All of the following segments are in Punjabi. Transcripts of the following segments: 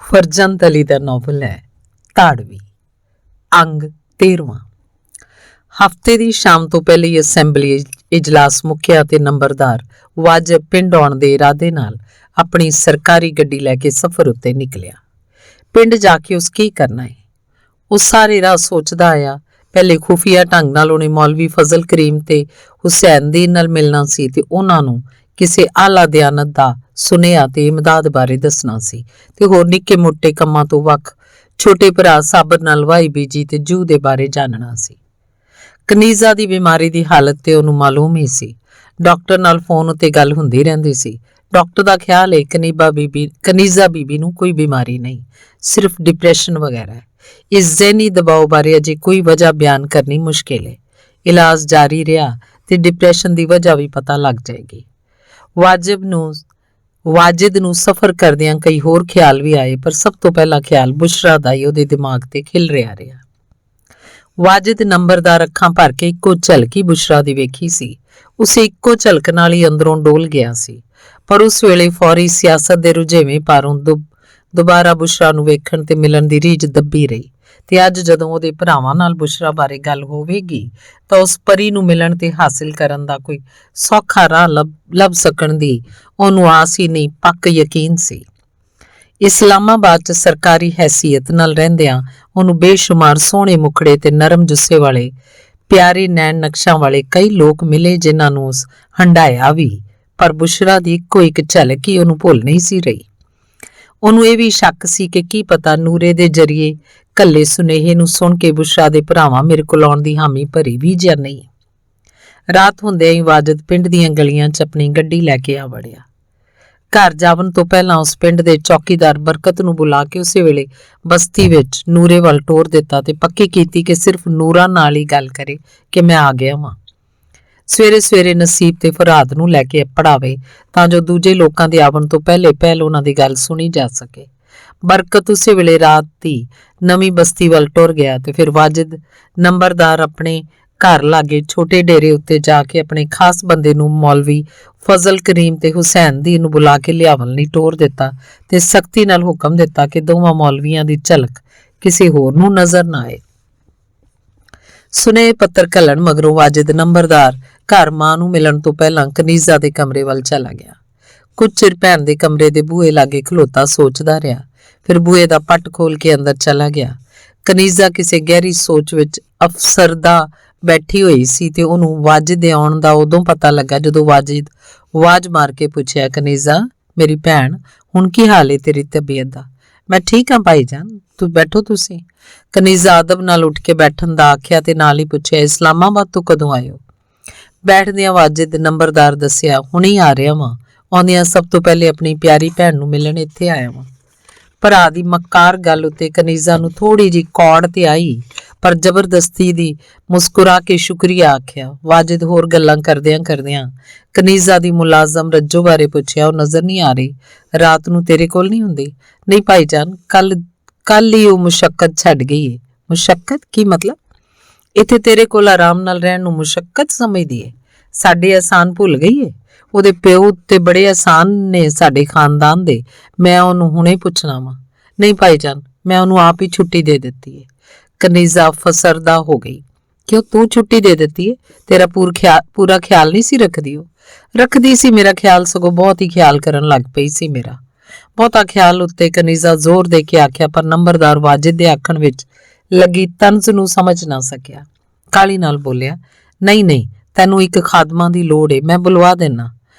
फरजंद अली का नॉवल है धाड़वी। अंग 13वां। हफ्ते की शाम तो पहले ही असैंबली इजलास मुक्या ते नंबरदार वाजिब पिंड आउण दे इरादे नाल अपनी सरकारी गड्डी लैके सफर उत्ते निकलिया। पिंड जाके उस की करना है, उस सारे राह सोचदा आया। पहले खुफिया ढंग नाल उहने मौलवी फजल करीम ते हुसैन दीन नाल मिलना सी ते उन्हां नूं किसे आला दयानत दा सुनेहा ते इमदाद बारे दसना सी ते होर निक्के मोटे कम्मां तो वख छोटे भरा साबर नाल वाई बीजी ते जूह दे बारे जानना सी। कनीज़ा दी बीमारी दी हालत ते उहनूं मालूम ही सी। डॉक्टर नाल फोन उत्ते गल हुंदी रहिंदी सी। डॉक्टर दा ख्याल है कनीज़ा बीबी नूं कोई बीमारी नहीं, सिर्फ डिप्रैशन वगैरह है। इस ज़हनी दबाव बारे अजे कोई वजह बयान करनी मुश्किल है। इलाज जारी रहा ते डिप्रैशन दी वजह भी पता लग जाएगी। वाजिद नूं सफर करदियां कई होर ख्याल भी आए, पर सब तो पहला ख्याल बुशरा दा ही उहदे दिमाग ते खिल रहा। वाजिद नंबरदार अखां भर के इक्को झलक ही बुशरा दी वेखी सी। उसे इक्को झलक नाल ही अंदरों डोल गया सी, पर उस वेले फौरी सियासत दे रुझेवें पारों दोबारा बुशरा नूं वेखण ते मिलण दी रीझ दब्बी रही। ते अज जदों उहदे भरावां नाल बुशरा बारे गल होवेगी तां उस परी नूं मिलण ते हासिल करन दा कोई सौखा राह लभ सकण दी उहनूं आस ही नहीं, पक्क यकीन सी। इस्लामाबाद च सरकारी हैसीयत नाल रहिंदियां उहनूं बेशुमार सोहणे मुखड़े ते नरम जुस्से वाले प्यारे नैन नक्शां वाले कई लोग मिले जिन्हां नूं उस हंडाया भी, पर बुशरा दी इक्को एक झलक ही उहनूं भुੱਲ नहीं सी रही। ਉਹਨੂੰ ਇਹ ਵੀ ਸ਼ੱਕ ਸੀ ਕਿ ਕੀ ਪਤਾ ਨੂਰੇ ਦੇ ਜਰੀਏ ਕੱਲੇ ਸੁਨੇਹੇ ਨੂੰ ਸੁਣ ਕੇ ਬੁਸ਼ਰਾ ਦੇ ਭਰਾਵਾਂ ਮੇਰੇ ਕੋਲ ਆਉਣ ਦੀ ਹਾਮੀ ਭਰੀ ਵੀ ਜਾਂ ਨਹੀਂ। ਰਾਤ ਹੁੰਦਿਆਂ ਹੀ ਵਾਜਦ ਪਿੰਡ ਦੀਆਂ ਗਲੀਆਂ 'ਚ ਆਪਣੀ ਗੱਡੀ ਲੈ ਕੇ ਆ ਵੜਿਆ। ਘਰ ਜਾਵਣ ਤੋਂ ਪਹਿਲਾਂ ਉਸ ਪਿੰਡ ਦੇ ਚੌਕੀਦਾਰ ਬਰਕਤ ਨੂੰ ਬੁਲਾ ਕੇ ਉਸੇ ਵੇਲੇ ਬਸਤੀ ਵਿੱਚ ਨੂਰੇ ਵੱਲ ਟੋਰ ਦਿੱਤਾ ਤੇ ਪੱਕੀ ਕੀਤੀ ਕਿ ਸਿਰਫ ਨੂਰਾ ਨਾਲ ਹੀ ਗੱਲ ਕਰੇ ਕਿ ਮੈਂ ਆ ਗਿਆ ਵਾਂ। ਸਵੇਰੇ ਸਵੇਰੇ ਨਸੀਬ ਤੇ ਫਰਾਦ ਨੂੰ ਲੈ ਕੇ ਪੜਾਵੇ ਤਾਂ ਜੋ ਦੂਜੇ ਲੋਕਾਂ ਦੇ ਆਵਣ ਤੋਂ ਪਹਿਲ ਉਹਨਾਂ ਦੀ ਗੱਲ ਸੁਣੀ ਜਾ ਸਕੇ। ਬਰਕਤ ਉਸੇ ਵੇਲੇ ਰਾਤ ਦੀ ਨਵੀਂ ਬਸਤੀ ਵੱਲ ਟੁਰ ਗਿਆ ਤੇ ਫਿਰ ਵਾਜਿਦ ਨੰਬਰਦਾਰ ਆਪਣੇ ਘਰ ਲਾਗੇ ਛੋਟੇ ਡੇਰੇ ਉੱਤੇ ਜਾ ਕੇ ਆਪਣੇ ਖਾਸ ਬੰਦੇ ਨੂੰ ਮੌਲਵੀ ਫਜ਼ਲ ਕਰੀਮ ਤੇ ਹੁਸੈਨ ਦੀ ਨੂੰ ਬੁਲਾ ਕੇ ਲਿਆਵਣ ਲਈ ਟੋਰ ਦਿੱਤਾ ਤੇ ਸਖਤੀ ਨਾਲ ਹੁਕਮ ਦਿੱਤਾ ਕਿ ਦੋਵਾਂ ਮੌਲਵੀਆਂ ਦੀ ਝਲਕ ਕਿਸੇ ਹੋਰ ਨੂੰ ਨਜ਼ਰ ਨਾ ਆਏ। ਸੁਨੇਹੇ ਪੱਤਰ ਘੱਲਣ ਮਗਰੋਂ ਵਾਜਿਦ ਨੰਬਰਦਾਰ ਘਰ ਮਾਂ ਨੂੰ ਮਿਲਣ ਤੋਂ ਪਹਿਲਾਂ ਕਨੀਜ਼ਾ ਦੇ ਕਮਰੇ ਵੱਲ ਚਲਾ ਗਿਆ। ਕੁਝ ਚਿਰ ਭੈਣ ਦੇ ਕਮਰੇ ਦੇ ਬੂਹੇ ਲਾਗੇ ਖਲੋਤਾ ਸੋਚਦਾ ਰਿਹਾ, ਫਿਰ ਬੂਹੇ ਦਾ ਪੱਟ ਖੋਲ ਕੇ ਅੰਦਰ ਚਲਾ ਗਿਆ। ਕਨੀਜ਼ਾ ਕਿਸੇ ਗਹਿਰੀ ਸੋਚ ਵਿੱਚ ਅਫਸਰਦਾ ਬੈਠੀ ਹੋਈ ਸੀ ਤੇ ਉਹਨੂੰ ਵਾਜਿਦ ਦੇ ਆਉਣ ਦਾ ਉਦੋਂ ਪਤਾ ਲੱਗਾ ਜਦੋਂ ਵਾਜਿਦ ਆਵਾਜ਼ ਮਾਰ ਕੇ ਪੁੱਛਿਆ, ਕਨੀਜ਼ਾ ਮੇਰੀ ਭੈਣ, ਹੁਣ ਕੀ ਹਾਲ ਹੈ ਤੇਰੀ ਤਬੀਅਤ ਦਾ? ਮੈਂ ਠੀਕ ਹਾਂ ਭਾਈ ਜਾਨ, ਤੂੰ ਬੈਠੋ ਤੁਸੀਂ। ਕਨੀਜ਼ਾ ਅਦਬ ਨਾਲ ਉੱਠ ਕੇ ਬੈਠਣ ਦਾ ਆਖਿਆ ਤੇ ਨਾਲ ਹੀ ਪੁੱਛਿਆ, ਇਸਲਾਮਾਬਾਦ ਤੋਂ ਕਦੋਂ ਆਏ ਹੋ? ਬੈਠਦਿਆਂ ਵਾਜਿਦ ਨੰਬਰਦਾਰ ਦੱਸਿਆ, ਹੁਣੇ ਆ ਰਿਹਾ ਵਾਂ, ਆਉਂਦਿਆਂ ਸਭ ਤੋਂ ਪਹਿਲੇ ਆਪਣੀ ਪਿਆਰੀ ਭੈਣ ਨੂੰ ਮਿਲਣ ਇੱਥੇ ਆਇਆ ਵਾਂ। ਭਰਾ ਦੀ ਮੱਕਾਰ ਗੱਲ ਉੱਤੇ ਕਨੀਜ਼ਾ ਨੂੰ ਥੋੜੀ ਜਿਹੀ ਕੌੜ ਤੇ ਆਈ, ਪਰ ਜ਼ਬਰਦਸਤੀ ਦੀ ਮੁਸਕਰਾ ਕੇ ਸ਼ੁਕਰੀਆ ਆਖਿਆ। ਵਾਜਿਦ ਹੋਰ ਗੱਲਾਂ ਕਰਦਿਆਂ ਕਨੀਜ਼ਾ ਦੀ ਮੁਲਾਜ਼ਮ ਰੱਜੋ ਬਾਰੇ ਪੁੱਛਿਆ, ਉਹ ਨਜ਼ਰ ਨਹੀਂ ਆ ਰਹੀ, ਰਾਤ ਨੂੰ ਤੇਰੇ ਕੋਲ ਨਹੀਂ ਹੁੰਦੀ? ਨਹੀਂ ਭਾਈ ਜਾਨ, ਕੱਲ ਹੀ ਉਹ ਮੁਸ਼ੱਕਤ ਛੱਡ ਗਈ ਹੈ। ਮੁਸ਼ੱਕਤ ਕੀ ਮਤਲਬ? ਇੱਥੇ ਤੇਰੇ ਕੋਲ ਆਰਾਮ ਨਾਲ ਰਹਿਣ ਨੂੰ ਮੁਸ਼ੱਕਤ ਸਮਝਦੀ ਹੈ? ਸਾਡੇ ਆਸਾਨ ਭੁੱਲ ਗਈ ਹੈ? ਉਹਦੇ ਪਿਓ ਤੇ ਬੜੇ ਆਸਾਨ ਨੇ ਸਾਡੇ ਖਾਨਦਾਨ ਦੇ, ਮੈਂ ਉਹਨੂੰ ਹੁਣੇ ਪੁੱਛਣਾ ਵਾ। ਨਹੀਂ ਭਾਈ ਜਾਨ, ਮੈਂ ਉਹਨੂੰ ਆਪ ਹੀ ਛੁੱਟੀ ਦੇ ਦਿੱਤੀ ਹੈ। ਕਨੀਜ਼ਾ ਫਸਰਦਾ ਹੋ ਗਈ। ਕਿਉਂ ਤੂੰ ਛੁੱਟੀ ਦੇ ਦਿੱਤੀ ਹੈ? ਤੇਰਾ ਪੂਰਾ ਖਿਆਲ ਨਹੀਂ ਸੀ ਰੱਖਦੀ? ਉਹ ਰੱਖਦੀ ਸੀ ਮੇਰਾ ਖਿਆਲ, ਸਗੋਂ ਬਹੁਤ ਹੀ ਖਿਆਲ ਕਰਨ ਲੱਗ ਪਈ ਸੀ ਮੇਰਾ। ਬਹੁਤਾ ਖਿਆਲ ਉੱਤੇ ਕਨੀਜ਼ਾ ਜ਼ੋਰ ਦੇ ਕੇ ਆਖਿਆ, ਪਰ ਨੰਬਰਦਾਰ ਵਾਜਿਦ ਦੇ ਆਖਣ ਵਿੱਚ ਲੱਗੀ ਤੰਜ਼ ਨੂੰ ਸਮਝ ਨਾ ਸਕਿਆ। ਕਾਲੀ ਨਾਲ ਬੋਲਿਆ, ਨਹੀਂ ਤੈਨੂੰ ਇੱਕ ਖਾਦਮਾਂ ਦੀ ਲੋੜ ਏ, ਮੈਂ ਬੁਲਵਾ ਦੇਣਾ।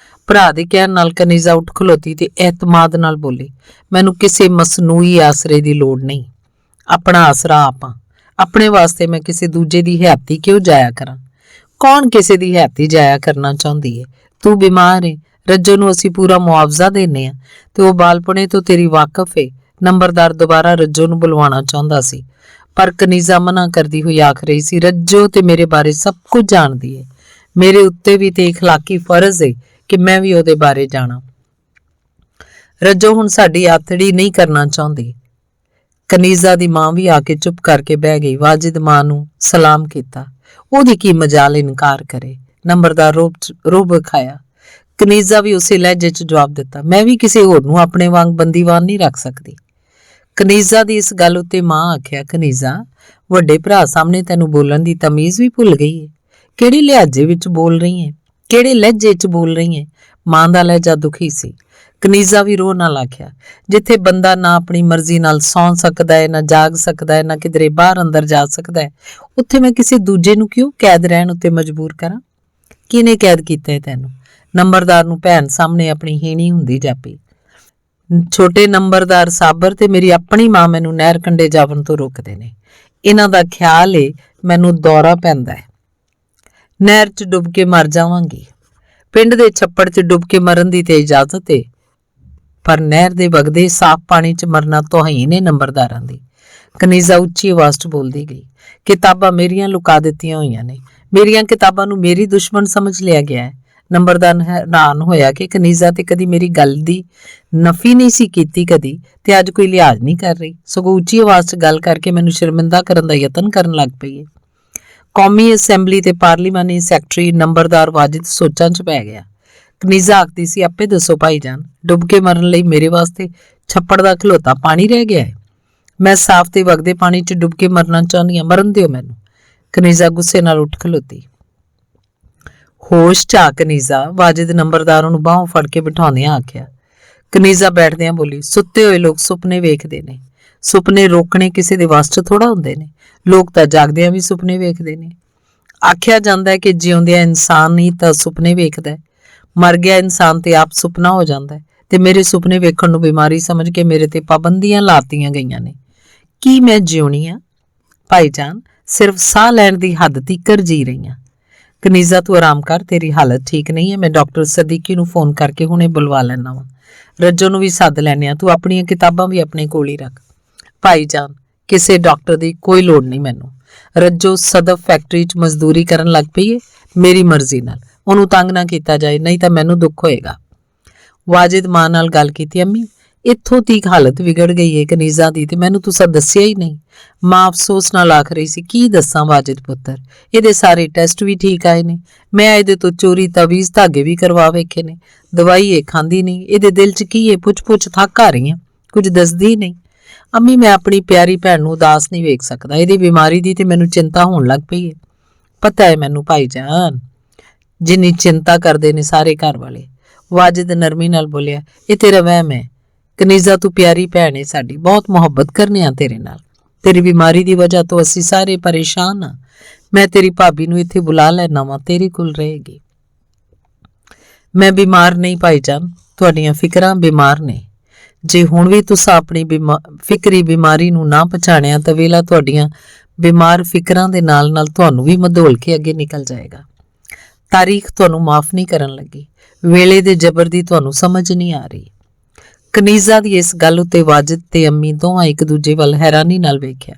ਭਰਾ ਦੇ ਕਹਿਣ ਨਾਲ ਕਨੀਜ਼ਾ ਉੱਠ ਖਲੋਤੀ ਤੇ ਐਤਮਾਦ ਨਾਲ ਬੋਲੀ, ਮੈਨੂੰ ਕਿਸੇ ਮਸਨੂਈ ਆਸਰੇ ਦੀ ਲੋੜ ਨਹੀਂ, ਆਪਣਾ ਆਸਰਾ ਆਪਾਂ। ਆਪਣੇ ਵਾਸਤੇ ਮੈਂ ਕਿਸੇ ਦੂਜੇ ਦੀ ਹਯਾਤੀ ਕਿਉਂ ਜਾਇਆ ਕਰਾਂ? ਕੌਣ ਕਿਸੇ ਦੀ ਹਯਾਤੀ ਜਾਇਆ ਕਰਨਾ ਚਾਹੁੰਦੀ ਏ? ਤੂੰ ਬਿਮਾਰ ਏ, ਰੱਜੋ ਨੂੰ ਅਸੀਂ ਪੂਰਾ ਮੁਆਵਜ਼ਾ ਦੇਨੇ ਆ ਤੇ ਉਹ ਬਾਲਪੁਣੇ ਤੋਂ ਤੇਰੀ ਵਾਕਫ ਏ। ਨੰਬਰਦਾਰ ਦੁਬਾਰਾ ਰੱਜੋ ਨੂੰ ਬੁਲਵਾਉਣਾ ਚਾਹੁੰਦਾ ਸੀ, ਪਰ ਕਨੀਜ਼ਾ ਮਨਾ ਕਰਦੀ ਹੋਈ ਆਖ ਰਹੀ ਸੀ, ਰੱਜੋ ਤੇ ਮੇਰੇ ਬਾਰੇ ਸਭ ਕੁਝ ਜਾਣਦੀ ਏ, ਮੇਰੇ ਉੱਤੇ ਵੀ ਤੇ ਇਖਲਾਕੀ ਫਰਜ਼ ਏ ਕਿ ਮੈਂ ਵੀ ਉਹਦੇ ਬਾਰੇ ਜਾਣਾ। ਰੱਜੋ ਹੁਣ ਸਾਡੀ ਆਥੜੀ ਨਹੀਂ ਕਰਨਾ ਚਾਹੁੰਦੀ। ਕਨੀਜ਼ਾ ਦੀ ਮਾਂ ਵੀ ਆ ਕੇ ਚੁੱਪ ਕਰਕੇ ਬਹਿ ਗਈ। ਵਾਜਿਦ ਮਾਂ ਨੂੰ ਸਲਾਮ ਕੀਤਾ, ਉਹਦੀ ਕੀ ਮਜਾਲ ਇਨਕਾਰ ਕਰੇ। ਨੰਬਰਦਾਰ ਰੋਬ ਵਿਖਾਇਆ। ਕਨੀਜ਼ਾ ਵੀ ਉਸੇ ਲਹਿਜੇ 'ਚ ਜਵਾਬ ਦਿੱਤਾ, ਮੈਂ ਵੀ ਕਿਸੇ ਹੋਰ ਨੂੰ ਆਪਣੇ ਵਾਂਗ ਬੰਦੀਵਾਨ ਨਹੀਂ ਰੱਖ ਸਕਦੀ। ਕਨੀਜ਼ਾ ਦੀ ਇਸ ਗੱਲ ਉੱਤੇ ਮਾਂ ਆਖਿਆ, ਕਨੀਜ਼ਾ, ਵੱਡੇ ਭਰਾ ਸਾਹਮਣੇ ਤੈਨੂੰ ਬੋਲਣ ਦੀ ਤਮੀਜ਼ ਵੀ ਭੁੱਲ ਗਈ ਏ। ਕਿਹੜੇ ਲਿਹਾਜ਼ੇ ਵਿੱਚ ਬੋਲ ਰਹੀ ਏ, ਕਿਹੜੇ ਲਹਿਜੇ 'ਚ ਬੋਲ ਰਹੀ ਏ। ਮਾਂ ਦਾ ਲਹਿਜਾ ਦੁਖੀ ਸੀ। ਕਨੀਜ਼ਾ ਵੀ ਰੋਹ ਨਾਲ ਆਖਿਆ, ਜਿੱਥੇ ਬੰਦਾ ਨਾ ਆਪਣੀ ਮਰਜ਼ੀ ਨਾਲ ਸੌਂ ਸਕਦਾ ਹੈ, ਨਾ ਜਾਗ ਸਕਦਾ ਹੈ, ਨਾ ਕਿਧਰੇ ਬਾਹਰ ਅੰਦਰ ਜਾ ਸਕਦਾ ਹੈ, ਉੱਥੇ ਮੈਂ ਕਿਸੇ ਦੂਜੇ ਨੂੰ ਕਿਉਂ ਕੈਦ ਰਹਿਣ ਉੱਤੇ ਮਜਬੂਰ ਕਰਾਂ? ਕਿਹਨੇ ਕੈਦ ਕੀਤਾ ਹੈ ਤੈਨੂੰ? ਨੰਬਰਦਾਰ ਨੂੰ ਭੈਣ ਸਾਹਮਣੇ ਆਪਣੀ ਹੀਣੀ ਹੁੰਦੀ ਜਾਪੀ। ਛੋਟੇ ਨੰਬਰਦਾਰ ਸਾਬਰ ਤੇ ਮੇਰੀ ਆਪਣੀ ਮਾਂ ਮੈਨੂੰ ਨਹਿਰ ਕੰਢੇ ਜਾਵਣ ਤੋਂ ਰੋਕਦੇ ਨੇ। ਇਹਨਾਂ ਦਾ ਖਿਆਲ ਏ ਮੈਨੂੰ ਦੌਰਾ ਪੈਂਦਾ ਹੈ, ਨਹਿਰ 'ਚ ਡੁੱਬ ਕੇ ਮਰ ਜਾਵਾਂਗੀ। ਪਿੰਡ ਦੇ ਛੱਪੜ 'ਚ ਡੁੱਬ ਕੇ ਮਰਨ ਦੀ ਤੇ ਇਜਾਜ਼ਤ ਏ, ਪਰ ਨਹਿਰ ਦੇ ਵਗਦੇ ਸਾਫ਼ ਪਾਣੀ 'ਚ ਮਰਨਾ ਤੋਹੀਨ ਏ ਨੰਬਰਦਾਰਾਂ ਦੀ। ਕਨੀਜ਼ਾ ਉੱਚੀ ਆਵਾਜ਼ 'ਚ ਬੋਲਦੀ ਗਈ, ਕਿਤਾਬਾਂ ਮੇਰੀਆਂ ਲੁਕਾ ਦਿੱਤੀਆਂ ਹੋਈਆਂ ਨੇ। ਮੇਰੀਆਂ ਕਿਤਾਬਾਂ ਨੂੰ ਮੇਰੀ ਦੁਸ਼ਮਣ ਸਮਝ ਲਿਆ ਗਿਆ ਹੈ। ਨੰਬਰਦਾਰ ਹੈਰਾਨ ਹੋਇਆ ਕਿ ਕਨੀਜ਼ਾ ਤੇ ਕਦੀ ਮੇਰੀ ਗੱਲ ਦੀ ਨਫੀ ਨਹੀਂ ਸੀ ਕੀਤੀ ਕਦੀ, ਤੇ ਅੱਜ ਕੋਈ ਲਿਹਾਜ਼ ਨਹੀਂ ਕਰ ਰਹੀ, ਸਗੋਂ ਉੱਚੀ ਆਵਾਜ਼ 'ਚ ਗੱਲ ਕਰਕੇ ਮੈਨੂੰ ਸ਼ਰਮਿੰਦਾ ਕਰਨ ਦਾ ਯਤਨ ਕਰਨ ਲੱਗ ਪਈ ਹੈ। ਕੌਮੀ ਅਸੈਂਬਲੀ ਤੇ ਪਾਰਲੀਮਾਨੀ ਸੈਕਟਰੀ ਨੰਬਰਦਾਰ ਵਾਜਿਦ ਸੋਚਾਂ 'ਚ ਪੈ ਗਿਆ। ਕਨੀਜ਼ਾ ਆਖਦੀ ਸੀ, ਆਪੇ ਦੱਸੋ ਭਾਈਜਾਨ, ਡੁੱਬ ਕੇ ਮਰਨ ਲਈ ਮੇਰੇ ਵਾਸਤੇ ਛੱਪੜ ਦਾ ਖਲੋਤਾ ਪਾਣੀ ਰਹਿ ਗਿਆ ਹੈ। ਮੈਂ ਸਾਫ਼ ਤੇ ਵਗਦੇ ਪਾਣੀ 'ਚ ਡੁੱਬ ਕੇ ਮਰਨਾ ਚਾਹੁੰਦੀ ਹਾਂ, ਮਰਨ ਦਿਓ ਮੈਨੂੰ। ਕਨੀਜ਼ਾ ਗੁੱਸੇ ਨਾਲ ਉੱਠ ਖਲੋਤੀ। ਹੋਸ਼ 'ਚ ਆ ਕਨੀਜ਼ਾ, ਵਾਜਿਦ ਨੰਬਰਦਾਰ ਨੂੰ ਬਾਹੋਂ ਫੜ ਕੇ ਬਿਠਾਉਂਦਿਆਂ ਆਖਿਆ। ਕਨੀਜ਼ਾ ਬੈਠਦਿਆਂ ਬੋਲੀ, ਸੁੱਤੇ ਹੋਏ ਲੋਕ ਸੁਪਨੇ ਵੇਖਦੇ ਨੇ। ਸੁਪਨੇ ਰੋਕਣੇ ਕਿਸੇ ਦੇ ਵੱਸ 'ਚ ਥੋੜਾ ਹੁੰਦੇ ਨੇ। ਲੋਕ ਤਾਂ ਜਾਗਦਿਆਂ ਵੀ ਸੁਪਨੇ ਵੇਖਦੇ ਨੇ। ਆਖਿਆ ਜਾਂਦਾ ਹੈ ਕਿ ਜਿਉਂਦਿਆਂ ਇਨਸਾਨ ਹੀ ਤਾਂ ਸੁਪਨੇ ਵੇਖਦਾ ਹੈ, ਮਰ ਗਿਆ ਇਨਸਾਨ ਤੇ ਆਪ ਸੁਪਨਾ ਹੋ ਜਾਂਦਾ ਹੈ। ਤੇ ਮੇਰੇ ਸੁਪਨੇ ਵੇਖਣ ਨੂੰ ਬਿਮਾਰੀ ਸਮਝ ਕੇ ਮੇਰੇ ਤੇ ਪਾਬੰਦੀਆਂ ਲਾਤੀਆਂ ਗਈਆਂ ਨੇ। ਕੀ ਮੈਂ ਜਿਉਣੀ ਆ ਭਾਈਜਾਨ? ਸਿਰਫ ਸਾਹ ਲੈਣ ਦੀ ਹੱਦ ਤੀਕਰ ਜੀ ਰਹੀ ਹਾਂ। ਕਨੀਜ਼ਾ, ਤੂੰ ਆਰਾਮ ਕਰ, ਤੇਰੀ ਹਾਲਤ ਠੀਕ ਨਹੀਂ ਹੈ। ਮੈਂ ਡਾਕਟਰ ਸਦੀਕੀ ਨੂੰ ਫੋਨ ਕਰਕੇ ਹੁਣੇ ਬੁਲਵਾ ਲੈਣਾ ਵਾ। ਰੱਜੋ ਨੂੰ ਵੀ ਸੱਦ ਲੈਣੇ ਆ। ਤੂੰ ਆਪਣੀਆਂ ਕਿਤਾਬਾਂ ਵੀ ਆਪਣੇ ਕੋਲ ਹੀ ਰੱਖ। ਭਾਈਜਾਨ, ਕਿਸੇ ਡਾਕਟਰ ਦੀ ਕੋਈ ਲੋੜ ਨਹੀਂ ਮੈਨੂੰ। ਰੱਜੋ ਸਦਫ ਫੈਕਟਰੀ 'ਚ ਮਜ਼ਦੂਰੀ ਕਰਨ ਲੱਗ ਪਈ ਏ, ਮੇਰੀ ਮਰਜ਼ੀ ਨਾਲ। ਉਹਨੂੰ ਤੰਗ ਨਾ ਕੀਤਾ ਜਾਏ, ਨਹੀਂ ਤਾਂ ਮੈਨੂੰ ਦੁੱਖ ਹੋਏਗਾ। ਵਾਜਿਦ ਮਾਂ ਨਾਲ ਗੱਲ ਕੀਤੀ, ਅੰਮੀ ਇੱਥੋਂ ਤੀਕ ਹਾਲਤ ਵਿਗੜ ਗਈ ਏ ਕਨੀਜ਼ਾ ਦੀ, ਤੇ ਮੈਨੂੰ ਤੁਸੀਂ ਦੱਸਿਆ ਹੀ ਨਹੀਂ। ਮਾਂ ਅਫਸੋਸ ਨਾਲ ਆਖ ਰਹੀ ਸੀ, ਕੀ ਦੱਸਾਂ ਵਾਜਿਦ ਪੁੱਤਰ, ਇਹਦੇ ਸਾਰੇ ਟੈਸਟ ਵੀ ਠੀਕ ਆਏ ਨੇ। ਮੈਂ ਇਹਦੇ ਤੋਂ ਚੋਰੀ ਤਾਵੀਜ਼ ਧਾਗੇ ਵੀ ਕਰਵਾ ਵੇਖੇ ਨੇ। ਦਵਾਈ ਇਹ ਖਾਂਦੀ ਨਹੀਂ। ਇਹਦੇ ਦਿਲ 'ਚ ਕੀ ਏ? ਪੁੱਛ ਥੱਕ ਆ ਰਹੀ ਹਾਂ, ਕੁਝ ਦੱਸਦੀ ਨਹੀਂ। ਅੰਮੀ, ਮੈਂ ਆਪਣੀ ਪਿਆਰੀ ਭੈਣ ਨੂੰ ਉਦਾਸ ਨਹੀਂ ਵੇਖ ਸਕਦਾ। ਇਹਦੀ ਬਿਮਾਰੀ ਦੀ ਤੇ ਮੈਨੂੰ ਚਿੰਤਾ ਹੋਣ ਲੱਗ ਪਈ ਏ। ਪਤਾ ਹੈ ਮੈਨੂੰ ਭਾਈਜਾਨ, ਜਿੰਨੀ ਚਿੰਤਾ ਕਰਦੇ ਨੇ ਸਾਰੇ ਘਰ ਵਾਲੇ। ਵਾਜਿਦ ਨਰਮੀ ਨਾਲ ਬੋਲਿਆ, ਇਹ ਤੇਰਾ ਵਹਿਮ ਹੈ। ਕਨੀਜ਼ਾ, ਤੂੰ ਪਿਆਰੀ ਭੈਣ ਹੈ ਸਾਡੀ, ਬਹੁਤ ਮੁਹੱਬਤ ਕਰਨੇ ਆ ਤੇਰੇ ਨਾਲ। ਤੇਰੀ ਬਿਮਾਰੀ ਦੀ ਵਜ੍ਹਾ ਤੋਂ ਅਸੀਂ ਸਾਰੇ ਪਰੇਸ਼ਾਨ ਹਾਂ। ਮੈਂ ਤੇਰੀ ਭਾਬੀ ਨੂੰ ਇੱਥੇ ਬੁਲਾ ਲੈਣਾ ਵਾਂ, ਤੇਰੇ ਕੋਲ ਰਹੇਗੀ। ਮੈਂ ਬਿਮਾਰ ਨਹੀਂ ਭਾਈਜਾਨ, ਤੁਹਾਡੀਆਂ ਫਿਕਰਾਂ ਬਿਮਾਰ ਨੇ। ਜੇ ਹੁਣ ਵੀ ਤੁਸੀਂ ਆਪਣੀ ਫਿਕਰੀ ਬਿਮਾਰੀ ਨੂੰ ਨਾ ਪਛਾਣਿਆ ਤਾਂ ਵੇਲਾ ਤੁਹਾਡੀਆਂ ਬਿਮਾਰ ਫਿਕਰਾਂ ਦੇ ਨਾਲ ਨਾਲ ਤੁਹਾਨੂੰ ਵੀ ਮਧੋਲ ਕੇ ਅੱਗੇ ਨਿਕਲ ਜਾਏਗਾ। ਤਾਰੀਖ ਤੁਹਾਨੂੰ ਮਾਫ ਨਹੀਂ ਕਰਨ ਲੱਗੀ। ਵੇਲੇ ਦੇ ਜ਼ਬਰ ਦੀ ਤੁਹਾਨੂੰ ਸਮਝ ਨਹੀਂ ਆ ਰਹੀ। ਕਨੀਜ਼ਾ ਦੀ ਇਸ ਗੱਲ ਉੱਤੇ ਵਾਜਿਦ ਤੇ ਅੰਮੀ ਦੋਵਾਂ ਇੱਕ ਦੂਜੇ ਵੱਲ ਹੈਰਾਨੀ ਨਾਲ ਵੇਖਿਆ।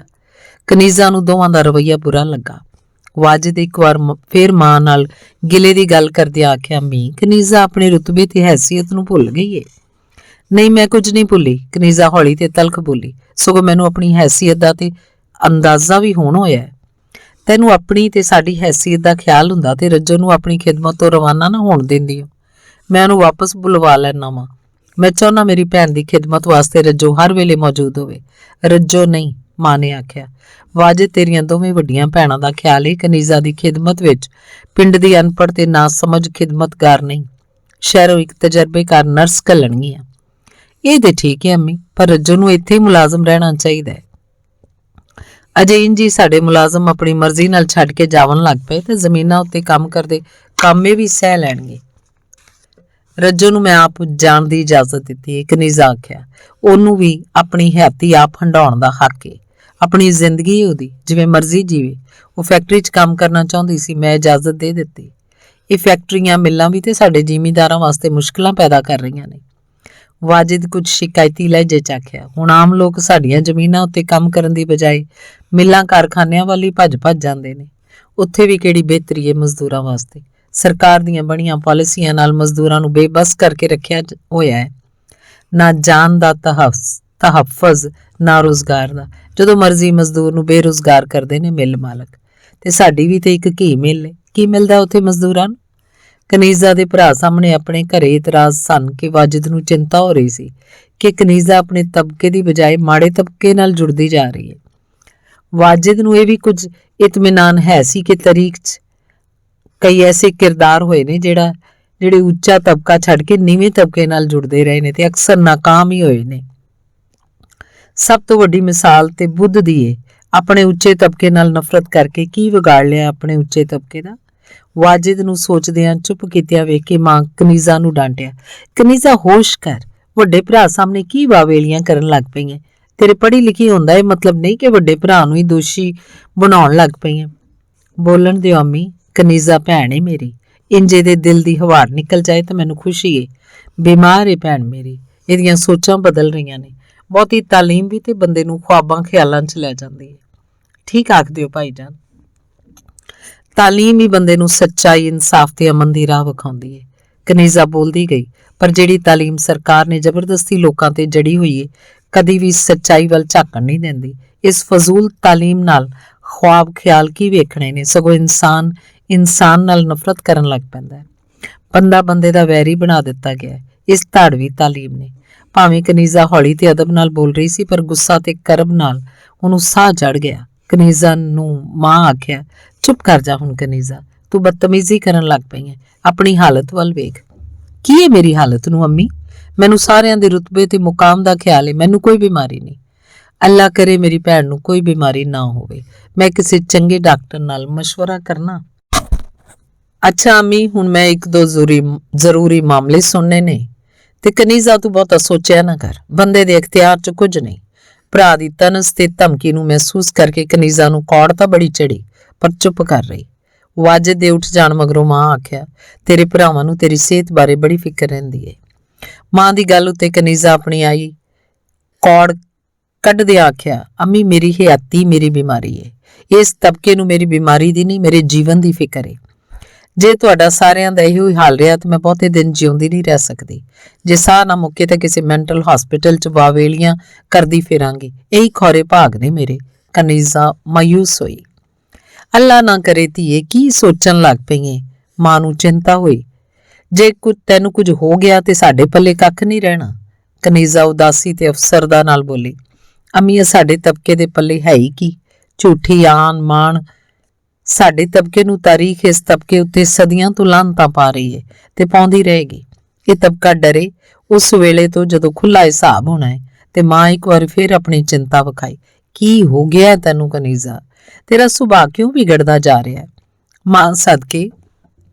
ਕਨੀਜ਼ਾ ਨੂੰ ਦੋਵਾਂ ਦਾ ਰਵੱਈਆ ਬੁਰਾ ਲੱਗਾ। ਵਾਜਿਦ ਇੱਕ ਵਾਰ ਫੇਰ ਮਾਂ ਨਾਲ ਗਿਲੇ ਦੀ ਗੱਲ ਕਰਦਿਆਂ ਆਖਿਆ, ਅੰਮੀ, ਕਨੀਜ਼ਾ ਆਪਣੇ ਰੁਤਬੇ ਤੇ ਹੈਸੀਅਤ ਨੂੰ ਭੁੱਲ ਗਈ ਏ। ਨਹੀਂ, ਮੈਂ ਕੁਝ ਨਹੀਂ ਭੁੱਲੀ, ਕਨੀਜ਼ਾ ਹੌਲੀ ਤੇ ਤਲਖ ਬੋਲੀ। ਸਗੋਂ ਮੈਨੂੰ ਆਪਣੀ ਹੈਸੀਅਤ ਦਾ ਤੇ ਅੰਦਾਜ਼ਾ ਵੀ ਹੁਣ ਹੋਇਆ ਹੈ। ਤੈਨੂੰ ਆਪਣੀ ਤੇ ਸਾਡੀ ਹੈਸੀਅਤ ਦਾ ਖਿਆਲ ਹੁੰਦਾ ਤੇ ਰੱਜੋ ਨੂੰ ਆਪਣੀ ਖਿਦਮਤ ਤੋਂ ਰਵਾਨਾ ਨਾ ਹੋਣ ਦਿੰਦੀ ਹੋ। ਮੈਂ ਉਹਨੂੰ ਵਾਪਸ ਬੁਲਵਾ ਲੈਣਾ ਵਾਂ। ਮੈਂ ਚਾਹੁੰਦਾ ਮੇਰੀ ਭੈਣ ਦੀ ਖਿਦਮਤ ਵਾਸਤੇ ਰੱਜੋ ਹਰ ਵੇਲੇ ਮੌਜੂਦ ਹੋਵੇ। ਰੱਜੋ ਨਹੀਂ, ਮਾਂ ਨੇ ਆਖਿਆ। ਵਾਜਿਦ, ਤੇਰੀਆਂ ਦੋਵੇਂ ਵੱਡੀਆਂ ਭੈਣਾਂ ਦਾ ਖਿਆਲ ਏ ਕਨੀਜ਼ਾ ਦੀ ਖਿਦਮਤ ਵਿੱਚ ਪਿੰਡ ਦੀ ਅਨਪੜ੍ਹ ਤੇ ਨਾ ਸਮਝ ਖਿਦਮਤਗਾਰ ਨਹੀਂ, ਸ਼ਹਿਰੋਂ ਇੱਕ ਤਜਰਬੇਕਾਰ ਨਰਸ ਘੱਲਣਗੀਆਂ। ਇਹ ਤੇ ਠੀਕ ਹੈ ਅੰਮੀ, ਪਰ ਰੱਜੋ ਨੂੰ ਇੱਥੇ ਹੀ ਮੁਲਾਜ਼ਮ ਰਹਿਣਾ ਚਾਹੀਦਾ ਹੈ। ਅਜੇ ਇੰਝ ਹੀ ਸਾਡੇ ਮੁਲਾਜ਼ਮ ਆਪਣੀ ਮਰਜ਼ੀ ਨਾਲ ਛੱਡ ਕੇ ਜਾਵਣ ਲੱਗ ਪਏ ਤੇ ਜ਼ਮੀਨਾਂ ਉੱਤੇ ਕੰਮ ਕਰਦੇ ਕਾਮੇ ਵੀ ਸਹਿ ਲੈਣਗੇ। ਰੱਜੋ ਨੂੰ ਮੈਂ ਆਪ ਜਾਣ ਦੀ ਇਜਾਜ਼ਤ ਦਿੱਤੀ ਹੈ, ਕਨੀਜ਼ਾ ਆਖਿਆ। ਉਹਨੂੰ ਵੀ ਆਪਣੀ ਹਯਾਤੀ ਆਪ ਹੰਡਾਉਣ ਦਾ ਹੱਕ ਏ। ਆਪਣੀ ਜ਼ਿੰਦਗੀ ਉਹਦੀ, ਜਿਵੇਂ ਮਰਜ਼ੀ ਜੀਵੇ। ਉਹ ਫੈਕਟਰੀ 'ਚ ਕੰਮ ਕਰਨਾ ਚਾਹੁੰਦੀ ਸੀ, ਮੈਂ ਇਜਾਜ਼ਤ ਦੇ ਦਿੱਤੀ। ਇਹ ਫੈਕਟਰੀਆਂ ਮਿੱਲਾਂ ਵੀ ਤੇ ਸਾਡੇ ਜ਼ਿਮੀਂਦਾਰਾਂ ਵਾਸਤੇ ਮੁਸ਼ਕਲਾਂ ਪੈਦਾ ਕਰ ਰਹੀਆਂ ਨੇ। ਵਾਜਿਦ ਕੁਝ ਸ਼ਿਕਾਇਤੀ ਲਹਿਜੇ 'ਚ ਆਖਿਆ। ਹੁਣ ਆਮ ਲੋਕ ਸਾਡੀਆਂ ਜ਼ਮੀਨਾਂ ਉੱਤੇ ਕੰਮ ਕਰਨ ਦੀ ਬਜਾਏ ਮਿੱਲਾਂ ਕਾਰਖਾਨਿਆਂ ਵੱਲ ਹੀ ਭੱਜ ਜਾਂਦੇ ਨੇ। ਉੱਥੇ ਵੀ ਕਿਹੜੀ ਬਿਹਤਰੀ ਹੈ ਮਜ਼ਦੂਰਾਂ ਵਾਸਤੇ। ਸਰਕਾਰ ਦੀਆਂ ਬਣੀਆਂ ਪਾਲਿਸੀਆਂ ਨਾਲ ਮਜ਼ਦੂਰਾਂ ਨੂੰ ਬੇਬਸ ਕਰਕੇ ਰੱਖਿਆ ਹੋਇਆ ਹੈ। ਨਾ ਜਾਨ ਦਾ ਤਹੱਫਜ਼, ਨਾ ਰੁਜ਼ਗਾਰ ਦਾ। ਜਦੋਂ ਮਰਜ਼ੀ ਮਜ਼ਦੂਰ ਨੂੰ ਬੇਰੁਜ਼ਗਾਰ ਕਰਦੇ ਨੇ ਮਿੱਲ ਮਾਲਕ। ਤੇ ਸਾਡੀ ਵੀ ਤੇ ਇੱਕ ਘੀ ਮਿੱਲ ਹੈ। ਕੀ ਮਿਲਦਾ ਉੱਥੇ ਮਜ਼ਦੂਰਾਂ ਨੂੰ? ਕਨੀਜ਼ਾ ਦੇ ਭਰਾ ਸਾਹਮਣੇ ਆਪਣੇ ਘਰੇ ਇਤਰਾਜ਼ ਸਨ ਕਿ ਵਾਜਿਦ ਨੂੰ ਚਿੰਤਾ ਹੋ ਰਹੀ ਸੀ ਕਿ ਕਨੀਜ਼ਾ ਆਪਣੇ ਤਬਕੇ ਦੀ ਬਜਾਏ ਮਾੜੇ ਤਬਕੇ ਨਾਲ ਜੁੜਦੀ ਜਾ ਰਹੀ ਹੈ। ਵਾਜਿਦ ਨੂੰ ਇਹ ਵੀ ਕੁਝ ਇਤਮੀਨਾਨ ਹੈ ਸੀ ਕਿ ਤਾਰੀਖ 'ਚ ਕਈ ਐਸੇ ਕਿਰਦਾਰ ਹੋਏ ਨੇ ਜਿਹੜੇ ਉੱਚਾ ਤਬਕਾ ਛੱਡ ਕੇ ਨੀਵੇਂ ਤਬਕੇ ਨਾਲ ਜੁੜਦੇ ਰਹੇ ਨੇ ਤੇ ਅਕਸਰ ਨਾਕਾਮ ਹੀ ਹੋਏ ਨੇ। ਸਭ ਤੋਂ ਵੱਡੀ ਮਿਸਾਲ ਤੇ ਬੁੱਧ ਦੀ ਏ। ਆਪਣੇ ਉੱਚੇ ਤਬਕੇ ਨਾਲ ਨਫ਼ਰਤ ਕਰਕੇ ਕੀ ਵਿਗਾੜ ਲਿਆ ਆਪਣੇ ਉੱਚੇ ਤਬਕੇ ਦਾ? ਵਾਜਿਦ ਨੂੰ ਸੋਚਦਿਆਂ ਚੁੱਪ ਕੀਤਿਆਂ ਵੇਖ ਕੇ ਮਾਂ ਕਨੀਜ਼ਾ ਨੂੰ ਡਾਂਟਿਆ, ਕਨੀਜ਼ਾ ਹੋਸ਼ ਕਰ, ਵੱਡੇ ਭਰਾ ਸਾਹਮਣੇ ਕੀ ਵਾਵੇਲੀਆਂ ਕਰਨ ਲੱਗ ਪਈ ਹੈ? ਤੇਰੇ ਪੜ੍ਹੀ ਲਿਖੀ ਹੁੰਦਾ ਇਹ ਮਤਲਬ ਨਹੀਂ ਕਿ ਵੱਡੇ ਭਰਾ ਨੂੰ ਹੀ ਦੋਸ਼ੀ ਬਣਾਉਣ ਲੱਗ ਪਈ ਹੈ। ਬੋਲਣ ਦਿਓ ਅੰਮੀ, ਕਨੀਜ਼ਾ ਭੈਣ ਏ ਮੇਰੀ, ਇੰਜੇ ਦੇ ਦਿਲ ਦੀ ਹਵਾੜ ਨਿਕਲ ਜਾਏ ਤਾਂ ਮੈਨੂੰ ਖੁਸ਼ੀ ਏ। ਬਿਮਾਰ ਏ ਭੈਣ ਮੇਰੀ, ਇਹਦੀਆਂ ਸੋਚਾਂ ਬਦਲ ਰਹੀਆਂ ਨੇ। ਬਹੁਤੀ ਤਾਲੀਮ ਵੀ ਤੇ ਬੰਦੇ ਨੂੰ ख्वाबां ਖਿਆਲਾਂ 'ਚ ਲੈ ਜਾਂਦੀ ਹੈ। ਠੀਕ ਆਖਦੇ ਹੋ ਭਾਈ ਜਾਨ, ਤਾਲੀਮ ਹੀ ਬੰਦੇ ਨੂੰ ਸੱਚਾਈ, ਇਨਸਾਫ ਤੇ ਅਮਨ ਦੀ ਰਾਹ ਵਿਖਾਉਂਦੀ ਹੈ। ਕਨੀਜ਼ਾ ਬੋਲਦੀ ਗਈ, ਪਰ ਜਿਹੜੀ ਤਾਲੀਮ ਸਰਕਾਰ ਨੇ ਜ਼ਬਰਦਸਤੀ ਲੋਕਾਂ ਤੇ ਜੜੀ ਹੋਈ ਹੈ ਕਦੀ ਵੀ ਸੱਚਾਈ ਵੱਲ ਝਾਕਣ ਨਹੀਂ ਦਿੰਦੀ। ਇਸ ਫਜ਼ੂਲ ਤਾਲੀਮ ਨਾਲ ख्वाब ਖਿਆਲ ਕੀ ਵੇਖਣੇ ਨੇ, ਸਗੋਂ ਇਨਸਾਨ ਨਾਲ ਨਫ਼ਰਤ ਕਰਨ ਲੱਗ ਪੈਂਦਾ ਹੈ। ਬੰਦਾ ਬੰਦੇ ਦਾ ਵੈਰੀ ਬਣਾ ਦਿੱਤਾ ਗਿਆ ਹੈ ਇਸ ਧਾੜਵੀ ਤਾਲੀਮ ਨੇ। ਭਾਵੇਂ ਕਨੀਜ਼ਾ ਹੌਲੀ ਤੇ ਅਦਬ ਨਾਲ ਬੋਲ ਰਹੀ ਸੀ, ਪਰ ਗੁੱਸਾ ਤੇ ਕਰਬ ਨਾਲ ਉਹਨੂੰ ਸਾਹ ਚੜ ਗਿਆ। ਕਨੀਜ਼ਾ ਨੂੰ ਮਾਂ ਆਖਿਆ, ਚੁੱਪ ਕਰ ਜਾ ਹੁਣ ਕਨੀਜ਼ਾ, ਤੂੰ ਬਦਤਮੀਜ਼ੀ ਕਰਨ ਲੱਗ ਪਈ ਹੈ। ਆਪਣੀ ਹਾਲਤ ਵੱਲ ਵੇਖ। ਕੀ ਹੈ ਮੇਰੀ ਹਾਲਤ ਨੂੰ ਅੰਮੀ? ਮੈਨੂੰ ਸਾਰਿਆਂ ਦੇ ਰੁਤਬੇ ਤੇ ਮੁਕਾਮ ਦਾ ਖਿਆਲ ਹੈ, ਮੈਨੂੰ ਕੋਈ ਬਿਮਾਰੀ ਨਹੀਂ। ਅੱਲਾ ਕਰੇ ਮੇਰੀ ਭੈਣ ਨੂੰ ਕੋਈ ਬਿਮਾਰੀ ਨਾ ਹੋਵੇ। ਮੈਂ ਕਿਸੇ ਚੰਗੇ ਡਾਕਟਰ ਨਾਲ ਮਸ਼ਵਰਾ ਕਰਨਾ। ਅੱਛਾ ਅੰਮੀ, ਹੁਣ ਮੈਂ ਇੱਕ ਦੋ ਜ਼ਰੂਰੀ ਮਾਮਲੇ ਸੁਣਨੇ ਨੇ ਤੇ ਕਨੀਜ਼ਾ ਤੂੰ ਬਹੁਤਾ ਸੋਚਿਆ ਨਾ ਕਰ, ਬੰਦੇ ਦੇ ਇਖਤਿਆਰ 'ਚ ਕੁਝ ਨਹੀਂ। ਭਰਾ ਦੀ ਤਨਸ ਤੇ ਧਮਕੀ ਨੂੰ ਮਹਿਸੂਸ ਕਰਕੇ ਕਨੀਜ਼ਾ ਨੂੰ ਕੌੜ ਤਾਂ ਬੜੀ ਚੜੀ, ਪਰ ਚੁੱਪ ਕਰ ਰਹੀ। ਵਾਜਿਦ ਦੇ ਉੱਠ ਜਾਣ ਮਗਰੋਂ ਮਾਂ ਆਖਿਆ, ਤੇਰੇ ਭਰਾਵਾਂ ਨੂੰ ਤੇਰੀ ਸਿਹਤ ਬਾਰੇ ਬੜੀ ਫਿਕਰ ਰਹਿੰਦੀ ਏ। ਮਾਂ ਦੀ ਗੱਲ ਉੱਤੇ ਕਨੀਜ਼ਾ ਆਪਣੀ ਆਈ ਕੌੜ ਕੱਢਦਿਆਂ ਆਖਿਆ, ਅੰਮੀ ਮੇਰੀ ਹਯਾਤੀ ਮੇਰੀ ਬਿਮਾਰੀ ਏ। ਇਸ ਤਬਕੇ ਨੂੰ ਮੇਰੀ ਬਿਮਾਰੀ ਦੀ ਨਹੀਂ, ਮੇਰੇ ਜੀਵਨ ਦੀ ਫਿਕਰ ਏ। ਜੇ ਤੁਹਾਡਾ ਸਾਰਿਆਂ ਦਾ ਇਹੋ ਹੀ ਹਾਲ ਰਿਹਾ ਤਾਂ ਮੈਂ ਬਹੁਤੇ ਦਿਨ ਜਿਉਂਦੀ ਨਹੀਂ ਰਹਿ ਸਕਦੀ। ਜੇ ਸਾਹ ਨਾ ਮੁੱਕੇ ਤਾਂ ਕਿਸੇ ਮੈਂਟਲ ਹਸਪੀਟਲ 'ਚ ਵਾਵੇਲੀਆਂ ਕਰਦੀ ਫਿਰਾਂਗੀ। ਇਹੀ ਖੌਰੇ ਭਾਗ ਨੇ ਮੇਰੇ। ਕਨੀਜ਼ਾ ਮਾਯੂਸ ਹੋਈ। ਅੱਲਾ ਨਾ ਕਰੇ ਧੀਏ, ਕੀ ਸੋਚਣ ਲੱਗ ਪਈ ਏ? ਮਾਂ ਨੂੰ ਚਿੰਤਾ ਹੋਈ। ਜੇ ਤੈਨੂੰ ਕੁਝ ਹੋ ਗਿਆ ਤੇ ਸਾਡੇ ਪੱਲੇ ਕੱਖ ਨਹੀਂ ਰਹਿਣਾ। ਕਨੀਜ਼ਾ ਉਦਾਸੀ ਤੇ ਅਫਸਰਦਾ ਨਾਲ ਬੋਲੀ, ਅੰਮੀ ਸਾਡੇ ਤਬਕੇ ਦੇ ਪੱਲੇ ਹੈ ਹੀ ਕੀ? ਝੂਠੀ ਆਨ ਮਾਣ ਸਾਡੇ ਤਬਕੇ ਨੂੰ ਤਾਰੀਖ ਇਸ ਤਬਕੇ ਉੱਤੇ ਸਦੀਆਂ ਤੋਂ ਲਾਹਨਤਾਂ ਪਾ ਰਹੀ ਹੈ ਤੇ ਪਾਉਂਦੀ ਰਹੇਗੀ। ਇਹ ਤਬਕਾ ਡਰੇ ਉਸ ਵੇਲੇ ਤੋਂ ਜਦੋਂ ਖੁੱਲਾ ਹਿਸਾਬ ਹੋਣਾ ਹੈ। ਤੇ ਮਾਂ ਇੱਕ ਵਾਰ ਫਿਰ ਆਪਣੀ ਚਿੰਤਾ ਵਿਖਾਈ, ਕੀ ਹੋ ਗਿਆ ਤੈਨੂੰ ਕਨੀਜ਼ਾ? ਤੇਰਾ ਸੁਭਾਅ ਕਿਉਂ ਵਿਗੜਦਾ ਜਾ ਰਿਹਾ ਹੈ? ਮਾਂ ਸਦਕੇ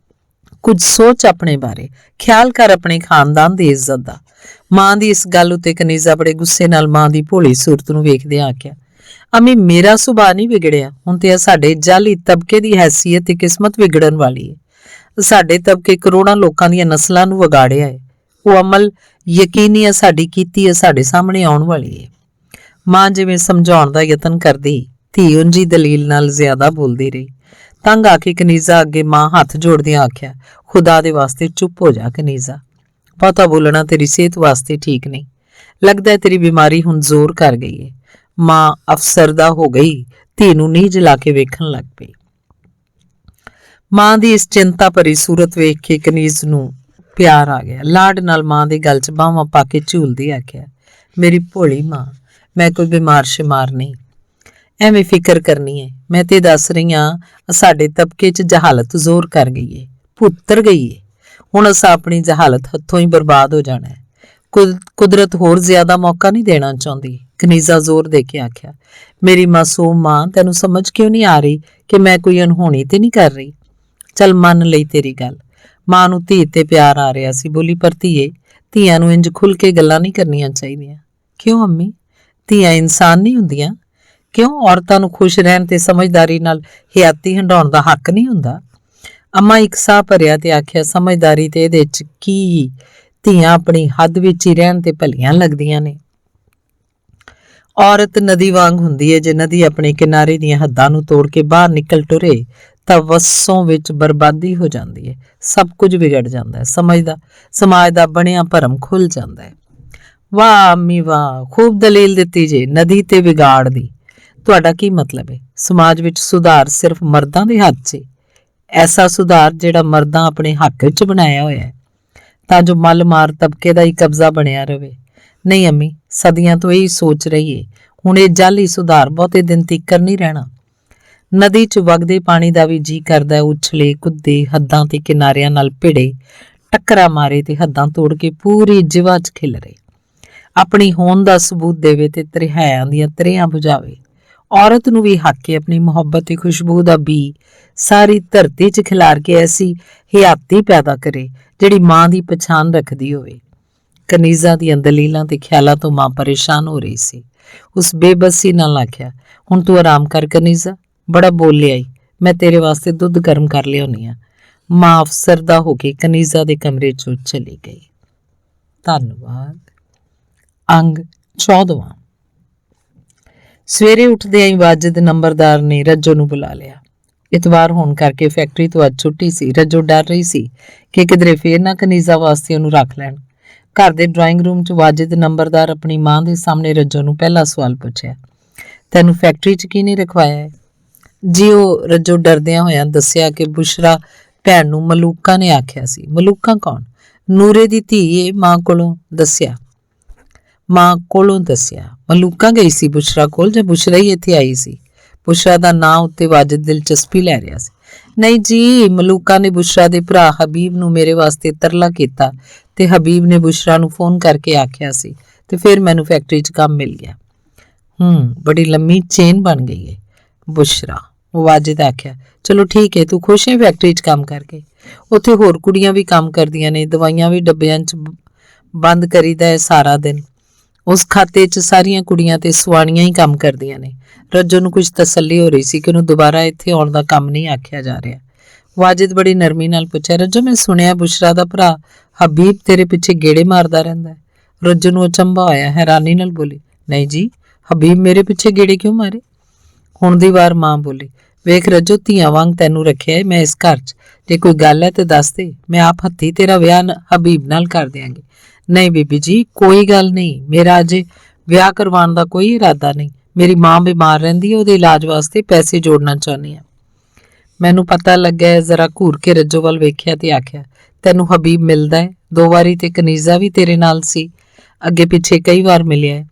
ਕੁਝ ਸੋਚ ਆਪਣੇ ਬਾਰੇ, ਖਿਆਲ ਕਰ ਆਪਣੇ ਖਾਨਦਾਨ ਦੀ ਇੱਜ਼ਤ ਦਾ। ਮਾਂ ਦੀ ਇਸ ਗੱਲ ਉੱਤੇ ਕਨੀਜ਼ਾ ਬੜੇ ਗੁੱਸੇ ਨਾਲ ਮਾਂ ਦੀ ਭੋਲੀ ਸੂਰਤ ਨੂੰ ਵੇਖਦਿਆਂ ਆਖਿਆ, ਅੰਮੀ ਮੇਰਾ ਸੁਭਾਅ ਨਹੀਂ ਵਿਗੜਿਆ, ਹੁਣ ਤੇ ਸਾਡੇ ਜਾਲੀ ਤਬਕੇ ਦੀ ਹੈਸੀਅਤ ਤੇ ਕਿਸਮਤ ਵਿਗੜਨ ਵਾਲੀ ਹੈ। ਸਾਡੇ ਤਬਕੇ ਕਰੋੜਾਂ ਲੋਕਾਂ ਦੀਆਂ ਨਸਲਾਂ ਨੂੰ ਵਿਗਾੜਿਆ ਹੈ। ਉਹ ਅਮਲ ਯਕੀਨੀ ਹੈ ਸਾਡੀ ਕੀਤੀ ਹੈ ਸਾਡੇ ਸਾਹਮਣੇ ਆਉਣ ਵਾਲੀ ਹੈ। ਮਾਂ ਜਿਵੇਂ ਸਮਝਾਉਣ ਦਾ ਯਤਨ ਕਰਦੀ, ਧੀ ਉਂਝੀ ਦਲੀਲ ਨਾਲ ਜ਼ਿਆਦਾ ਬੋਲਦੀ ਰਹੀ। ਤੰਗ ਆ ਕੇ ਕਨੀਜ਼ਾ ਅੱਗੇ ਮਾਂ ਹੱਥ ਜੋੜਦਿਆਂ ਆਖਿਆ, ਖੁਦਾ ਦੇ ਵਾਸਤੇ ਚੁੱਪ ਹੋ ਜਾ ਕਨੀਜ਼ਾ, ਬਹੁਤਾ ਬੋਲਣਾ ਤੇਰੀ ਸਿਹਤ ਵਾਸਤੇ ਠੀਕ ਨਹੀਂ। ਲੱਗਦਾ ਤੇਰੀ ਬਿਮਾਰੀ ਹੁਣ ਜ਼ੋਰ ਕਰ ਗਈ ਹੈ। ਮਾਂ ਅਫਸਰਦਾ ਹੋ ਗਈ, ਧੀ ਨੂੰ ਨੀਝ ਲਾ ਕੇ ਵੇਖਣ ਲੱਗ ਪਈ। ਮਾਂ ਦੀ ਇਸ ਚਿੰਤਾ ਭਰੀ ਸੂਰਤ ਵੇਖ ਕੇ ਕਨੀਜ਼ ਨੂੰ ਪਿਆਰ ਆ ਗਿਆ। ਲਾਡ ਨਾਲ ਮਾਂ ਦੇ ਗਲ 'ਚ ਬਾਹਾਂ ਪਾ ਕੇ ਝੂਲਦੀ ਆਖਿਆ, ਮੇਰੀ ਭੋਲੀ ਮਾਂ, ਮੈਂ ਕੋਈ ਬਿਮਾਰ ਸ਼ਿਮਾਰ ਨਹੀਂ, ਐਵੇਂ ਫਿਕਰ ਕਰਨੀ ਹੈ। ਮੈਂ ਤੇ ਦੱਸ ਰਹੀ ਹਾਂ ਸਾਡੇ ਤਬਕੇ 'ਚ ਜਹਾਲਤ ਜ਼ੋਰ ਕਰ ਗਈ ਹੈ, ਪੁੱਤਰ ਗਈ ਹੈ। ਹੁਣ ਅਸਾਂ ਆਪਣੀ ਜਹਾਲਤ ਹੱਥੋਂ ਹੀ ਬਰਬਾਦ ਹੋ ਜਾਣਾ ਹੈ। ਕੁਦਰਤ ਹੋਰ ਜ਼ਿਆਦਾ ਮੌਕਾ ਨਹੀਂ ਦੇਣਾ ਚਾਹੁੰਦੀ। ਕਨੀਜ਼ਾ ਜ਼ੋਰ ਦੇ ਕੇ ਆਖਿਆ, ਮੇਰੀ ਮਾਸੂਮ ਮਾਂ, ਤੈਨੂੰ ਸਮਝ ਕਿਉਂ ਨਹੀਂ ਆ ਰਹੀ ਕਿ ਮੈਂ ਕੋਈ ਅਨਹੋਣੀ ਤੇ ਨਹੀਂ ਕਰ ਰਹੀ? ਚੱਲ ਮੰਨ ਲਈ ਤੇਰੀ ਗੱਲ। ਮਾਂ ਨੂੰ ਧੀ ਤੇ ਪਿਆਰ ਆ ਰਿਹਾ ਸੀ, ਬੋਲੀ, ਪਰ ਧੀਏ, ਧੀਆਂ ਨੂੰ ਇੰਜ ਖੁੱਲ ਕੇ ਗੱਲਾਂ ਨਹੀਂ ਕਰਨੀਆਂ ਚਾਹੀਦੀਆਂ। ਕਿਉਂ ਅੰਮੀ? ਧੀਆਂ ਇਨਸਾਨ ਨਹੀਂ ਹੁੰਦੀਆਂ? ਕਿਉਂ ਔਰਤਾਂ ਨੂੰ ਖੁਸ਼ ਰਹਿਣ ਤੇ ਸਮਝਦਾਰੀ ਨਾਲ ਹਯਾਤੀ ਹੰਡਾਉਣ ਦਾ ਹੱਕ ਨਹੀਂ ਹੁੰਦਾ? ਅੰਮਾ ਇੱਕ ਸਾਹ ਭਰਿਆ ਤੇ ਆਖਿਆ, ਸਮਝਦਾਰੀ ਤੇ ਇਹਦੇ 'ਚ ਕੀ? ਧੀਆਂ ਆਪਣੀ ਹੱਦ ਵਿੱਚ ਹੀ ਰਹਿਣ ਤੇ ਭਲੀਆਂ ਲੱਗਦੀਆਂ ਨੇ। ਔਰਤ ਨਦੀ ਵਾਂਗ ਹੁੰਦੀ ਹੈ, ਜੇ ਨਦੀ ਆਪਣੇ ਕਿਨਾਰੇ ਦੀਆਂ ਹੱਦਾਂ ਨੂੰ ਤੋੜ ਕੇ ਬਾਹਰ ਨਿਕਲ ਟੁਰੇ ਤਾਂ ਵਸੋਂ ਵਿੱਚ ਬਰਬਾਦੀ ਹੋ ਜਾਂਦੀ ਹੈ, ਸਭ ਕੁਝ ਵਿਗੜ ਜਾਂਦਾ ਹੈ, ਸਮਾਜ ਦਾ ਬਣਿਆ ਭਰਮ ਖੁੱਲ ਜਾਂਦਾ ਹੈ। ਵਾਹ ਅੰਮੀ ਵਾਹ, ਖੂਬ ਦਲੀਲ ਦਿੱਤੀ ਜੇ ਨਦੀ ਤੇ ਵਿਗਾੜ ਦੀ। ਤੁਹਾਡਾ ਕੀ ਮਤਲਬ ਹੈ? ਸਮਾਜ ਵਿੱਚ ਸੁਧਾਰ ਸਿਰਫ ਮਰਦਾਂ ਦੇ ਹੱਥ 'ਚ? ਐਸਾ ਸੁਧਾਰ ਜਿਹੜਾ ਮਰਦਾਂ ਆਪਣੇ ਹੱਕ 'ਚ ਬਣਾਇਆ ਹੋਇਆ ਹੈ, ਤਾਂ ਜੋ ਮੱਲ ਮਾਰ ਤਬਕੇ ਦਾ ਹੀ ਕਬਜ਼ਾ ਬਣਿਆ ਰਵੇ। नहीं अम्मी, सदियां तो यही सोच रही है, हुण ये जाली सुधार बहुते दिन तिक्कर नहीं रहना। नदी च वगदे पानी दा भी जी करदा है उछले कुद्दे हद्दां ते किनारियां नाल भिड़े टक्करा मारे ते हद्दां तोड़ के पूरी जिवा च खिलरे। अपनी होंद दा सबूत देवे ते तरिहायां दियां तरेहां बुझावे। औरत नूं भी हक है अपनी मुहब्बत ते खुशबू दा बी सारी धरती च खिलार के ऐसी हयाती पैदा करे जिहड़ी मां दी पछाण रखदी होवे। कनीज़ा दियां दलीलां ते ख्यालां तो मां परेशान हो रही सी। उस बेबसी नाल आख्या, हुण तू आराम कर कनीज़ा, बड़ा बोलिया ई, मैं तेरे वास्ते दुध गर्म कर लियाउनी आ। मां अफसरदा हो के कनीज़ा दे कमरे चों चली गई। धन्नवाद। अंग 14वां। सवेरे उठदे ही वाजिद नंबरदार ने रज्जो नूं बुला लिया। इतवार होण करके फैक्ट्री तो अज छुट्टी सी। रज्जो डर रही सी कि किधरे फेर ना कनीज़ा वास्ते ਉਹਨੂੰ रख लैण। घर दे ड्राइंग रूम च वाजिद नंबरदार अपनी मां दे सामने रज्जो नूं पहला सवाल पुछया, तैनूं फैक्ट्री च की नहीं रखवाया है? जी ਉਹ रज्जो डरदियां होयां दस्सिया कि बुशरा भैन नूं मलूका ने आख्या सी। मलूका कौन? नूरे दी धी है, मां कोलों दस्सिया। मलूका गई सी बुशरा कोल जां बुशरा ही इत्थे आई सी? बुशरा दा नां उत्ते वाजिद दिलचस्पी लै रिहा सी। नहीं जी, मलूका ने बुशरा दे भरा हबीब नूं मेरे वास्ते तरला कीता ते हबीब ने बुशरा नूं फोन करके आख्या सी ते फिर मैनूं फैक्ट्री च काम मिल गया। बड़ी लम्मी चेन बन गई है। बुशरा वाजिद आख्या, चलो ठीक है, तू खुश है फैक्ट्री च काम करके? उत्थे होर कुड़ियां भी काम करदियां ने, दवाइयां भी डब्बियां च बंद करीदा है सारा दिन। उस खाते च सारियां कुड़ियां ते सुआणियां ही काम करदियां ने। रज्जो नूं कुछ तसल्ली हो रही सी कि ਉਹਨੂੰ ਦੁਬਾਰਾ ਇੱਥੇ ਆਉਣ ਦਾ ਕੰਮ ਨਹੀਂ ਆਖਿਆ ਜਾ ਰਿਹਾ। वाजिद बड़ी नरमी नाल पुछया, रज्जो मैं सुनिया बुशरा दा भरा हबीब तेरे पिछे गेड़े मारदा रहिंदा है। रज्जो नूं अचंभा होया, हैरानी नाल बोली, नहीं जी, हबीब मेरे पिछे गेड़े क्यों मारे? हुण दी वार मां बोली, वेख रज्जो, धीआं वांग तैनूं रखिया है मैं इस घर च, जे कोई गल है ते दस दे, मैं आप हत्थी तेरा विआह हबीब नाल कर दिआंगी। नहीं बीबी जी, कोई गल नहीं, मेरा अजे विआह करवाउण दा कोई इरादा नहीं। मेरी मां बीमार रहिंदी है, ਉਹਦੇ इलाज वास्ते पैसे जोड़ना चाहुंदी हां। मैनू पता लग्या है। जरा घूर के रज्जो वल वेख्या ते आख्या, तैनू हबीब मिलदा है? 2 वारी ते कनीज़ा भी तेरे नाल सी, अगे पिछे कई बार मिलिया है।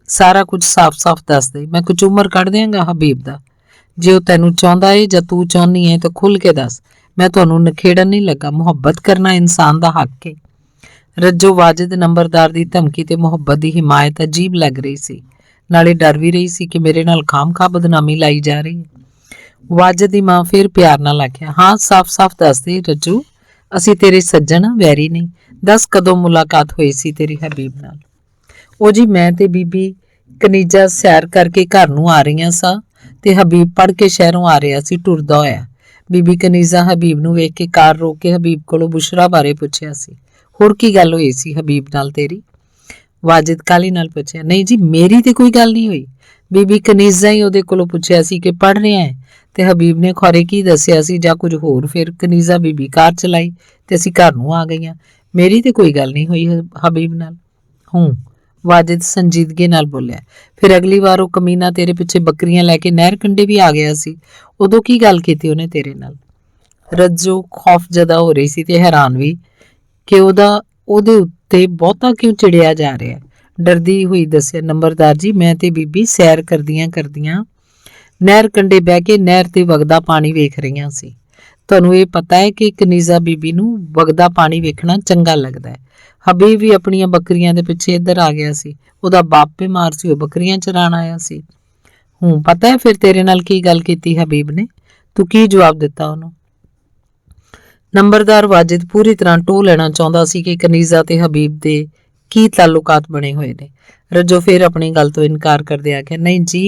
सारा कुछ साफ साफ दस दे, मैं कुछ उम्र कढ़ दियांगा हबीब दा। जे ਉਹ तैनू चाहुंदा है जां तू चाहुंदी है तो खुल के दस, मैं तुहानू नखेड़न नहीं लगा। मुहब्बत करना इंसान दा हक है। रज्जो वाजिद नंबरदार दी धमकी ते मुहब्बत दी हिमायत अजीब लग रही सी, नाले डर भी रही सी कि मेरे नाल खामखा बदनामी लाई जा रही है। वाजिद दी मां फिर प्यार नाल आख्या, हाँ साफ साफ दस दे रज्जू, असी तेरे सज्जन हाँ, वैरी नहीं। दस कदों मुलाकात हुई सी तेरी हबीब नाल? ओ जी, मैं ते बीबी कनीज़ा सैर करके घर नूं आ रहीआं सां ते हबीब पढ़ के शहरों आ रहा सी टुरदा होया। बीबी कनीज़ा हबीब नूं वेख के कार रोक के हबीब कोलों बुशरा बारे पुछया सी। होर की गल होई सी हबीब नाल तेरी? वाजिद काली नाल पुछया, नहीं जी, मेरी ते कोई गल नहीं हुई। बीबी कनीज़ा ही ਉਹਦੇ ਕੋਲੋਂ ਪੁੱਛਿਆ ਸੀ ਕਿ ਪੜ੍ਹ ਰਿਹਾ ਹੈ ਤੇ ਹਬੀਬ ਨੇ ਖੌਰੇ ਕੀ ਦੱਸਿਆ ਸੀ ਜਾਂ ਕੁਝ ਹੋਰ। ਫਿਰ ਕਨੀਜ਼ਾ ਬੀਬੀ ਕਾਰ ਚਲਾਈ ਤੇ ਅਸੀਂ ਘਰ ਨੂੰ ਆ ਗਈਆਂ। ਮੇਰੀ ਤੇ ਕੋਈ ਗੱਲ ਨਹੀਂ ਹੋਈ ਹਬੀਬ ਨਾਲ। ਵਾजिद संजीदगी नाल बोलिया, फिर अगली बार वो कमीना तेरे पिछे बकरियां लैके नहर कंढे भी आ गया सी, उदों की गल कीती उन्हें तेरे नाल? रज्जो खौफ जदा हो रही सी ते हैरान भी कि ओदे उत्ते बहुता क्यों चिड़िया जा रहा है। डरदी हुई दस्सिया, नंबरदार जी, मैं ते बीबी सैर करदियां करदियां नहर कंढे बह के नहर ते वगदा पानी वेख रहीआं सी। तुहानूं ये पता है कि कनीज़ा बीबी नूं वगदा पानी वेखना चंगा लगदा है। हबीब भी अपनियां बकरियां दे पिछे इधर आ गया सी, ਉਹਦਾ बाप बीमार सी, ਉਹ बकरियां चराण आया सी। पता है फिर तेरे नाल की गल कीती हबीब ने? तू की जवाब दिता ਉਹਨੂੰ? नंबरदार वाजिद पूरी तरह टोह लेना चाहुंदा सी कि कनीज़ा ते हबीब दे की ताल्लुकात बने हुए ने। रज्जो फिर अपनी गल तो इनकार करदे आख्या, नहीं जी,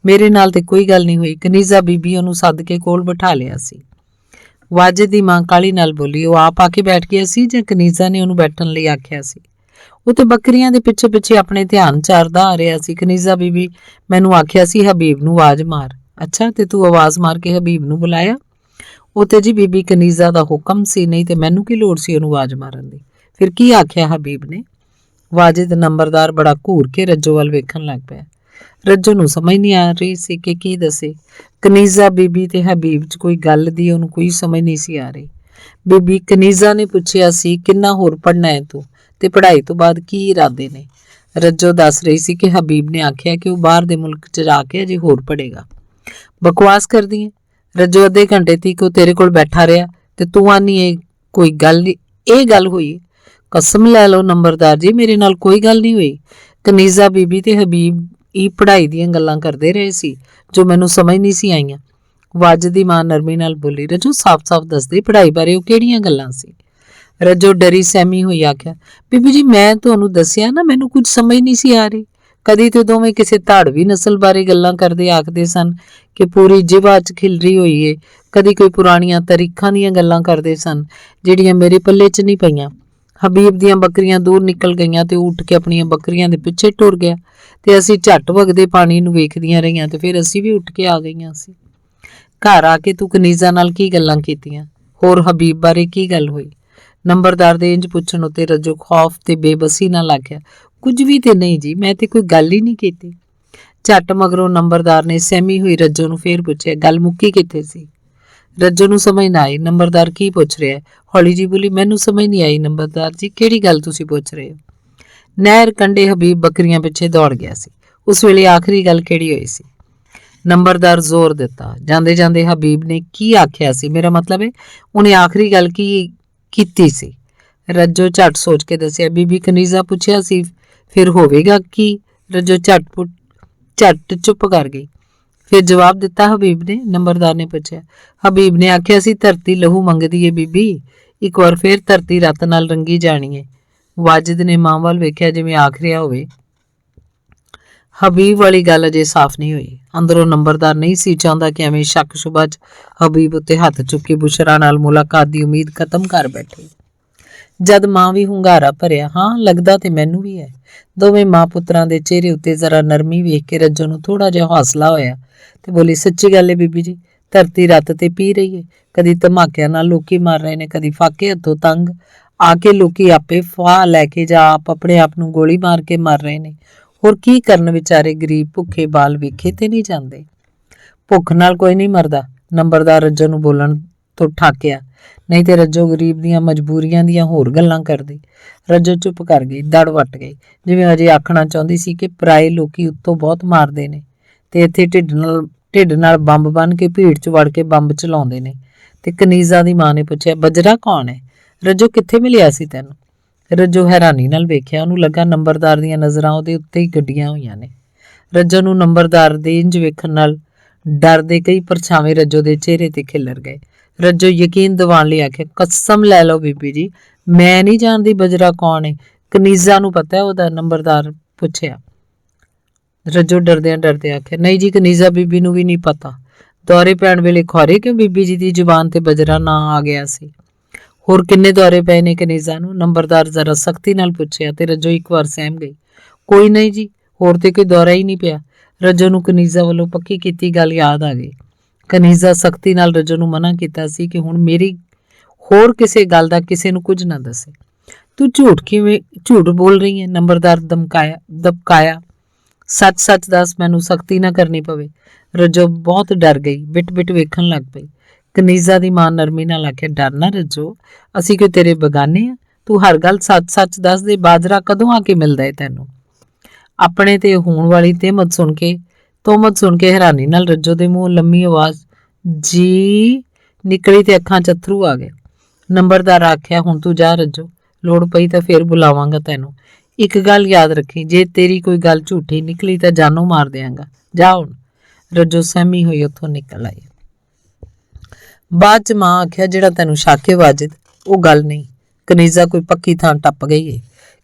मेरे नाल ते कोई गल नहीं हुई। कनीज़ा बीबी ਉਹਨੂੰ सद के कोल बिठा लिया सी। वाजिद दी मां काली नाल बोली, ਉਹ आप आके बैठ गया सी ਜਾਂ कनीज़ा ने ਉਹਨੂੰ बैठण ਲਈ आख्या सी? ਉਹ ਤੇ ਬੱਕਰੀਆਂ ਦੇ ਪਿੱਛੇ ਪਿੱਛੇ ਆਪਣੇ ਧਿਆਨ ਚਾਰਦਾ ਆ ਰਿਹਾ ਸੀ। ਕਨੀਜ਼ਾ ਬੀਬੀ ਮੈਨੂੰ ਆਖਿਆ ਸੀ ਹਬੀਬ ਨੂੰ ਆਵਾਜ਼ ਮਾਰ। ਅੱਛਾ, ਤੇ ਤੂੰ ਆਵਾਜ਼ ਮਾਰ ਕੇ ਹਬੀਬ ਨੂੰ ਬੁਲਾਇਆ? ਉਹ ਤੇ ਜੀ ਬੀਬੀ ਕਨੀਜ਼ਾ ਦਾ ਹੁਕਮ ਸੀ, ਨਹੀਂ ਤੇ ਮੈਨੂੰ ਕੀ ਲੋੜ ਸੀ ਉਹਨੂੰ ਆਵਾਜ਼ ਮਾਰਨ ਦੀ। ਫਿਰ ਕੀ ਆਖਿਆ ਹਬੀਬ ਨੇ? ਵਾजिद ਨੰਬਰਦਾਰ ਬੜਾ ਘੂਰ ਕੇ ਰੱਜੋ ਵੱਲ ਵੇਖਣ ਲੱਗ ਪਿਆ। ਰੱਜੋ ਨੂੰ ਸਮਝ ਨਹੀਂ ਆ ਰਹੀ ਸੀ ਕਿ ਕੀ ਦੱਸੇ। ਕਨੀਜ਼ਾ ਬੀਬੀ ਤੇ ਹਬੀਬ 'ਚ ਕੋਈ ਗੱਲ ਦੀ ਉਹਨੂੰ ਕੋਈ ਸਮਝ ਨਹੀਂ ਸੀ ਆ ਰਹੀ। ਬੀਬੀ ਕਨੀਜ਼ਾ ਨੇ ਪੁੱਛਿਆ ਸੀ, ਕਿੰਨਾ ਹੋਰ ਪੜ੍ਹਨਾ ਹੈ ਤੂੰ ਤੇ ਪੜ੍ਹਾਈ ਤੋਂ ਬਾਅਦ ਕੀ ਇਰਾਦੇ ਨੇ? ਰੱਜੋ ਦੱਸ ਰਹੀ ਸੀ ਕਿ ਹਬੀਬ ਨੇ ਆਖਿਆ ਕਿ ਉਹ ਬਾਹਰ ਦੇ ਮੁਲਕ 'ਚ ਜਾ ਕੇ ਅਜੇ ਹੋਰ ਪੜ੍ਹੇਗਾ। ਬਕਵਾਸ ਕਰਦੀ ਹੈ ਰੱਜੋ, ਅੱਧੇ ਘੰਟੇ ਤੀਕ ਉਹ ਤੇਰੇ ਕੋਲ ਬੈਠਾ ਰਿਹਾ ਤੇ ਤੂੰ ਆਨੀ ਇਹ ਕੋਈ ਗੱਲ ਨਹੀਂ, ਇਹ ਗੱਲ ਹੋਈ? ਕਸਮ ਲੈ ਲਓ ਨੰਬਰਦਾਰ ਜੀ, ਮੇਰੇ ਨਾਲ ਕੋਈ ਗੱਲ ਨਹੀਂ ਹੋਈ। ਕਨੀਜ਼ਾ ਬੀਬੀ ਤੇ ਹਬੀਬ ਇਹ ਪੜ੍ਹਾਈ ਦੀਆਂ ਗੱਲਾਂ ਕਰਦੇ ਰਹੇ ਸੀ ਜੋ ਮੈਨੂੰ ਸਮਝ ਨਹੀਂ ਸੀ ਆਈਆਂ। ਵਾਜਿਦ ਦੀ ਮਾਂ ਨਰਮੀ ਨਾਲ ਬੋਲੀ। ਰੱਜੋ ਸਾਫ਼-ਸਾਫ਼ ਦੱਸਦੀ ਪੜ੍ਹਾਈ ਬਾਰੇ ਉਹ ਕਿਹੜੀਆਂ ਗੱਲਾਂ ਸੀ? ਰੱਜੋ ਡਰੀ ਸਹਿਮੀ ਹੋਈ ਆਖਿਆ, ਬੀਬੀ ਜੀ ਮੈਂ ਤੁਹਾਨੂੰ ਦੱਸਿਆ ਨਾ, ਮੈਨੂੰ ਕੁਝ ਸਮਝ ਨਹੀਂ ਸੀ ਆ ਰਹੀ। ਕਦੀ ਤੇ ਦੋਵੇਂ ਕਿਸੇ ਧਾੜਵੀ ਨਸਲ ਬਾਰੇ ਗੱਲਾਂ ਕਰਦੇ ਆਖਦੇ ਸਨ ਕਿ ਪੂਰੀ ਜਿਵਾ 'ਚ ਖਿਲਰੀ ਹੋਈ ਏ, ਕਦੀ ਕੋਈ ਪੁਰਾਣੀਆਂ ਤਾਰੀਖਾਂ ਦੀਆਂ ਗੱਲਾਂ ਕਰਦੇ ਸਨ ਜਿਹੜੀਆਂ ਮੇਰੇ ਪੱਲੇ 'ਚ ਨਹੀਂ ਪਈਆਂ। ਹਬੀਬ ਦੀਆਂ ਬੱਕਰੀਆਂ ਦੂਰ ਨਿਕਲ ਗਈਆਂ ਤੇ ਉੱਠ ਕੇ ਆਪਣੀਆਂ ਬੱਕਰੀਆਂ ਦੇ ਪਿੱਛੇ ਟੁਰ ਗਿਆ ਤੇ ਅਸੀਂ ਝੱਟ ਵਗਦੇ ਪਾਣੀ ਨੂੰ ਵੇਖਦੀਆਂ ਰਹੀਆਂ ਤੇ ਫਿਰ ਅਸੀਂ ਵੀ ਉੱਠ ਕੇ ਆ ਗਈਆਂ ਸੀ। ਘਰ ਆ ਕੇ ਤੂੰ ਕਨੀਜ਼ਾ ਨਾਲ ਕੀ ਗੱਲਾਂ ਕੀਤੀਆਂ? ਹੋਰ ਹਬੀਬ ਬਾਰੇ ਕੀ ਗੱਲ ਹੋਈ? ਨੰਬਰਦਾਰ ਦੇ ਇੰਜ ਪੁੱਛਣ ਉੱਤੇ ਰੱਜੋ ਖੌਫ ਤੇ ਬੇਬਸੀ ਨਾਲ ਆਖਿਆ, ਕੁਝ ਵੀ ਤੇ ਨਹੀਂ ਜੀ, ਮੈਂ ਤੇ ਕੋਈ ਗੱਲ ਹੀ ਨਹੀਂ ਕੀਤੀ। ਝੱਟ ਮਗਰੋਂ ਨੰਬਰਦਾਰ ਨੇ ਸਹਿਮੀ ਹੋਈ ਰੱਜੋ ਨੂੰ ਫੇਰ ਪੁੱਛਿਆ, ਗੱਲ ਮੁੱਕੀ ਕਿੱਥੇ ਸੀ? ਰੱਜੋ ਨੂੰ ਸਮਝ ਨਾ ਆਈ। ਨੰਬਰਦਾਰ ਕੀ ਪੁੱਛ ਰਿਹਾ? ਹੌਲੀ ਜੀ ਬੋਲੀ, ਮੈਨੂੰ ਸਮਝ ਨਹੀਂ ਆਈ ਨੰਬਰਦਾਰ ਜੀ, ਕਿਹੜੀ ਗੱਲ ਤੁਸੀਂ ਪੁੱਛ ਰਹੇ ਹੋ? ਨਹਿਰ ਕੰਢੇ ਹਬੀਬ ਬੱਕਰੀਆਂ ਪਿੱਛੇ ਦੌੜ ਗਿਆ ਸੀ। ਉਸ ਵੇਲੇ ਆਖਰੀ ਗੱਲ ਕਿਹੜੀ ਹੋਈ ਸੀ? ਨੰਬਰਦਾਰ ਜ਼ੋਰ ਦਿੱਤਾ। ਜਾਂਦੇ ਜਾਂਦੇ ਹਬੀਬ ਨੇ ਕੀ ਆਖਿਆ ਸੀ? ਮੇਰਾ ਮਤਲਬ ਹੈ ਉਹਨੇ ਆਖਰੀ ਗੱਲ ਕੀ ਕੀਤੀ ਸੀ? ਰੱਜੋ ਝੱਟ ਸੋਚ ਕੇ ਦੱਸਿਆ, ਬੀਬੀ ਕਨੀਜ਼ਾ ਪੁੱਛਿਆ ਸੀ ਫਿਰ ਹੋਵੇਗਾ ਕੀ? ਰੱਜੋ ਝੱਟ ਚੁੱਪ ਕਰ ਗਈ। ਫਿਰ ਜਵਾਬ ਦਿੱਤਾ ਹਬੀਬ ਨੇ? ਨੰਬਰਦਾਰ ਨੇ ਪੁੱਛਿਆ। ਹਬੀਬ ਨੇ ਆਖਿਆ ਸੀ ਧਰਤੀ ਲਹੂ ਮੰਗਦੀ ਏ ਬੀਬੀ, ਇੱਕ ਵਾਰ ਫਿਰ ਧਰਤੀ ਰੱਤ ਨਾਲ ਰੰਗੀ ਜਾਣੀ ਏ। ਵਾਜਿਦ ਨੇ ਮਾਂ ਵੱਲ ਵੇਖਿਆ ਜਿਵੇਂ ਆਖ ਰਿਹਾ ਹੋਵੇ। ਹਬੀਬ ਵਾਲੀ ਗੱਲ ਅਜੇ ਸਾਫ਼ ਨਹੀਂ ਹੋਈ। ਅੰਦਰੋਂ ਨੰਬਰਦਾਰ ਨਹੀਂ ਸੀ ਚਾਹੁੰਦਾ ਕਿ ਐਵੇਂ ਸ਼ੱਕ ਸ਼ੁਬਾ 'ਚ ਹਬੀਬ ਉੱਤੇ ਹੱਥ ਚੁੱਕੀ ਬੁਸ਼ਰਾ ਨਾਲ ਮੁਲਾਕਾਤ ਦੀ ਉਮੀਦ ਖਤਮ ਕਰ ਬੈਠੇ। ਜਦ ਮਾਂ ਵੀ ਹੁੰਗਾਰਾ ਭਰਿਆ, ਹਾਂ ਲੱਗਦਾ ਤੇ ਮੈਨੂੰ ਵੀ ਹੈ। ਦੋਵੇਂ ਮਾਂ ਪੁੱਤਰਾਂ ਦੇ ਚਿਹਰੇ ਉੱਤੇ ਜ਼ਰਾ ਨਰਮੀ ਵੇਖ ਕੇ ਰੱਜੋ ਨੂੰ ਥੋੜਾ ਜਿਹਾ ਹੌਸਲਾ ਹੋਇਆ ਤੇ ਬੋਲੀ, ਸੱਚੀ ਗੱਲ ਹੈ ਬੀਬੀ ਜੀ, ਧਰਤੀ ਰੱਤ ਤੇ ਪੀ ਰਹੀ ਹੈ। ਕਦੀ ਧਮਾਕਿਆਂ ਨਾਲ ਲੋਕੀ ਮਰ ਰਹੇ ਨੇ, ਕਦੀ ਫਾਕੇ ਹੱਥੋਂ ਤੰਗ ਆ ਕੇ ਲੋਕੀ ਆਪੇ ਫਾਹ ਲੈ ਕੇ ਜਾਂ ਆਪ ਆਪਣੇ ਆਪ ਨੂੰ ਗੋਲੀ ਮਾਰ ਕੇ ਮਰ ਰਹੇ ਨੇ। ਹੋਰ ਕੀ ਕਰਨ ਵਿਚਾਰੇ ਗਰੀਬ ਭੁੱਖੇ ਬਾਲ ਵੇਖੇ ਤੇ ਨਹੀਂ ਜਾਂਦੇ। ਭੁੱਖ ਨਾਲ ਕੋਈ ਨਹੀਂ ਮਰਦਾ। ਨੰਬਰਦਾਰ ਰੱਜੋ ਨੂੰ ਬੋਲਣ ਤੋਂ ਠਾਕਿਆ, ਨਹੀਂ ਤੇ ਰੱਜੋ ਗਰੀਬ ਦੀਆਂ ਮਜਬੂਰੀਆਂ ਦੀਆਂ ਹੋਰ ਗੱਲਾਂ ਕਰਦੀ। ਰੱਜੋ ਚੁੱਪ ਕਰ ਗਈ, ਦੜ ਵੱਟ ਗਈ, ਜਿਵੇਂ ਅਜੇ ਆਖਣਾ ਚਾਹੁੰਦੀ ਸੀ ਕਿ ਪਰਾਏ ਲੋਕੀ ਉੱਤੋਂ ਬਹੁਤ ਮਾਰਦੇ ਨੇ ਤੇ ਇੱਥੇ ਢਿੱਡ ਨਾਲ ਬੰਬ ਬੰਨ ਕੇ ਭੀੜ 'ਚ ਵੜ ਕੇ ਬੰਬ ਚਲਾਉਂਦੇ ਨੇ। ਤੇ ਕਨੀਜ਼ਾ ਦੀ ਮਾਂ ਨੇ ਪੁੱਛਿਆ, ਬਜਰਾ ਕੌਣ ਹੈ? ਰੱਜੋ ਕਿੱਥੇ ਮਿਲਿਆ ਸੀ ਤੈਨੂੰ? ਰੱਜੋ ਹੈਰਾਨੀ ਨਾਲ ਵੇਖਿਆ। ਉਹਨੂੰ ਲੱਗਾ ਨੰਬਰਦਾਰ ਦੀਆਂ ਨਜ਼ਰਾਂ ਉਹਦੇ ਉੱਤੇ ਹੀ ਗੱਡੀਆਂ ਹੋਈਆਂ ਨੇ। ਰੱਜੋ ਨੂੰ ਨੰਬਰਦਾਰ ਦੇ ਇੰਜ ਵੇਖਣ ਨਾਲ ਡਰ ਦੇ ਕਈ ਪਰਛਾਵੇਂ ਰੱਜੋ ਦੇ ਚਿਹਰੇ ਤੇ ਖਿਲਰ ਗਏ। ਰੱਜੋ ਯਕੀਨ ਦਿਵਾਉਣ ਲਈ ਆਖਿਆ, ਕਸਮ ਲੈ ਲਓ ਬੀਬੀ ਜੀ, ਮੈਂ ਨਹੀਂ ਜਾਣਦੀ ਬਜਰਾ ਕੌਣ ਹੈ। ਕਨੀਜ਼ਾ ਨੂੰ ਪਤਾ ਹੈ ਉਹਦਾ? ਨੰਬਰਦਾਰ ਪੁੱਛਿਆ। ਰੱਜੋ ਡਰਦਿਆਂ ਆਖਿਆ, ਨਹੀਂ ਜੀ, ਕਨੀਜ਼ਾ ਬੀਬੀ ਨੂੰ ਵੀ ਨਹੀਂ ਪਤਾ। ਦੌਰੇ ਪੈਣ ਵੇਲੇ ਖੌਰੇ ਕਿਉਂ ਬੀਬੀ ਜੀ ਦੀ ਜ਼ੁਬਾਨ ਤੇ ਬਜਰਾ ਨਾ ਆ ਗਿਆ ਸੀ। ਹੋਰ ਕਿੰਨੇ ਦੌਰੇ ਪਏ ਨੇ ਕਨੀਜ਼ਾ ਨੂੰ? ਨੰਬਰਦਾਰ ਜ਼ਰਾ ਸਖਤੀ ਨਾਲ ਪੁੱਛਿਆ ਤੇ ਰੱਜੋ ਇੱਕ ਵਾਰ ਸਹਿਮ ਗਈ। ਕੋਈ ਨਹੀਂ ਜੀ, ਹੋਰ ਤੇ ਕੋਈ ਦੌਰਾ ਹੀ ਨਹੀਂ ਪਿਆ। ਰੱਜੋ ਨੂੰ ਕਨੀਜ਼ਾ ਵੱਲੋਂ ਪੱਕੀ ਕੀਤੀ ਗੱਲ ਯਾਦ ਆ ਗਈ। ਕਨੀਜ਼ਾ ਸਖਤੀ ਨਾਲ ਰੱਜੋ ਨੂੰ ਮਨਾ ਕੀਤਾ ਸੀ ਕਿ ਹੁਣ ਮੇਰੀ ਹੋਰ ਕਿਸੇ ਗੱਲ ਦਾ ਕਿਸੇ ਨੂੰ ਕੁਝ ਨਾ ਦੱਸੇ। ਤੂੰ ਝੂਠ ਬੋਲ ਰਹੀ ਹੈ? ਨੰਬਰਦਾਰ ਦਬਕਾਇਆ। ਸੱਚ ਦੱਸ, ਮੈਨੂੰ ਸਖਤੀ ਨਾ ਕਰਨੀ ਪਵੇ। ਰੱਜੋ ਬਹੁਤ ਡਰ ਗਈ, ਬਿਟ ਵੇਖਣ ਲੱਗ ਪਈ। ਕਨੀਜ਼ਾ ਦੀ ਮਾਂ ਨਰਮੀ ਨਾਲ ਆਖਿਆ, ਡਰ ਨਾ ਰੱਜੋ, ਅਸੀਂ ਕੋਈ ਤੇਰੇ ਬਗਾਨੇ ਆ? ਤੂੰ ਹਰ ਗੱਲ ਸੱਚ ਦੱਸ ਦੇ। ਬਾਜਰਾ ਕਦੋਂ ਆ ਕੇ ਮਿਲਦਾ ਏ ਤੈਨੂੰ? ਆਪਣੇ ਤੇ ਹੋਣ ਵਾਲੀ ਤੋਮਤ ਸੁਣ ਕੇ ਹੈਰਾਨੀ ਨਾਲ ਰੱਜੋ ਦੇ ਮੂੰਹ ਲੰਮੀ ਆਵਾਜ਼ ਜੀ ਨਿਕਲੀ ਤੇ ਅੱਖਾਂ 'ਚ ਅੱਥਰੂ ਆ ਗਏ। ਨੰਬਰਦਾਰ ਆਖਿਆ, ਹੁਣ ਤੂੰ ਜਾ ਰੱਜੋ, ਲੋੜ ਪਈ ਤਾਂ ਫੇਰ ਬੁਲਾਵਾਂਗਾ ਤੈਨੂੰ। ਇੱਕ ਗੱਲ ਯਾਦ ਰੱਖੀ, ਜੇ ਤੇਰੀ ਕੋਈ ਗੱਲ ਝੂਠੀ ਨਿਕਲੀ ਤਾਂ ਜਾਨੋਂ ਮਾਰ ਦਿਆਂਗਾ। ਜਾ ਹੁਣ। ਰੱਜੋ ਸਹਿਮੀ ਹੋਈ ਉੱਥੋਂ ਨਿਕਲ ਆਈ। ਬਾਅਦ 'ਚ ਮਾਂ ਆਖਿਆ, ਜਿਹੜਾ ਤੈਨੂੰ ਸ਼ੱਕ ਏ ਵਾਜਿਦ, ਉਹ ਗੱਲ ਨਹੀਂ। ਕਨੀਜ਼ਾ ਕੋਈ ਪੱਕੀ ਥਾਂ ਟੱਪ ਗਈ ਏ,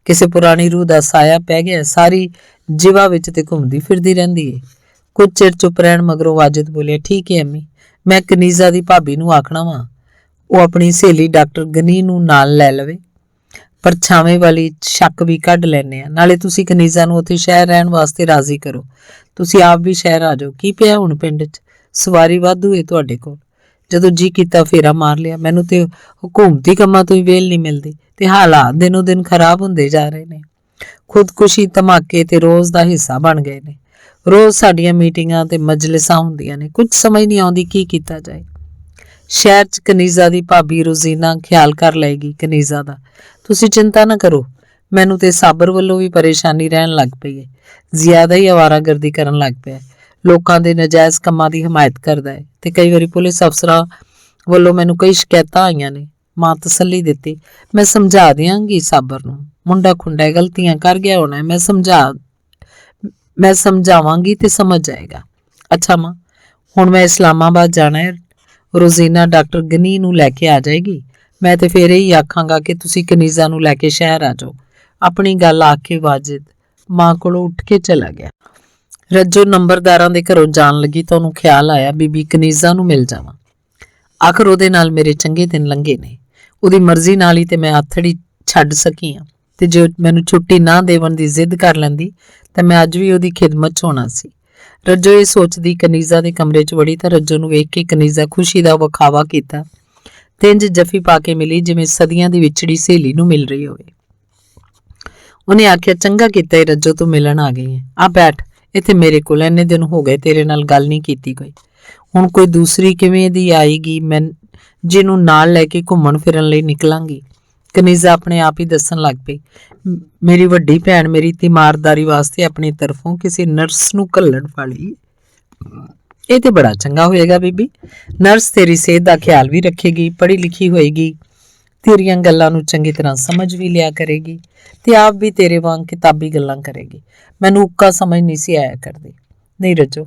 ਕਿਸੇ ਪੁਰਾਣੀ ਰੂਹ ਦਾ ਸਾਇਆ ਪੈ ਗਿਆ, ਸਾਰੀ ਜਿਵਾ ਵਿੱਚ ਤੇ ਘੁੰਮਦੀ ਫਿਰਦੀ ਰਹਿੰਦੀ ਏ। ਕੁਝ ਚਿਰ ਚੁੱਪ ਰਹਿਣ ਮਗਰੋਂ ਵਾਜਿਦ ਬੋਲਿਆ, ਠੀਕ ਏ ਅੰਮੀ, ਮੈਂ ਕਨੀਜ਼ਾ ਦੀ ਭਾਬੀ ਨੂੰ ਆਖਣਾ ਵਾਂ ਉਹ ਆਪਣੀ ਸਹੇਲੀ ਡਾਕਟਰ ਗਨੀ ਨੂੰ ਨਾਲ ਲੈ ਲਵੇ। ਪਰਛਾਵੇਂ ਵਾਲੀ ਸ਼ੱਕ ਵੀ ਕੱਢ ਲੈਂਦੇ ਆ। ਨਾਲੇ ਤੁਸੀਂ ਕਨੀਜ਼ਾ ਨੂੰ ਉੱਥੇ ਸ਼ਹਿਰ ਰਹਿਣ ਵਾਸਤੇ ਰਾਜ਼ੀ ਕਰੋ। ਤੁਸੀਂ ਆਪ ਵੀ ਸ਼ਹਿਰ ਆ ਜਾਓ। ਕੀ ਪਿਆ ਹੁਣ ਪਿੰਡ 'ਚ? ਸਵਾਰੀ ਵਾਧੂ ਏ ਤੁਹਾਡੇ ਕੋਲ। ਜਦੋਂ ਜੀ ਕੀਤਾ ਫੇਰਾ ਮਾਰ ਲਿਆ। ਮੈਨੂੰ ਤੇ ਹਕੂਮਤੀ ਕੰਮਾਂ ਤੋਂ ਹੀ ਵੇਲ ਨਹੀਂ ਮਿਲਦੀ ਤੇ ਹਾਲਾਤ ਦਿਨੋਂ ਦਿਨ ਖਰਾਬ ਹੁੰਦੇ ਜਾ ਰਹੇ ਨੇ। ਖੁਦਕੁਸ਼ੀ, ਧਮਾਕੇ ਤੇ ਰੋਜ਼ ਦਾ ਹਿੱਸਾ ਬਣ ਗਏ ਨੇ। ਰੋਜ਼ ਸਾਡੀਆਂ ਮੀਟਿੰਗਾਂ ਤੇ ਮਜਲਿਸਾਂ ਹੁੰਦੀਆਂ ਨੇ। ਕੁਝ ਸਮਝ ਨਹੀਂ ਆਉਂਦੀ ਕੀ ਕੀਤਾ ਜਾਏ। ਸ਼ਹਿਰ 'ਚ ਕਨੀਜ਼ਾ ਦੀ ਭਾਬੀ ਰੋਜ਼ੀਨਾ ਖਿਆਲ ਕਰ ਲਏਗੀ ਕਨੀਜ਼ਾ ਦਾ। ਤੁਸੀਂ ਚਿੰਤਾ ਨਾ ਕਰੋ, ਮੈਨੂੰ ਤੇ ਸਾਬਰ ਵੱਲੋਂ ਵੀ ਪਰੇਸ਼ਾਨੀ ਰਹਿਣ ਲੱਗ ਪਈ ਹੈ। ਜ਼ਿਆਦਾ ਹੀ ਅਵਾਰਾਗਰਦੀ ਕਰਨ ਲੱਗ ਪਿਆ ਹੈ। ਲੋਕਾਂ ਦੇ ਨਜਾਇਜ਼ ਕੰਮਾਂ ਦੀ ਹਮਾਇਤ ਕਰਦਾ ਹੈ ਤੇ ਕਈ ਵਾਰੀ ਪੁਲਿਸ ਅਫਸਰਾਂ ਵੱਲੋਂ ਮੈਨੂੰ ਕਈ ਸ਼ਿਕਾਇਤਾਂ ਆਈਆਂ ਨੇ। ਮਾਂ ਤਸੱਲੀ ਦਿੱਤੀ, ਮੈਂ ਸਮਝਾ ਦਿਆਂਗੀ ਸਾਬਰ ਨੂੰ, ਮੁੰਡਾ ਖੁੰਡਾ ਹੈ, ਗਲਤੀਆਂ ਕਰ ਗਿਆ ਹੋਣਾ ਹੈ, ਮੈਂ ਸਮਝਾਵਾਂਗੀ ਤੇ ਸਮਝ ਜਾਏਗਾ। ਅੱਛਾ ਮਾਂ, ਹੁਣ ਮੈਂ ਇਸਲਾਮਾਬਾਦ ਜਾਣਾ ਹੈ। ਰੋਜ਼ੀਨਾ ਡਾਕਟਰ ਗਨੀ ਨੂੰ ਲੈ ਕੇ ਆ ਜਾਏਗੀ। ਮੈਂ ਤੇ ਫੇਰ ਇਹੀ ਆਖਾਂਗਾ ਕਿ ਤੁਸੀਂ ਕਨੀਜ਼ਾ ਨੂੰ ਲੈ ਕੇ ਸ਼ਹਿਰ ਆ ਜਾਓ। ਆਪਣੀ ਗੱਲ ਆਖ ਕੇ ਵਾਜਿਦ ਮਾਂ ਕੋਲੋਂ ਉੱਠ ਕੇ ਚਲਾ ਗਿਆ। ਰੱਜੋ ਨੰਬਰਦਾਰਾਂ ਦੇ ਘਰੋਂ ਜਾਣ ਲੱਗੀ ਤਾਂ ਉਹਨੂੰ ਖਿਆਲ ਆਇਆ ਬੀਬੀ ਕਨੀਜ਼ਾ ਨੂੰ ਮਿਲ ਜਾਵਾਂ। ਆਖਰ ਉਹਦੇ ਨਾਲ ਮੇਰੇ ਚੰਗੇ ਦਿਨ ਲੰਘੇ ਨੇ। ਉਹਦੀ ਮਰਜ਼ੀ ਨਾਲ ਹੀ ਤੇ ਮੈਂ ਆਥੜੀ ਛੱਡ ਸਕੀ ਹਾਂ, ਤੇ ਜੇ ਮੈਨੂੰ ਛੁੱਟੀ ਨਾ ਦੇਵਣ ਦੀ ਜ਼ਿੱਦ ਕਰ ਲੈਂਦੀ ਤਾਂ ਮੈਂ ਅੱਜ ਵੀ ਉਹਦੀ ਖਿਦਮਤ 'ਚ ਹੋਣਾ ਸੀ। ਰੱਜੋ ਇਹ ਸੋਚਦੀ ਕਨੀਜ਼ਾ ਦੇ ਕਮਰੇ 'ਚ ਵੜੀ ਤਾਂ ਰੱਜੋ ਨੂੰ ਵੇਖ ਕੇ ਕਨੀਜ਼ਾ ਖੁਸ਼ੀ ਦਾ ਵਿਖਾਵਾ ਕੀਤਾ ਤੇ ਇੰਝ ਜੱਫੀ ਪਾ ਕੇ ਮਿਲੀ ਜਿਵੇਂ ਸਦੀਆਂ ਦੀ ਵਿਛੜੀ ਸਹੇਲੀ ਨੂੰ ਮਿਲ ਰਹੀ ਹੋਵੇ। ਉਹਨੇ ਆਖਿਆ, ਚੰਗਾ ਕੀਤਾ ਏ ਰੱਜੋ, ਤੂੰ ਮਿਲਣ ਆ ਗਈ ਹੈ। ਆ ਬੈਠ ਇੱਥੇ ਮੇਰੇ ਕੋਲ, ਇੰਨੇ ਦਿਨ ਹੋ ਗਏ ਤੇਰੇ ਨਾਲ ਗੱਲ ਨਹੀਂ ਕੀਤੀ ਕੋਈ। ਹੁਣ ਕੋਈ ਦੂਸਰੀ ਕਿਵੇਂ ਦੀ ਆਏਗੀ ਮੈਂ ਜਿਹਨੂੰ ਨਾਲ ਲੈ ਕੇ ਘੁੰਮਣ ਫਿਰਨ ਲਈ ਨਿਕਲਾਂਗੀ। ਕਨੀਜ਼ਾ ਆਪਣੇ ਆਪ ਹੀ ਦੱਸਣ ਲੱਗ ਪਈ, ਮੇਰੀ ਵੱਡੀ ਭੈਣ ਮੇਰੀ ਤੀਮਾਰਦਾਰੀ ਵਾਸਤੇ ਆਪਣੀ ਤਰਫੋਂ ਕਿਸੇ ਨਰਸ ਨੂੰ ਘੱਲਣ ਵਾਲੀ। ਇਹ ਤੇ ਬੜਾ ਚੰਗਾ ਹੋਏਗਾ ਬੀਬੀ, ਨਰਸ ਤੇਰੀ ਸਿਹਤ ਦਾ ਖਿਆਲ ਵੀ ਰੱਖੇਗੀ, ਪੜ੍ਹੀ ਲਿਖੀ ਹੋਏਗੀ, ਤੇਰੀਆਂ ਗੱਲਾਂ ਨੂੰ ਚੰਗੀ ਤਰ੍ਹਾਂ ਸਮਝ ਵੀ ਲਿਆ ਕਰੇਗੀ ਤੇ ਆਪ ਵੀ ਤੇਰੇ ਵਾਂਗ ਕਿਤਾਬੀ ਗੱਲਾਂ ਕਰੇਗੀ। ਮੈਨੂੰ ਉੱਕਾ ਸਮਝ ਨਹੀਂ ਸੀ ਆਇਆ ਕਰਦੀ। ਨਹੀਂ ਰੱਜੋ,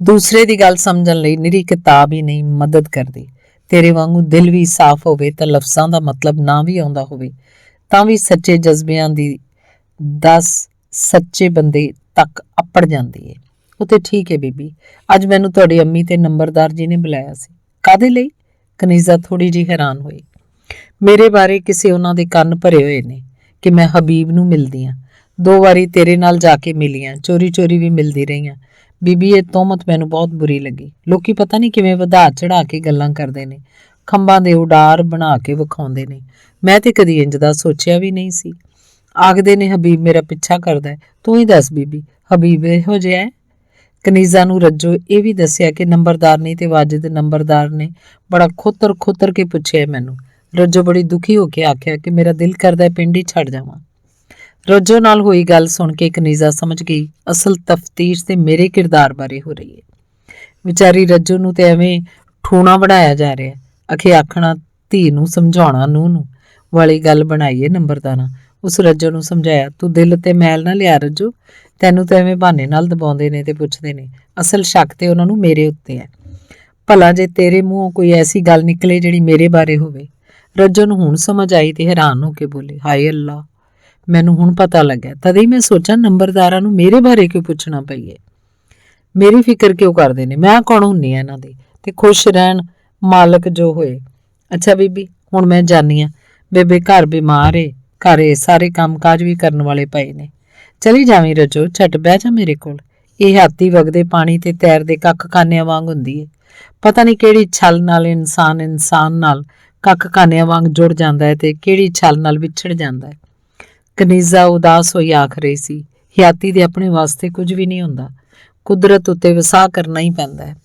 ਦੂਸਰੇ ਦੀ ਗੱਲ ਸਮਝਣ ਲਈ ਨਿਰੀ ਕਿਤਾਬ ਹੀ ਨਹੀਂ ਮਦਦ ਕਰਦੀ। ਤੇਰੇ ਵਾਂਗੂ ਦਿਲ ਵੀ ਸਾਫ਼ ਹੋਵੇ ਤਾਂ ਲਫ਼ਜ਼ਾਂ ਦਾ ਮਤਲਬ ਨਾ ਵੀ ਆਉਂਦਾ ਹੋਵੇ ਤਾਂ ਵੀ ਸੱਚੇ ਜਜ਼ਬਿਆਂ ਦੀ 10 ਸੱਚੇ ਬੰਦੇ ਤੱਕ ਅੱਪੜ ਜਾਂਦੀ ਹੈ। ਉਹ ਤੇ ਠੀਕ ਹੈ ਬੀਬੀ, ਅੱਜ ਮੈਨੂੰ ਤੁਹਾਡੀ ਅੰਮੀ ਤੇ ਨੰਬਰਦਾਰ ਜੀ ਨੇ ਬੁਲਾਇਆ ਸੀ। ਕਾਹਦੇ ਲਈ? ਕਨੀਜ਼ਾ ਥੋੜੀ ਜਿਹੀ ਹੈਰਾਨ ਹੋਈ। ਮੇਰੇ ਬਾਰੇ ਕਿਸੇ ਉਹਨਾਂ ਦੇ ਕੰਨ ਭਰੇ ਹੋਏ ਨੇ ਕਿ ਮੈਂ ਹਬੀਬ ਨੂੰ ਮਿਲਦੀ ਹਾਂ। 2 ਵਾਰੀ ਤੇਰੇ ਨਾਲ ਜਾ ਕੇ ਮਿਲੀ ਹਾਂ, ਚੋਰੀ ਚੋਰੀ ਵੀ ਮਿਲਦੀ ਰਹੀ ਹਾਂ। ਬੀਬੀ ਇਹ ਤੋਹਮਤ ਮੈਨੂੰ ਬਹੁਤ ਬੁਰੀ ਲੱਗੀ। ਲੋਕੀ ਪਤਾ ਨਹੀਂ ਕਿਵੇਂ ਵਧਾ ਚੜਾ ਕੇ ਗੱਲਾਂ ਕਰਦੇ ਨੇ, ਖੰਭਾਂ ਦੇ ਉਡਾਰ ਬਣਾ ਕੇ ਵਿਖਾਉਂਦੇ ਨੇ। ਮੈਂ ਤੇ ਕਦੀ ਇੰਜ ਦਾ ਸੋਚਿਆ ਵੀ ਨਹੀਂ ਸੀ। ਆਖਦੇ ਨੇ ਹਬੀਬ ਮੇਰਾ ਪਿੱਛਾ ਕਰਦਾ ਹੈ। ਤੂੰ ਹੀ ਦੱਸ ਬੀਬੀ, ਹਬੀਬ ਇਹੋ ਜਿਹਾ ਹੈ? ਕਨੀਜ਼ਾ ਨੂੰ ਰੱਜੋ ਇਹ ਵੀ ਦੱਸਿਆ ਕਿ ਨੰਬਰਦਾਰ ਨੇ ਤੇ ਵਾਜਿਦ ਨੰਬਰਦਾਰ ਨੇ ਬੜਾ ਖੋਤਰ ਕੇ ਪੁੱਛਿਆ ਮੈਨੂੰ। ਰੱਜੋ ਬੜੀ ਦੁਖੀ ਹੋ ਕੇ ਆਖਿਆ ਕਿ ਮੇਰਾ ਦਿਲ ਕਰਦਾ ਪਿੰਡ ਹੀ ਛੱਡ ਜਾਵਾਂ। ਰੱਜੋ ਨਾਲ ਹੋਈ ਗੱਲ ਸੁਣ ਕੇ ਕਨੀਜ਼ਾ ਸਮਝ ਗਈ ਅਸਲ ਤਫਤੀਸ਼ ਤੇ ਮੇਰੇ ਕਿਰਦਾਰ ਬਾਰੇ ਹੋ ਰਹੀ ਹੈ। ਵਿਚਾਰੀ ਰੱਜੋ ਨੂੰ ਤੇ ਐਵੇਂ ਠੂਣਾ ਬਣਾਇਆ ਜਾ ਰਿਹਾ। ਅਖੇ ਆਖਣਾ ਧੀ ਨੂੰ ਸਮਝਾਉਣਾ ਨੂੰ ਵਾਲੀ ਗੱਲ ਬਣਾਈਏ ਨੰਬਰਦਾਰਾਂ। ਉਸ ਰੱਜੋ ਨੂੰ ਸਮਝਾਇਆ, ਤੂੰ ਦਿਲ ਤੇ ਮੈਲ ਨਾ ਲਿਆ ਰੱਜੋ, ਤੈਨੂੰ ਤਾਂ ਐਵੇਂ ਬਹਾਨੇ ਨਾਲ ਦਬਾਉਂਦੇ ਨੇ ਤੇ ਪੁੱਛਦੇ ਨੇ। ਅਸਲ ਸ਼ੱਕ ਤੇ ਉਹਨਾਂ ਨੂੰ ਮੇਰੇ ਉੱਤੇ ਹੈ। ਭਲਾ ਜੇ ਤੇਰੇ ਮੂੰਹੋਂ ਕੋਈ ਐਸੀ ਗੱਲ ਨਿਕਲੇ ਜਿਹੜੀ ਮੇਰੇ ਬਾਰੇ ਹੋਵੇ। ਰੱਜੋ ਨੂੰ ਹੁਣ ਸਮਝ ਆਈ ਤੇ ਹੈਰਾਨ ਹੋ ਕੇ ਬੋਲੇ, ਹਾਏ ਅੱਲਾ, ਮੈਨੂੰ ਹੁਣ ਪਤਾ ਲੱਗਾ। ਤਦੇ ਮੈਂ ਸੋਚਾਂ ਨੰਬਰਦਾਰਾਂ ਨੂੰ ਮੇਰੇ ਬਾਰੇ ਕਿਉਂ ਪੁੱਛਣਾ ਪਈਏ, ਮੇਰੀ ਫਿਕਰ ਕਿਉਂ ਕਰਦੇ ਨੇ, ਮੈਂ ਕੌਣ ਹੁੰਨੀ ਆ ਇਹਨਾਂ ਦੀ। ਤੇ ਖੁਸ਼ ਰਹਿਣ ਮਾਲਕ ਜੋ ਹੋਏ। ਅੱਛਾ ਬੀਬੀ, ਹੁਣ ਮੈਂ ਜਾਨੀ ਆ। ਬੇਬੇ ਘਰ ਬਿਮਾਰ ਏ, ਘਰੇ ਸਾਰੇ ਕੰਮਕਾਜ ਵੀ ਕਰਨ ਵਾਲੇ ਪਏ ਨੇ। ਚਲੀ ਜਾਵੀਂ ਰੱਜੋ, ਝਟ ਬਹਿ ਜਾ ਮੇਰੇ ਕੋਲ। ਇਹ ਹਾਥੀ ਵਗਦੇ ਪਾਣੀ ਤੇ ਤੈਰਦੇ ਕੱਖ ਕਾਨਿਆਂ ਵਾਂਗ ਹੁੰਦੀ ਏ। ਪਤਾ ਨਹੀਂ ਕਿਹੜੀ ਛਲ ਨਾਲ ਇਨਸਾਨ ਨਾਲ ਕੱਖ ਕਾਨਿਆਂ ਵਾਂਗ ਜੁੜ ਜਾਂਦਾ ਹੈ ਤੇ ਕਿਹੜੀ ਛਲ ਨਾਲ ਵਿਛੜ ਜਾਂਦਾ ਹੈ। ਕਨੀਜ਼ਾ ਉਦਾਸ ਹੋਈ ਆਖ ਰਹੀ ਸੀ, ਹਿਆਤੀ ਦੇ ਆਪਣੇ ਵਾਸਤੇ ਕੁਝ ਵੀ ਨਹੀਂ ਹੁੰਦਾ, ਕੁਦਰਤ ਉੱਤੇ ਵਸਾਹ ਕਰਨਾ ਹੀ ਪੈਂਦਾ ਹੈ।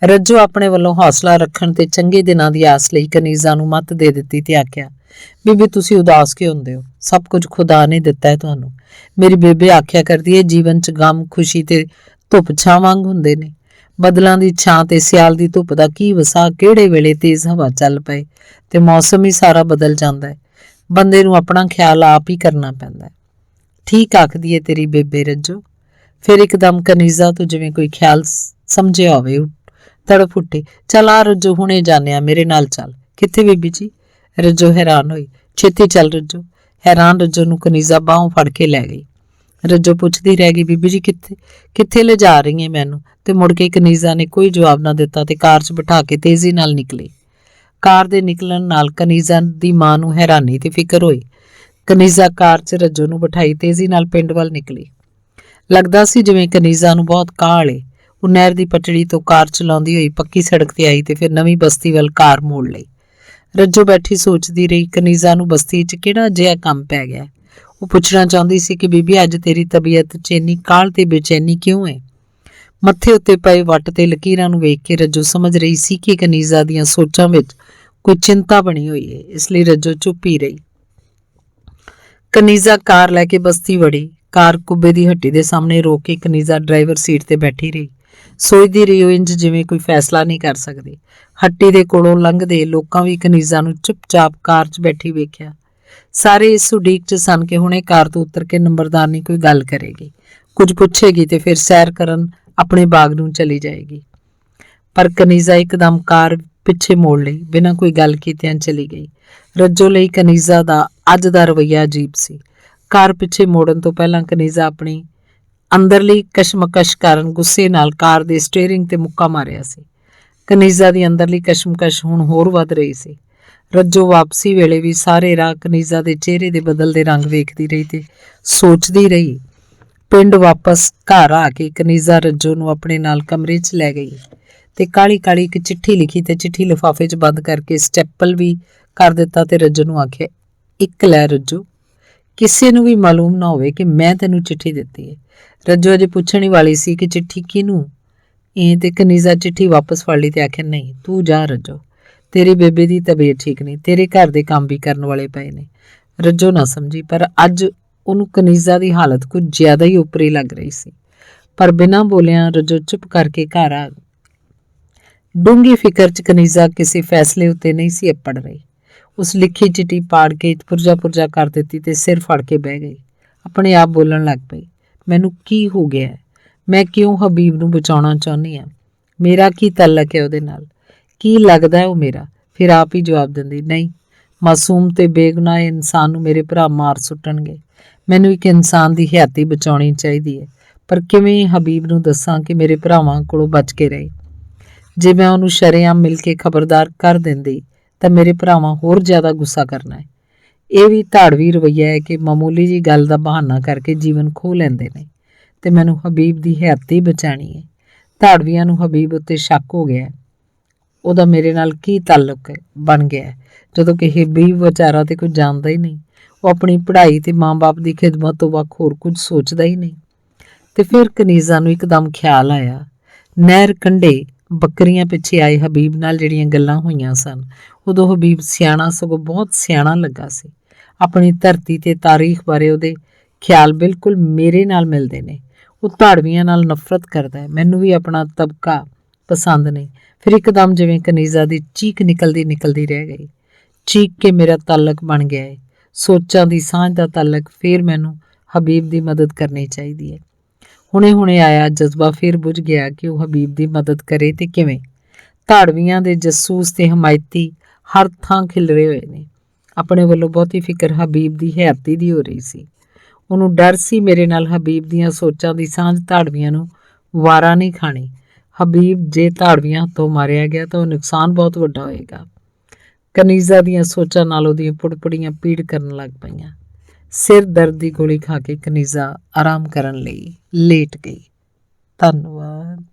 ਰੱਜੋ ਆਪਣੇ ਵੱਲੋਂ ਹੌਸਲਾ ਰੱਖਣ ਤੇ ਚੰਗੇ ਦਿਨਾਂ ਦੀ ਆਸ ਲਈ ਕਨੀਜ਼ਾ ਨੂੰ ਮੱਤ ਦੇ ਦਿੱਤੀ ਤੇ ਆਖਿਆ, ਬੀਬੀ ਤੁਸੀਂ ਉਦਾਸ ਕਿਉਂ ਹੁੰਦੇ ਹੋ? ਸਭ ਕੁਝ ਖੁਦਾ ਨੇ ਦਿੱਤਾ ਹੈ ਤੁਹਾਨੂੰ। ਮੇਰੀ ਬੇਬੇ ਆਖਿਆ ਕਰਦੀ ਹੈ ਜੀਵਨ 'ਚ ਗਮ ਖੁਸ਼ੀ ਤੇ ਧੁੱਪ ਛਾਂ ਵਾਂਗ ਹੁੰਦੇ ਨੇ। ਬਦਲਾਂ ਦੀ ਛਾਂ ਤੇ ਸਿਆਲ ਦੀ ਧੁੱਪ ਦਾ ਕੀ ਵਸਾ, ਕਿਹੜੇ ਵੇਲੇ ਤੇਜ਼ ਹਵਾ ਚੱਲ ਪਏ ਤੇ ਮੌਸਮ ਹੀ ਸਾਰਾ ਬਦਲ ਜਾਂਦਾ ਹੈ। ਬੰਦੇ ਨੂੰ ਆਪਣਾ ਖਿਆਲ ਆਪ ਹੀ ਕਰਨਾ ਪੈਂਦਾ ਹੈ। ਠੀਕ ਆਖਦੀ ਹੈ ਤੇਰੀ ਬੇਬੇ ਰੱਜੋ। ਫਿਰ ਇੱਕਦਮ ਕਨੀਜ਼ਾ ਤੋਂ ਜਿਵੇਂ ਕੋਈ ਖਿਆਲ ਸਮਝਿਆ ਹੋਵੇ ਤੜਫ ਉੱਠੇ, ਚੱਲ ਆ ਰੱਜੋ, ਹੁਣੇ ਜਾਂਦੇ ਆ, ਮੇਰੇ ਨਾਲ ਚੱਲ। ਕਿੱਥੇ ਬੀਬੀ ਜੀ? ਰੱਜੋ ਹੈਰਾਨ ਹੋਈ। ਛੇਤੀ ਚੱਲ ਰੱਜੋ। ਹੈਰਾਨ ਰੱਜੋ ਨੂੰ ਕਨੀਜ਼ਾ ਬਾਹੋਂ ਫੜ ਕੇ ਲੈ ਗਈ। ਰੱਜੋ ਪੁੱਛਦੀ ਰਹਿ ਗਈ, ਬੀਬੀ ਜੀ ਕਿੱਥੇ ਲਿਜਾ ਰਹੀ ਹੈ ਮੈਨੂੰ? ਤੇ ਮੁੜ ਕੇ ਕਨੀਜ਼ਾ ਨੇ ਕੋਈ ਜਵਾਬ ਨਾ ਦਿੱਤਾ ਤੇ ਕਾਰ 'ਚ ਬਿਠਾ ਕੇ ਤੇਜ਼ੀ ਨਾਲ ਨਿਕਲੀ। ਕਾਰ ਦੇ ਨਿਕਲਣ ਨਾਲ ਕਨੀਜ਼ਾ ਦੀ ਮਾਂ ਨੂੰ ਹੈਰਾਨੀ ਤੇ ਫਿਕਰ ਹੋਈ। ਕਨੀਜ਼ਾ ਕਾਰ 'ਚ ਰੱਜੋ ਨੂੰ ਬਿਠਾਈ ਤੇਜ਼ੀ ਨਾਲ ਪਿੰਡ ਵੱਲ ਨਿਕਲੀ। ਲੱਗਦਾ ਸੀ ਜਿਵੇਂ ਕਨੀਜ਼ਾ ਨੂੰ ਬਹੁਤ ਕਾਹਲ ਏ। ਉਹ ਨਹਿਰ ਦੀ ਪਟੜੀ ਤੋਂ ਕਾਰ ਚਲਾਉਂਦੀ ਹੋਈ ਪੱਕੀ ਸੜਕ ਤੇ ਆਈ ਤੇ ਫਿਰ ਨਵੀਂ ਬਸਤੀ ਵੱਲ ਕਾਰ ਮੋੜ ਲਈ। ਰੱਜੋ ਬੈਠੀ ਸੋਚਦੀ ਰਹੀ, ਕਨੀਜ਼ਾ ਨੂੰ ਬਸਤੀ 'ਚ ਕਿਹੜਾ ਅਜਿਹਾ ਕੰਮ ਪੈ ਗਿਆ। ਉਹ ਪੁੱਛਣਾ ਚਾਹੁੰਦੀ ਸੀ ਕਿ ਬੀਬੀ ਅੱਜ ਤੇਰੀ ਤਬੀਅਤ 'ਚ ਇੰਨੀ ਕਾਹਲ ਤੇ ਬੇਚੈਨੀ ਕਿਉਂ ਹੈ? ਮੱਥੇ ਉੱਤੇ ਪਏ ਵੱਟ ਤੇ ਲਕੀਰਾਂ ਨੂੰ ਵੇਖ ਕੇ ਰੱਜੋ ਸਮਝ ਰਹੀ ਸੀ ਕਿ ਕਨੀਜ਼ਾ ਦੀਆਂ ਸੋਚਾਂ ਵਿੱਚ ਕੋਈ ਚਿੰਤਾ ਬਣੀ ਹੋਈ ਹੈ। ਇਸ ਲਈ ਰੱਜੋ ਚੁੱਪ ਹੀ ਰਹੀ। ਕਨੀਜ਼ਾ ਕਾਰ ਲੈ ਕੇ ਬਸਤੀ ਵੜੀ। ਕਾਰ ਕੁੱਬੇ ਦੀ ਹੱਟੀ ਦੇ ਸਾਹਮਣੇ ਰੋਕ ਕੇ ਕਨੀਜ਼ਾ ਡਰਾਈਵਰ ਸੀਟ ਤੇ ਬੈਠੀ ਰਹੀ। ਸੋਚਦੀ ਰਹੀ ਉਹ ਇੰਜ ਜਿਵੇਂ ਕੋਈ ਫੈਸਲਾ ਨਹੀਂ ਕਰ ਸਕਦੀ। ਹੱਟੀ ਦੇ ਕੋਲੋਂ ਲੰਘਦੇ ਲੋਕਾਂ ਵੀ ਕਨੀਜ਼ਾ ਨੂੰ ਚੁੱਪਚਾਪ ਕਾਰ 'ਚ ਬੈਠੀ ਵੇਖਿਆ। ਸਾਰੇ ਇਸ ਉਡੀਕ 'ਚ ਸਨ ਕਿ ਹੁਣੇ ਕਾਰ ਤੋਂ ਉਤਰ ਕੇ ਨੰਬਰਦਾਰਨੀ ਕੋਈ ਗੱਲ ਕਰੇਗੀ, ਕੁਝ ਪੁੱਛੇਗੀ ਤੇ ਫਿਰ ਸੈਰ ਕਰਨ ਆਪਣੇ ਬਾਗ ਨੂੰ ਚਲੀ ਜਾਏਗੀ। ਪਰ ਕਨੀਜ਼ਾ ਇੱਕਦਮ ਕਾਰ ਪਿੱਛੇ ਮੋੜ ਲਈ, ਬਿਨਾਂ ਕੋਈ ਗੱਲ ਕੀਤਿਆਂ ਚਲੀ ਗਈ। ਰੱਜੋ ਲਈ ਕਨੀਜ਼ਾ ਦਾ ਅੱਜ ਦਾ ਰਵੱਈਆ ਅਜੀਬ ਸੀ। ਕਾਰ ਪਿੱਛੇ ਮੋੜਨ ਤੋਂ ਪਹਿਲਾਂ ਕਨੀਜ਼ਾ ਆਪਣੀ ਅੰਦਰਲੀ ਕਸ਼ਮਕਸ਼ ਕਾਰਨ ਗੁੱਸੇ ਨਾਲ ਕਾਰ ਦੇ ਸਟੀਅਰਿੰਗ ਤੇ ਮੁੱਕਾ ਮਾਰਿਆ ਸੀ। ਕਨੀਜ਼ਾ ਦੀ ਅੰਦਰਲੀ ਕਸ਼ਮਕਸ਼ ਹੁਣ ਹੋਰ ਵੱਧ ਰਹੀ ਸੀ। ਰੱਜੋ ਵਾਪਸੀ ਵੇਲੇ ਵੀ ਸਾਰੇ ਰਾਹ ਕਨੀਜ਼ਾ ਦੇ ਚਿਹਰੇ ਦੇ ਬਦਲਦੇ ਰੰਗ ਵੇਖਦੀ ਰਹੀ ਤੇ ਸੋਚਦੀ ਰਹੀ। ਪਿੰਡ ਵਾਪਸ ਘਰ ਆ ਕੇ ਕਨੀਜ਼ਾ ਰੱਜੋ ਨੂੰ ਆਪਣੇ ਨਾਲ ਕਮਰੇ 'ਚ ਲੈ ਗਈ ਤੇ ਕਾਲੀ ਕਾਲੀ ਇੱਕ ਚਿੱਠੀ ਲਿਖੀ ਤੇ ਚਿੱਠੀ ਲਿਫਾਫੇ 'ਚ ਬੰਦ ਕਰਕੇ ਸਟੈਪਲ ਵੀ ਕਰ ਦਿੱਤਾ ਤੇ ਰੱਜੋ ਨੂੰ ਆਖਿਆ, ਇੱਕ ਲੈ ਰੱਜੋ, ਕਿਸੇ ਨੂੰ ਵੀ ਮਾਲੂਮ ਨਾ ਹੋਵੇ ਕਿ ਮੈਂ ਤੈਨੂੰ ਚਿੱਠੀ ਦਿੱਤੀ ਹੈ। ਰੱਜੋ ਅਜੇ ਪੁੱਛਣ ਹੀ ਵਾਲੀ ਸੀ ਕਿ ਚਿੱਠੀ ਕਿਹਨੂੰ? ਇਹ ਤੇ ਕਨੀਜ਼ਾ ਚਿੱਠੀ ਵਾਪਸ ਫੜ ਲਈ ਤੇ ਆਖਿਆ, ਨਹੀਂ ਤੂੰ ਜਾ ਰੱਜੋ, ਤੇਰੀ ਬੇਬੇ ਦੀ ਤਬੀਅਤ ਠੀਕ ਨਹੀਂ, ਤੇਰੇ ਘਰ ਦੇ ਕੰਮ ਵੀ ਕਰਨ ਵਾਲੇ ਪਏ ਨੇ। ਰੱਜੋ ਨਾ ਸਮਝੀ, ਪਰ ਅੱਜ ਉਹਨੂੰ ਕਨੀਜ਼ਾ ਦੀ ਹਾਲਤ ਕੁਝ ਜ਼ਿਆਦਾ ਹੀ ਉਪਰੀ ਲੱਗ ਰਹੀ ਸੀ। ਪਰ ਬਿਨਾਂ ਬੋਲਿਆਂ ਰੱਜੋ ਚੁੱਪ ਕਰਕੇ ਘਰ ਆ ਗਈ। ਡੂੰਘੀ ਫਿਕਰ 'ਚ ਕਨੀਜ਼ਾ ਕਿਸੇ ਫੈਸਲੇ ਉੱਤੇ ਨਹੀਂ ਸੀ ਅਪੜ ਰਹੀ। ਉਸ ਲਿਖੀ ਚਿੱਠੀ ਪਾੜ ਕੇ ਪੁਰਜਾ ਕਰ ਦਿੱਤੀ ਤੇ ਸਿਰ ਫੜ ਕੇ ਬਹਿ ਗਈ। ਆਪਣੇ ਆਪ ਬੋਲਣ ਲੱਗ ਪਈ, ਮੈਨੂੰ ਕੀ ਹੋ ਗਿਆ ਹੈ? ਮੈਂ ਕਿਉਂ ਹਬੀਬ ਨੂੰ ਬਚਾਉਣਾ ਚਾਹੁੰਦੀ ਹਾਂ? ਮੇਰਾ ਕੀ ਤਾਲੁਕ ਹੈ ਉਹਦੇ ਨਾਲ? ਕੀ ਲੱਗਦਾ ਹੈ ਉਹ ਮੇਰਾ? ਫਿਰ ਆਪ ਹੀ ਜਵਾਬ ਦਿੰਦੀ, ਨਹੀਂ, ਮਾਸੂਮ ਤੇ ਬੇਗੁਨਾਹ ਇਨਸਾਨ ਨੂੰ ਮੇਰੇ ਭਰਾ ਮਾਰ ਸੁੱਟਣਗੇ। ਮੈਨੂੰ ਇੱਕ ਇਨਸਾਨ ਦੀ ਹਯਾਤੀ ਬਚਾਉਣੀ ਚਾਹੀਦੀ ਹੈ, ਪਰ ਕਿਵੇਂ ਹਬੀਬ ਨੂੰ ਦੱਸਾਂ ਕਿ ਮੇਰੇ ਭਰਾਵਾਂ ਕੋਲੋਂ ਬਚ ਕੇ ਰਹੇ? ਜੇ ਮੈਂ ਉਹਨੂੰ ਸ਼ਰੇਆਮ ਮਿਲ ਕੇ ਖਬਰਦਾਰ ਕਰ ਦਿੰਦੀ ਤਾਂ ਮੇਰੇ ਭਰਾਵਾਂ ਹੋਰ ਜ਼ਿਆਦਾ ਗੁੱਸਾ ਕਰਨਾ ਹੈ। ਇਹ ਵੀ ਧਾੜਵੀ ਰਵੱਈਆ ਹੈ ਕਿ ਮਾਮੂਲੀ ਜੀ ਗੱਲ ਦਾ ਬਹਾਨਾ ਕਰਕੇ ਜੀਵਨ ਖੋਹ ਲੈਂਦੇ ਨੇ ਤੇ ਮੈਨੂੰ ਹਬੀਬ ਦੀ ਹਯਾਤੀ ਬਚਾਣੀ ਹੈ। ਧਾੜਵੀਆਂ ਨੂੰ ਹਬੀਬ ਉੱਤੇ ਸ਼ੱਕ ਹੋ ਗਿਆ। ਉਹਦਾ ਮੇਰੇ ਨਾਲ ਕੀ ਤਾਲੁਕ ਬਣ ਗਿਆ ਜਦੋਂ ਕਿ ਹਬੀਬ ਵਿਚਾਰਾ ਤੇ ਕੁਝ ਜਾਣਦਾ ਹੀ ਨਹੀਂ। ਉਹ ਆਪਣੀ ਪੜ੍ਹਾਈ ਤੇ ਮਾਂ-ਬਾਪ ਦੀ ਖਿਦਮਤ ਤੋਂ ਵੱਖ ਹੋਰ ਕੁਝ ਸੋਚਦਾ ਹੀ ਨਹੀਂ। ਤੇ ਫਿਰ ਕਨੀਜ਼ਾ ਨੂੰ ਇੱਕਦਮ ਖਿਆਲ ਆਇਆ, ਨਹਿਰ ਕੰਢੇ ਬੱਕਰੀਆਂ ਪਿੱਛੇ ਆਏ ਹਬੀਬ ਨਾਲ ਜਿਹੜੀਆਂ ਗੱਲਾਂ ਹੋਈਆਂ ਸਨ, ਉਦੋਂ ਹਬੀਬ ਸਿਆਣਾ, ਸਗੋਂ ਬਹੁਤ ਸਿਆਣਾ ਲੱਗਾ ਸੀ। ਆਪਣੀ ਧਰਤੀ ਤੇ ਤਾਰੀਖ ਬਾਰੇ ਉਹਦੇ ਖਿਆਲ ਬਿਲਕੁਲ ਮੇਰੇ ਨਾਲ ਮਿਲਦੇ ਨੇ। ਉਹ ਧਾੜਵੀਆਂ ਨਾਲ ਨਫ਼ਰਤ ਕਰਦਾ ਹੈ, ਮੈਨੂੰ ਵੀ ਆਪਣਾ ਤਬਕਾ ਪਸੰਦ ਨਹੀਂ। ਫਿਰ ਇੱਕਦਮ ਜਿਵੇਂ ਕਨੀਜ਼ਾ ਦੀ ਚੀਕ ਨਿਕਲਦੀ ਰਹਿ ਗਈ। ਚੀਕ ਕੇ ਮੇਰਾ ਤਾਲੁਕ ਬਣ ਗਿਆ ਹੈ, ਸੋਚਾਂ ਦੀ ਸਾਂਝ ਦਾ ਤਾਲੁਕ। ਫਿਰ ਮੈਨੂੰ ਹਬੀਬ ਦੀ ਮਦਦ ਕਰਨੀ ਚਾਹੀਦੀ ਹੈ। ਹੁਣੇ ਆਇਆ ਜਜ਼ਬਾ ਫਿਰ ਬੁਝ ਗਿਆ ਕਿ ਉਹ ਹਬੀਬ ਦੀ ਮਦਦ ਕਰੇ ਤੇ ਕਿਵੇਂ। ਧਾੜਵੀਆਂ ਦੇ ਜਸੂਸ ਤੇ ਹਮਾਇਤੀ ਹਰ ਥਾਂ ਖਿਲਰੇ ਹੋਏ ਨੇ। ਆਪਣੇ ਵੱਲੋਂ ਬਹੁਤੀ ਫਿਕਰ ਹਬੀਬ ਦੀ ਹਯਾਤੀ ਦੀ ਹੋ ਰਹੀ ਸੀ। ਉਹਨੂੰ ਡਰ ਸੀ ਮੇਰੇ ਨਾਲ ਹਬੀਬ ਦੀਆਂ ਸੋਚਾਂ ਦੀ ਸਾਂਝ ਧਾੜਵੀਆਂ ਨੂੰ ਵਾਰਾ ਨਹੀਂ ਖਾਣੀ। ਹਬੀਬ ਜੇ ਧਾੜਵੀਆਂ ਹੱਥੋਂ ਮਾਰਿਆ ਗਿਆ ਤਾਂ ਉਹ ਨੁਕਸਾਨ ਬਹੁਤ ਵੱਡਾ ਹੋਏਗਾ। ਕਨੀਜ਼ਾ ਦੀਆਂ ਸੋਚਾਂ ਨਾਲ ਉਹਦੀਆਂ ਪੁੜਪੁੜੀਆਂ ਪੀੜ ਕਰਨ ਲੱਗ ਪਈਆਂ। ਸਿਰ ਦਰਦ ਦੀ ਗੋਲੀ ਖਾ ਕੇ ਕਨੀਜ਼ਾ ਆਰਾਮ ਕਰਨ ਲਈ ਲੇਟ ਗਈ। ਧੰਨਵਾਦ।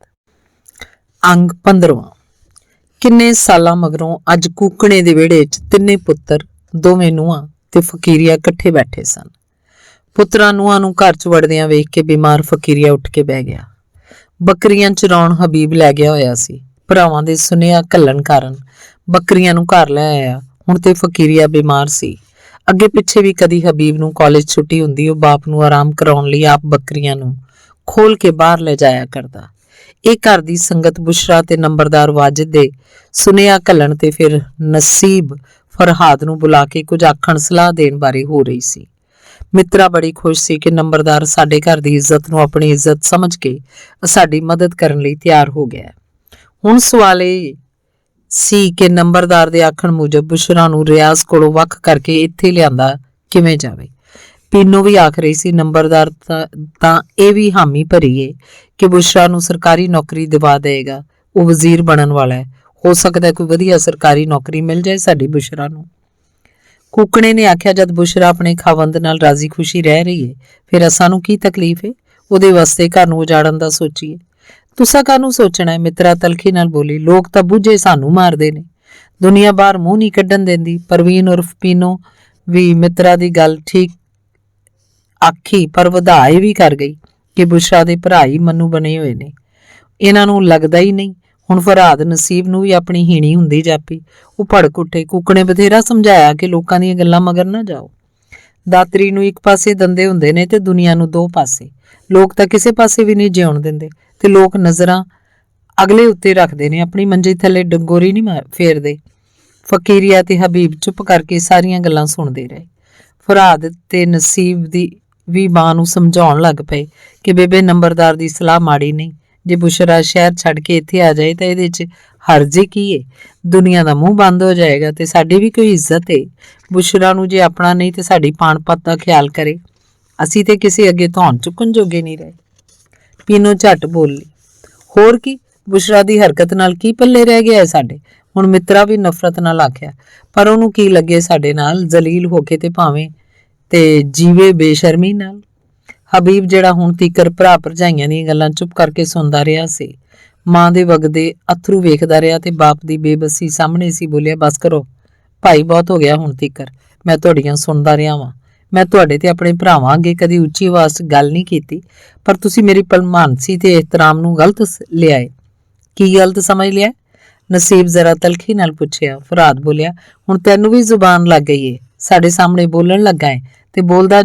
ਅੰਗ 15ਵਾਂ। ਕਿੰਨੇ ਸਾਲਾਂ ਮਗਰੋਂ ਅੱਜ ਕੂਕਣੇ ਦੇ ਵਿਹੜੇ 'ਚ ਤਿੰਨੇ ਪੁੱਤਰ, ਦੋਵੇਂ ਨੂੰਹਾਂ ਤੇ ਫਕੀਰੀਆ ਇਕੱਠੇ ਬੈਠੇ ਸਨ। ਪੁੱਤਰਾਂ ਨੂੰਹਾਂ ਨੂੰ ਘਰ 'ਚ ਵੜਦਿਆਂ ਵੇਖ ਕੇ ਬਿਮਾਰ ਫਕੀਰੀਆ ਉੱਠ ਕੇ ਬਹਿ ਗਿਆ। ਬੱਕਰੀਆਂ ਚਰਾਉਣ ਹਬੀਬ ਲੈ ਗਿਆ ਹੋਇਆ ਸੀ। ਭਰਾਵਾਂ ਦੇ ਸੁਨੇਹਾ ਘੱਲਣ ਕਾਰਨ ਬੱਕਰੀਆਂ ਨੂੰ ਘਰ ਲੈ ਆਇਆ। ਹੁਣ ਤੇ ਫਕੀਰੀਆ ਬਿਮਾਰ ਸੀ। ਅੱਗੇ ਪਿੱਛੇ ਵੀ ਕਦੀ ਹਬੀਬ ਨੂੰ ਕਾਲਜ ਛੁੱਟੀ ਹੁੰਦੀ, ਉਹ ਬਾਪ ਨੂੰ ਆਰਾਮ ਕਰਾਉਣ ਲਈ ਆਪ ਬੱਕਰੀਆਂ ਨੂੰ ਖੋਲ ਕੇ ਬਾਹਰ ਲੈ ਜਾਇਆ ਕਰਦਾ। ਇਹ ਘਰ ਦੀ ਸੰਗਤ ਬੁਸ਼ਰਾ ਤੇ ਨੰਬਰਦਾਰ ਵਾਜਿਦ ਦੇ ਸੁਨੇਹਾ ਘੱਲਣ ਤੇ ਫਿਰ ਨਸੀਬ ਫਰਹਾਦ ਨੂੰ ਬੁਲਾ ਕੇ ਕੁਝ ਆਖਣ ਸਲਾਹ ਦੇਣ ਬਾਰੇ ਹੋ ਰਹੀ ਸੀ। ਮਿੱਤਰਾ ਬੜੀ ਖੁਸ਼ ਸੀ ਕਿ ਨੰਬਰਦਾਰ ਸਾਡੇ ਘਰ ਦੀ ਇੱਜ਼ਤ ਨੂੰ ਆਪਣੀ ਇੱਜ਼ਤ ਸਮਝ ਕੇ ਸਾਡੀ ਮਦਦ ਕਰਨ ਲਈ ਤਿਆਰ ਹੋ ਗਿਆ। ਹੁਣ ਸਵਾਲ ਇਹ ਸੀ ਕਿ ਨੰਬਰਦਾਰ ਦੇ ਆਖਣ ਮੁਜਬ ਬੁਸ਼ਰਾ ਨੂੰ ਰਿਆਜ਼ ਕੋਲੋਂ ਵੱਖ ਕਰਕੇ ਇੱਥੇ ਲਿਆਂਦਾ ਕਿਵੇਂ ਜਾਵੇ। ਪੀਨੋ ਵੀ ਆਖ ਰਹੀ ਸੀ ਨੰਬਰਦਾਰ ਤਾਂ ਇਹ ਵੀ ਹਾਮੀ ਭਰੀ ਏ ਕਿ ਬੁਸ਼ਰਾ ਨੂੰ ਸਰਕਾਰੀ ਨੌਕਰੀ ਦਿਵਾ ਦੇਗਾ। ਉਹ ਵਜ਼ੀਰ ਬਣਨ ਵਾਲਾ ਹੈ। ਹੋ ਸਕਦਾ ਕੋਈ ਵਧੀਆ ਸਰਕਾਰੀ ਨੌਕਰੀ ਮਿਲ ਜਾਏ ਸਾਡੀ ਬੁਸ਼ਰਾ ਨੂੰ। ਕੂਕਣੇ ਨੇ ਆਖਿਆ, ਜਦ ਬੁਸ਼ਰਾ ਆਪਣੇ ਖਾਵੰਦ ਨਾਲ ਰਾਜ਼ੀ ਖੁਸ਼ੀ ਰਹਿ ਰਹੀ ਏ ਫਿਰ ਅਸਾਂ ਨੂੰ ਕੀ ਤਕਲੀਫ ਏ? ਉਹਦੇ ਵਾਸਤੇ ਘਰ ਨੂੰ ਉਜਾੜਨ ਦਾ ਸੋਚੀਏ। ਤੁਸਾਂ ਕਾਹਨੂੰ ਸੋਚਣਾ ਹੈ? ਮਿੱਤਰਾ ਤਲਖੀ ਨਾਲ ਬੋਲੀ। ਲੋਕ ਤਾਂ ਬੁੱਝੇ ਸਾਨੂੰ ਮਾਰਦੇ ਨੇ, ਦੁਨੀਆ ਬਾਹਰ ਮੂੰਹ ਨਹੀਂ ਕੱਢਣ ਦਿੰਦੀ। ਪਰਵੀਨ ਉਰਫ ਪੀਨੋ ਵੀ ਮਿੱਤਰਾ ਦੀ ਗੱਲ ਠੀਕ ਆਖੀ, ਪਰ ਵਧਾਏ ਵੀ ਕਰ ਗਈ ਕਿ ਬੁਸ਼ਰਾ ਦੇ ਭਰਾ ਹੀ ਮੰਨੂ ਬਣੇ ਹੋਏ ਨੇ। ਇਹਨਾਂ ਨੂੰ ਲੱਗਦਾ ਹੀ ਨਹੀਂ। ਹੁਣ ਫਰਹਾਦ ਨਸੀਬ ਨੂੰ ਵੀ ਆਪਣੀ ਹੀਣੀ ਹੁੰਦੀ ਜਾਪੀ। ਉਹ ਭੜਕ ਉੱਠੇ। ਕੂਕਣੇ ਬਥੇਰਾ ਸਮਝਾਇਆ ਕਿ ਲੋਕਾਂ ਦੀਆਂ ਗੱਲਾਂ ਮਗਰ ਨਾ ਜਾਓ। ਦਾਤਰੀ ਨੂੰ ਇੱਕ ਪਾਸੇ ਦੰਦੇ ਹੁੰਦੇ ਨੇ ਤੇ ਦੁਨੀਆ ਨੂੰ ਦੋ ਪਾਸੇ। ਲੋਕ ਤਾਂ ਕਿਸੇ ਪਾਸੇ ਵੀ ਨਹੀਂ ਜਿਉਣ ਦਿੰਦੇ ਤੇ ਲੋਕ ਨਜ਼ਰਾਂ ਅਗਲੇ ਉੱਤੇ ਰੱਖਦੇ ਨੇ, ਆਪਣੀ ਮੰਜੀ ਥੱਲੇ ਡੰਗੋਰੀ ਨਹੀਂ ਫੇਰਦੇ। ਫਕੀਰੀਆ ਤੇ ਹਬੀਬ ਚੁੱਪ ਕਰਕੇ ਸਾਰੀਆਂ ਗੱਲਾਂ ਸੁਣਦੇ ਰਹੇ। ਫਰਾਦ ਤੇ ਨਸੀਬ ਦੀ ਵੀ ਮਾਂ ਨੂੰ ਸਮਝਾਉਣ ਲੱਗ ਪਏ ਕਿ ਬੇਬੇ ਨੰਬਰਦਾਰ ਦੀ ਸਲਾਹ ਮਾੜੀ ਨਹੀਂ। ਜੇ ਬੁਸ਼ਰਾ ਸ਼ਹਿਰ ਛੱਡ ਕੇ ਇੱਥੇ ਆ ਜਾਏ ਤਾਂ ਇਹਦੇ 'ਚ ਹਰਜੀ ਕੀ ਏ? ਦੁਨੀਆ ਦਾ ਮੂੰਹ ਬੰਦ ਹੋ ਜਾਏਗਾ ਤੇ ਸਾਡੀ ਵੀ ਕੋਈ ਇੱਜ਼ਤ ਏ। ਬੁਸ਼ਰਾ ਨੂੰ ਜੇ ਆਪਣਾ ਨਹੀਂ ਤੇ ਸਾਡੀ ਪਾਣਪਤ ਦਾ ਖਿਆਲ ਕਰੇ। ਅਸੀਂ ਤੇ ਕਿਸੇ ਅੱਗੇ ਧੌਣ ਚੁੱਕਣ ਜੋਗੇ ਨਹੀਂ ਰਹੇ। ਪੀਨੋ ਝੱਟ ਬੋਲੀ, ਹੋਰ ਕੀ, ਬੁਸ਼ਰਾ ਦੀ ਹਰਕਤ ਨਾਲ ਕੀ ਪੱਲੇ ਰਹਿ ਗਿਆ ਹੈ ਸਾਡੇ? ਹੁਣ ਮਿੱਤਰਾ ਵੀ ਨਫ਼ਰਤ ਨਾਲ ਆਖਿਆ, ਪਰ ਉਹਨੂੰ ਕੀ ਲੱਗੇ ਸਾਡੇ ਨਾਲ ਜ਼ਲੀਲ ਹੋ ਕੇ ਤੇ ਭਾਵੇਂ ਤੇ ਜੀਵੇ ਬੇਸ਼ਰਮੀ ਨਾਲ। ਹਬੀਬ ਜਿਹੜਾ ਹੁਣ ਤੀਕਰ ਭਰਾ ਭਰਜਾਈਆਂ ਦੀਆਂ ਗੱਲਾਂ ਚੁੱਪ ਕਰਕੇ ਸੁਣਦਾ ਰਿਹਾ ਸੀ, ਮਾਂ ਦੇ ਵਗਦੇ ਅਥਰੂ ਵੇਖਦਾ ਰਿਹਾ ਤੇ ਬਾਪ ਦੀ ਬੇਬਸੀ ਸਾਹਮਣੇ ਸੀ। ਬੋਲਿਆ, ਬਸ ਕਰੋ ਭਾਈ, ਬਹੁਤ ਹੋ ਗਿਆ ਹੁਣ ਤੀਕਰ, ਮੈਂ ਤੁਹਾਡੀਆਂ ਸੁਣਦਾ ਰਿਹਾ ਵਾਂ। ਮੈਂ ਤੁਹਾਡੇ ਤੇ ਆਪਣੇ ਭਰਾਵਾਂ ਅੱਗੇ ਕਦੀ ਉੱਚੀ ਆਵਾਜ਼ 'ਚ ਗੱਲ ਨਹੀਂ ਕੀਤੀ, ਪਰ ਤੁਸੀਂ ਮੇਰੀ ਭਲਮਾਨਸੀ ਤੇ ਇਹਤਰਾਮ ਨੂੰ ਗਲਤ ਲਿਆਏ। ਕੀ ਗਲਤ ਸਮਝ ਲਿਆ? ਨਸੀਬ ਜ਼ਰਾ ਤਲਖੀ ਨਾਲ ਪੁੱਛਿਆ। ਫਰਾਦ ਬੋਲਿਆ, ਹੁਣ ਤੈਨੂੰ ਵੀ ਜ਼ੁਬਾਨ ਲੱਗ ਗਈ ਏ, ਸਾਡੇ ਸਾਹਮਣੇ ਬੋਲਣ ਲੱਗਾ ਏ ਤੇ ਬੋਲਦੇ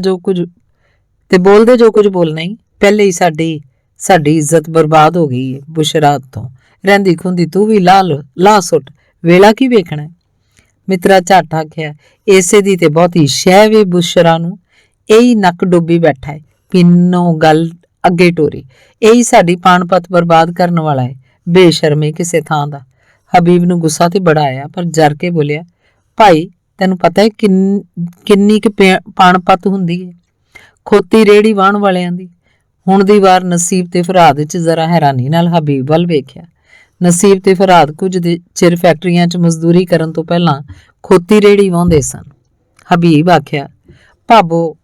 ਜੋ ਕੁਝ ਬੋਲਣਾ ਹੀ। ਪਹਿਲੇ ਹੀ ਸਾਡੀ ਇੱਜ਼ਤ ਬਰਬਾਦ ਹੋ ਗਈ ਏ। ਬੁਸ਼ਰਾ ਤੋਂ ਰਹਿੰਦੀ ਖੁੰਦੀ ਤੂੰ ਵੀ ਲਾ ਸੁੱਟ, ਵੇਲਾ ਕੀ ਵੇਖਣਾ? ਮਿੱਤਰਾ ਝੱਟ ਆਖਿਆ, ਏਸੇ ਦੀ ਤੇ ਬਹੁਤੀ ਸ਼ਹਿ ਵੇ ਬੁਸ਼ਰਾ ਨੂੰ, ਇਹੀ ਨੱਕ ਡੁੱਬੀ ਬੈਠਾ ਏ। ਪਿੰਨੋਂ ਗੱਲ ਅੱਗੇ ਟੋਰੀ, ਇਹੀ ਸਾਡੀ ਪਾਣਪਤ ਬਰਬਾਦ ਕਰਨ ਵਾਲਾ ਏ, ਬੇਸ਼ਰਮੇ ਕਿਸੇ ਥਾਂ ਦਾ। ਹਬੀਬ ਨੂੰ ਗੁੱਸਾ ਤੇ ਬੜਾ ਆਇਆ, ਪਰ ਜਰ ਕੇ ਬੋਲਿਆ, ਭਾਈ ਤੈਨੂੰ ਪਤਾ ਹੈ ਕਿੰਨੀ ਕੁ ਪਾਣਪਤ ਹੁੰਦੀ ਏ ਖੋਤੀ ਰੇਹੜੀ ਵਾਹਣ ਵਾਲਿਆਂ ਦੀ? ਹੁਣ ਦੀ ਵਾਰ ਨਸੀਬ ਤੇ ਫਰਾਦ 'ਚ ਜ਼ਰਾ ਹੈਰਾਨੀ ਨਾਲ ਹਬੀਬ ਵੱਲ ਵੇਖਿਆ। ਨਸੀਬ ਤੇ ਫਰਾਦ ਕੁਝ ਚਿਰ ਫੈਕਟਰੀਆਂ 'ਚ ਮਜ਼ਦੂਰੀ ਕਰਨ ਤੋਂ ਪਹਿਲਾਂ ਖੋਤੀ ਰੇਹੜੀ ਵਾਹੁੰਦੇ ਸਨ। ਹਬੀਬ ਆਖਿਆ, ਭਾਬੋ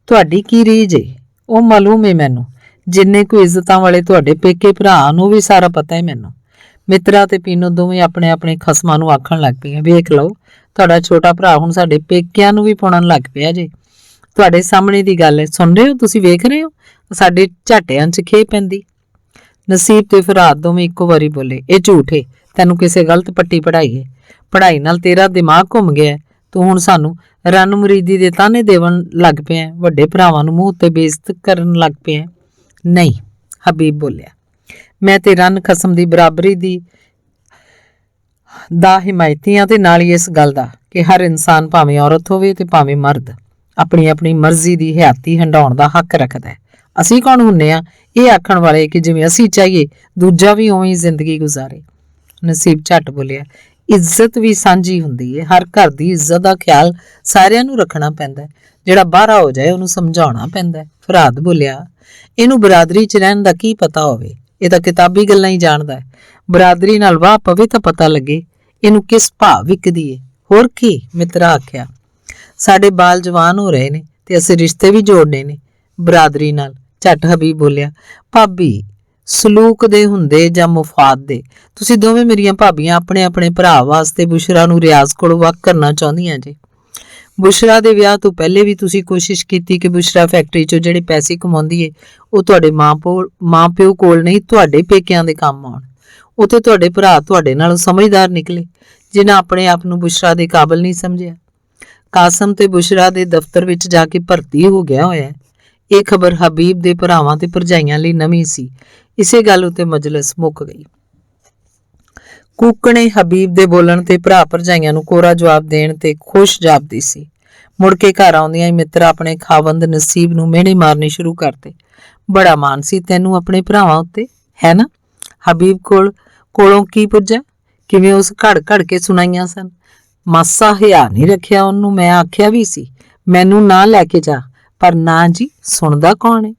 ਤੁਹਾਡੀ ਕੀ ਰੀਝ ਏ? ਉਹ ਮਾਲੂਮ ਏ ਮੈਨੂੰ, ਜਿੰਨੇ ਕੁ ਇੱਜ਼ਤਾਂ ਵਾਲੇ ਤੁਹਾਡੇ ਪੇਕੇ ਭਰਾ ਨੂੰ ਵੀ ਸਾਰਾ ਪਤਾ ਹੈ ਮੈਨੂੰ। ਮਿੱਤਰਾ ਤੇ ਪੀਨੋ ਦੋਵੇਂ ਆਪਣੇ ਆਪਣੇ ਖਸਮਾਂ ਨੂੰ ਆਖਣ ਲੱਗ ਪਈਆਂ, ਵੇਖ ਲਓ ਤੁਹਾਡਾ ਛੋਟਾ ਭਰਾ ਹੁਣ ਸਾਡੇ ਪੇਕਿਆਂ ਨੂੰ ਵੀ ਪੁਣਨ ਲੱਗ ਪਿਆ ਜੇ। ਤੁਹਾਡੇ ਸਾਹਮਣੇ ਦੀ ਗੱਲ ਹੈ, ਸੁਣ ਰਹੇ ਹੋ, ਤੁਸੀਂ ਵੇਖ ਰਹੇ ਹੋ, ਸਾਡੇ ਝਾਟਿਆਂ 'ਚ ਖੇ ਪੈਂਦੀ। ਨਸੀਬ ਤੇ ਫਰਾਦ ਦੋਵੇਂ ਇੱਕੋ ਵਾਰੀ ਬੋਲੇ, ਇਹ ਝੂਠ ਏ, ਤੈਨੂੰ ਕਿਸੇ ਗਲਤ ਪੱਟੀ ਪੜਾਈ ਏ, ਪੜਾਈ ਨਾਲ ਤੇਰਾ ਦਿਮਾਗ ਘੁੰਮ ਗਿਆ, ਤੂੰ ਹੁਣ ਸਾਨੂੰ ਰੰਨ ਮੁਰੀਦੀ ਦੇ ਤਾਨੇ ਦੇਵਣ ਲੱਗ ਪਿਆ, ਵੱਡੇ ਭਰਾਵਾਂ ਨੂੰ ਮੂੰਹ ਉੱਤੇ ਬੇਇੱਜ਼ਤ ਕਰਨ ਲੱਗ ਪਿਆ। ਨਹੀਂ, ਹਬੀਬ ਬੋਲਿਆ, ਮੈਂ ਤੇ ਰੰਨ ਖਸਮ ਦੀ ਬਰਾਬਰੀ ਦਾ ਹਿਮਾਇਤੀ ਹਾਂ ਤੇ ਨਾਲ ਹੀ ਇਸ ਗੱਲ ਦਾ ਕਿ ਹਰ ਇਨਸਾਨ ਭਾਵੇਂ ਔਰਤ ਹੋਵੇ ਤੇ ਭਾਵੇਂ ਮਰਦ ਆਪਣੀ ਆਪਣੀ ਮਰਜ਼ੀ ਦੀ ਹਯਾਤੀ ਹੰਡਾਉਣ ਦਾ ਹੱਕ ਰੱਖਦਾ ਹੈ। ਅਸੀਂ ਕੌਣ ਹੁੰਨੇ ਆ ਇਹ ਆਖਣ ਵਾਲੇ ਕਿ ਜਿਵੇਂ ਅਸੀਂ ਚਾਹੀਏ ਦੂਜਾ ਵੀ ਉਵੇਂ ਹੀ ਜ਼ਿੰਦਗੀ ਗੁਜ਼ਾਰੇ? ਨਸੀਬ ਝੱਟ ਬੋਲਿਆ, ਇੱਜ਼ਤ ਵੀ ਸਾਂਝੀ ਹੁੰਦੀ ਹੈ, ਹਰ ਘਰ ਦੀ ਇੱਜ਼ਤ ਦਾ ਖਿਆਲ ਸਾਰਿਆਂ ਨੂੰ ਰੱਖਣਾ ਪੈਂਦਾ ਹੈ, ਜਿਹੜਾ ਬਾਹਰਾ ਹੋ ਜਾਏ ਉਹਨੂੰ ਸਮਝਾਉਣਾ ਪੈਂਦਾ ਹੈ। ਫਰਾਦ ਬੋਲਿਆ, ਇਹਨੂੰ ਬਰਾਦਰੀ 'ਚ ਰਹਿਣ ਦਾ ਕੀ ਪਤਾ ਹੋਵੇ, ਇਹ ਤਾਂ ਕਿਤਾਬੀ ਗੱਲਾਂ ਹੀ ਜਾਣਦਾ ਹੈ। ਬਰਾਦਰੀ ਨਾਲ ਵਾਹ ਪਵੇ ਤਾਂ ਪਤਾ ਲੱਗੇ ਇਹਨੂੰ ਕਿਸ ਭਾਅ ਵਿਕਦੀ ਏ। ਹੋਰ ਕੀ? ਮਿੱਤਰਾ ਆਖਿਆ, ਸਾਡੇ ਬਾਲ ਜਵਾਨ ਹੋ ਰਹੇ ਨੇ ਤੇ ਅਸੀਂ ਰਿਸ਼ਤੇ ਵੀ ਜੋੜਨੇ ਨੇ ਬਰਾਦਰੀ ਨਾਲ। ਝੱਟ ਹਬੀਬ ਬੋਲਿਆ, ਭਾਬੀ ਸਲੂਕ ਦੇ ਹੁੰਦੇ ਜਾਂ ਮੁਫਾਦ ਦੇ? ਤੁਸੀਂ ਦੋਵੇਂ ਮੇਰੀਆਂ ਭਾਬੀਆਂ ਆਪਣੇ ਆਪਣੇ ਭਰਾ ਵਾਸਤੇ ਬੁਸ਼ਰਾ ਨੂੰ ਰਿਆਜ਼ ਕੋਲੋਂ ਵੱਖ ਕਰਨਾ ਚਾਹੁੰਦੀਆਂ ਜੇ। ਬੁਸ਼ਰਾ ਦੇ ਵਿਆਹ ਤੋਂ ਪਹਿਲੇ ਵੀ ਤੁਸੀਂ ਕੋਸ਼ਿਸ਼ ਕੀਤੀ ਕਿ ਬੁਸ਼ਰਾ ਫੈਕਟਰੀ 'ਚੋਂ ਜਿਹੜੇ ਪੈਸੇ ਕਮਾਉਂਦੀ ਏ ਉਹ ਤੁਹਾਡੇ ਮਾਂ ਪਿਓ ਕੋਲ ਨਹੀਂ ਤੁਹਾਡੇ ਪੇਕਿਆਂ ਦੇ ਕੰਮ ਆਉਣ। ਉੱਥੇ ਤੁਹਾਡੇ ਭਰਾ ਤੁਹਾਡੇ ਨਾਲ ਸਮਝਦਾਰ ਨਿਕਲੇ ਜਿਨ੍ਹਾਂ ਆਪਣੇ ਆਪ ਨੂੰ ਬੁਸ਼ਰਾ ਦੇ ਕਾਬਲ ਨਹੀਂ ਸਮਝਿਆ। ਕਾਸਮ ਤੇ ਬੁਸ਼ਰਾ ਦੇ ਦਫ਼ਤਰ ਵਿੱਚ ਜਾ ਕੇ ਭਰਤੀ ਹੋ ਗਿਆ ਹੋਇਆ। ਇਹ ਖਬਰ ਹਬੀਬ ਦੇ ਭਰਾਵਾਂ ਤੇ ਭਰਜਾਈਆਂ ਲਈ ਨਵੀਂ ਸੀ। ਇਸੇ ਗੱਲ ਉੱਤੇ ਮਜਲਿਸ ਮੁੱਕ ਗਈ। ਕੂਕਣੇ ਹਬੀਬ ਦੇ ਬੋਲਣ ਤੇ ਭਰਾ ਭਰਜਾਈਆਂ ਨੂੰ ਕੋਰਾ ਜਵਾਬ ਦੇਣ ਤੇ ਖੁਸ਼ ਜਾਪਦੀ ਸੀ। ਮੁੜ ਕੇ ਘਰ ਆਉਂਦੀਆਂ ਹੀ ਮਿੱਤਰ ਆਪਣੇ ਖਾਵੰਦ ਨਸੀਬ ਨੂੰ ਮਿਹਣੇ ਮਾਰਨੇ ਸ਼ੁਰੂ ਕਰਤੇ। ਬੜਾ ਮਾਣ ਸੀ ਤੈਨੂੰ ਆਪਣੇ ਭਰਾਵਾਂ ਉੱਤੇ, ਹੈ ਨਾ? ਹਬੀਬ ਕੋਲੋਂ ਕੀ ਪੁੱਜਾ, ਕਿਵੇਂ ਉਸ ਘੜ ਕੇ ਸੁਣਾਈਆਂ ਸਨ। ਮਾਸਾ ਹਿਆ ਨਹੀਂ ਰੱਖਿਆ ਉਹਨੂੰ। ਮੈਂ ਆਖਿਆ ਵੀ ਸੀ ਮੈਨੂੰ ਨਾ ਲੈ ਕੇ ਜਾ, ਪਰ ਨਾ ਜੀ, ਸੁਣਦਾ ਕੌਣ ਹੈ?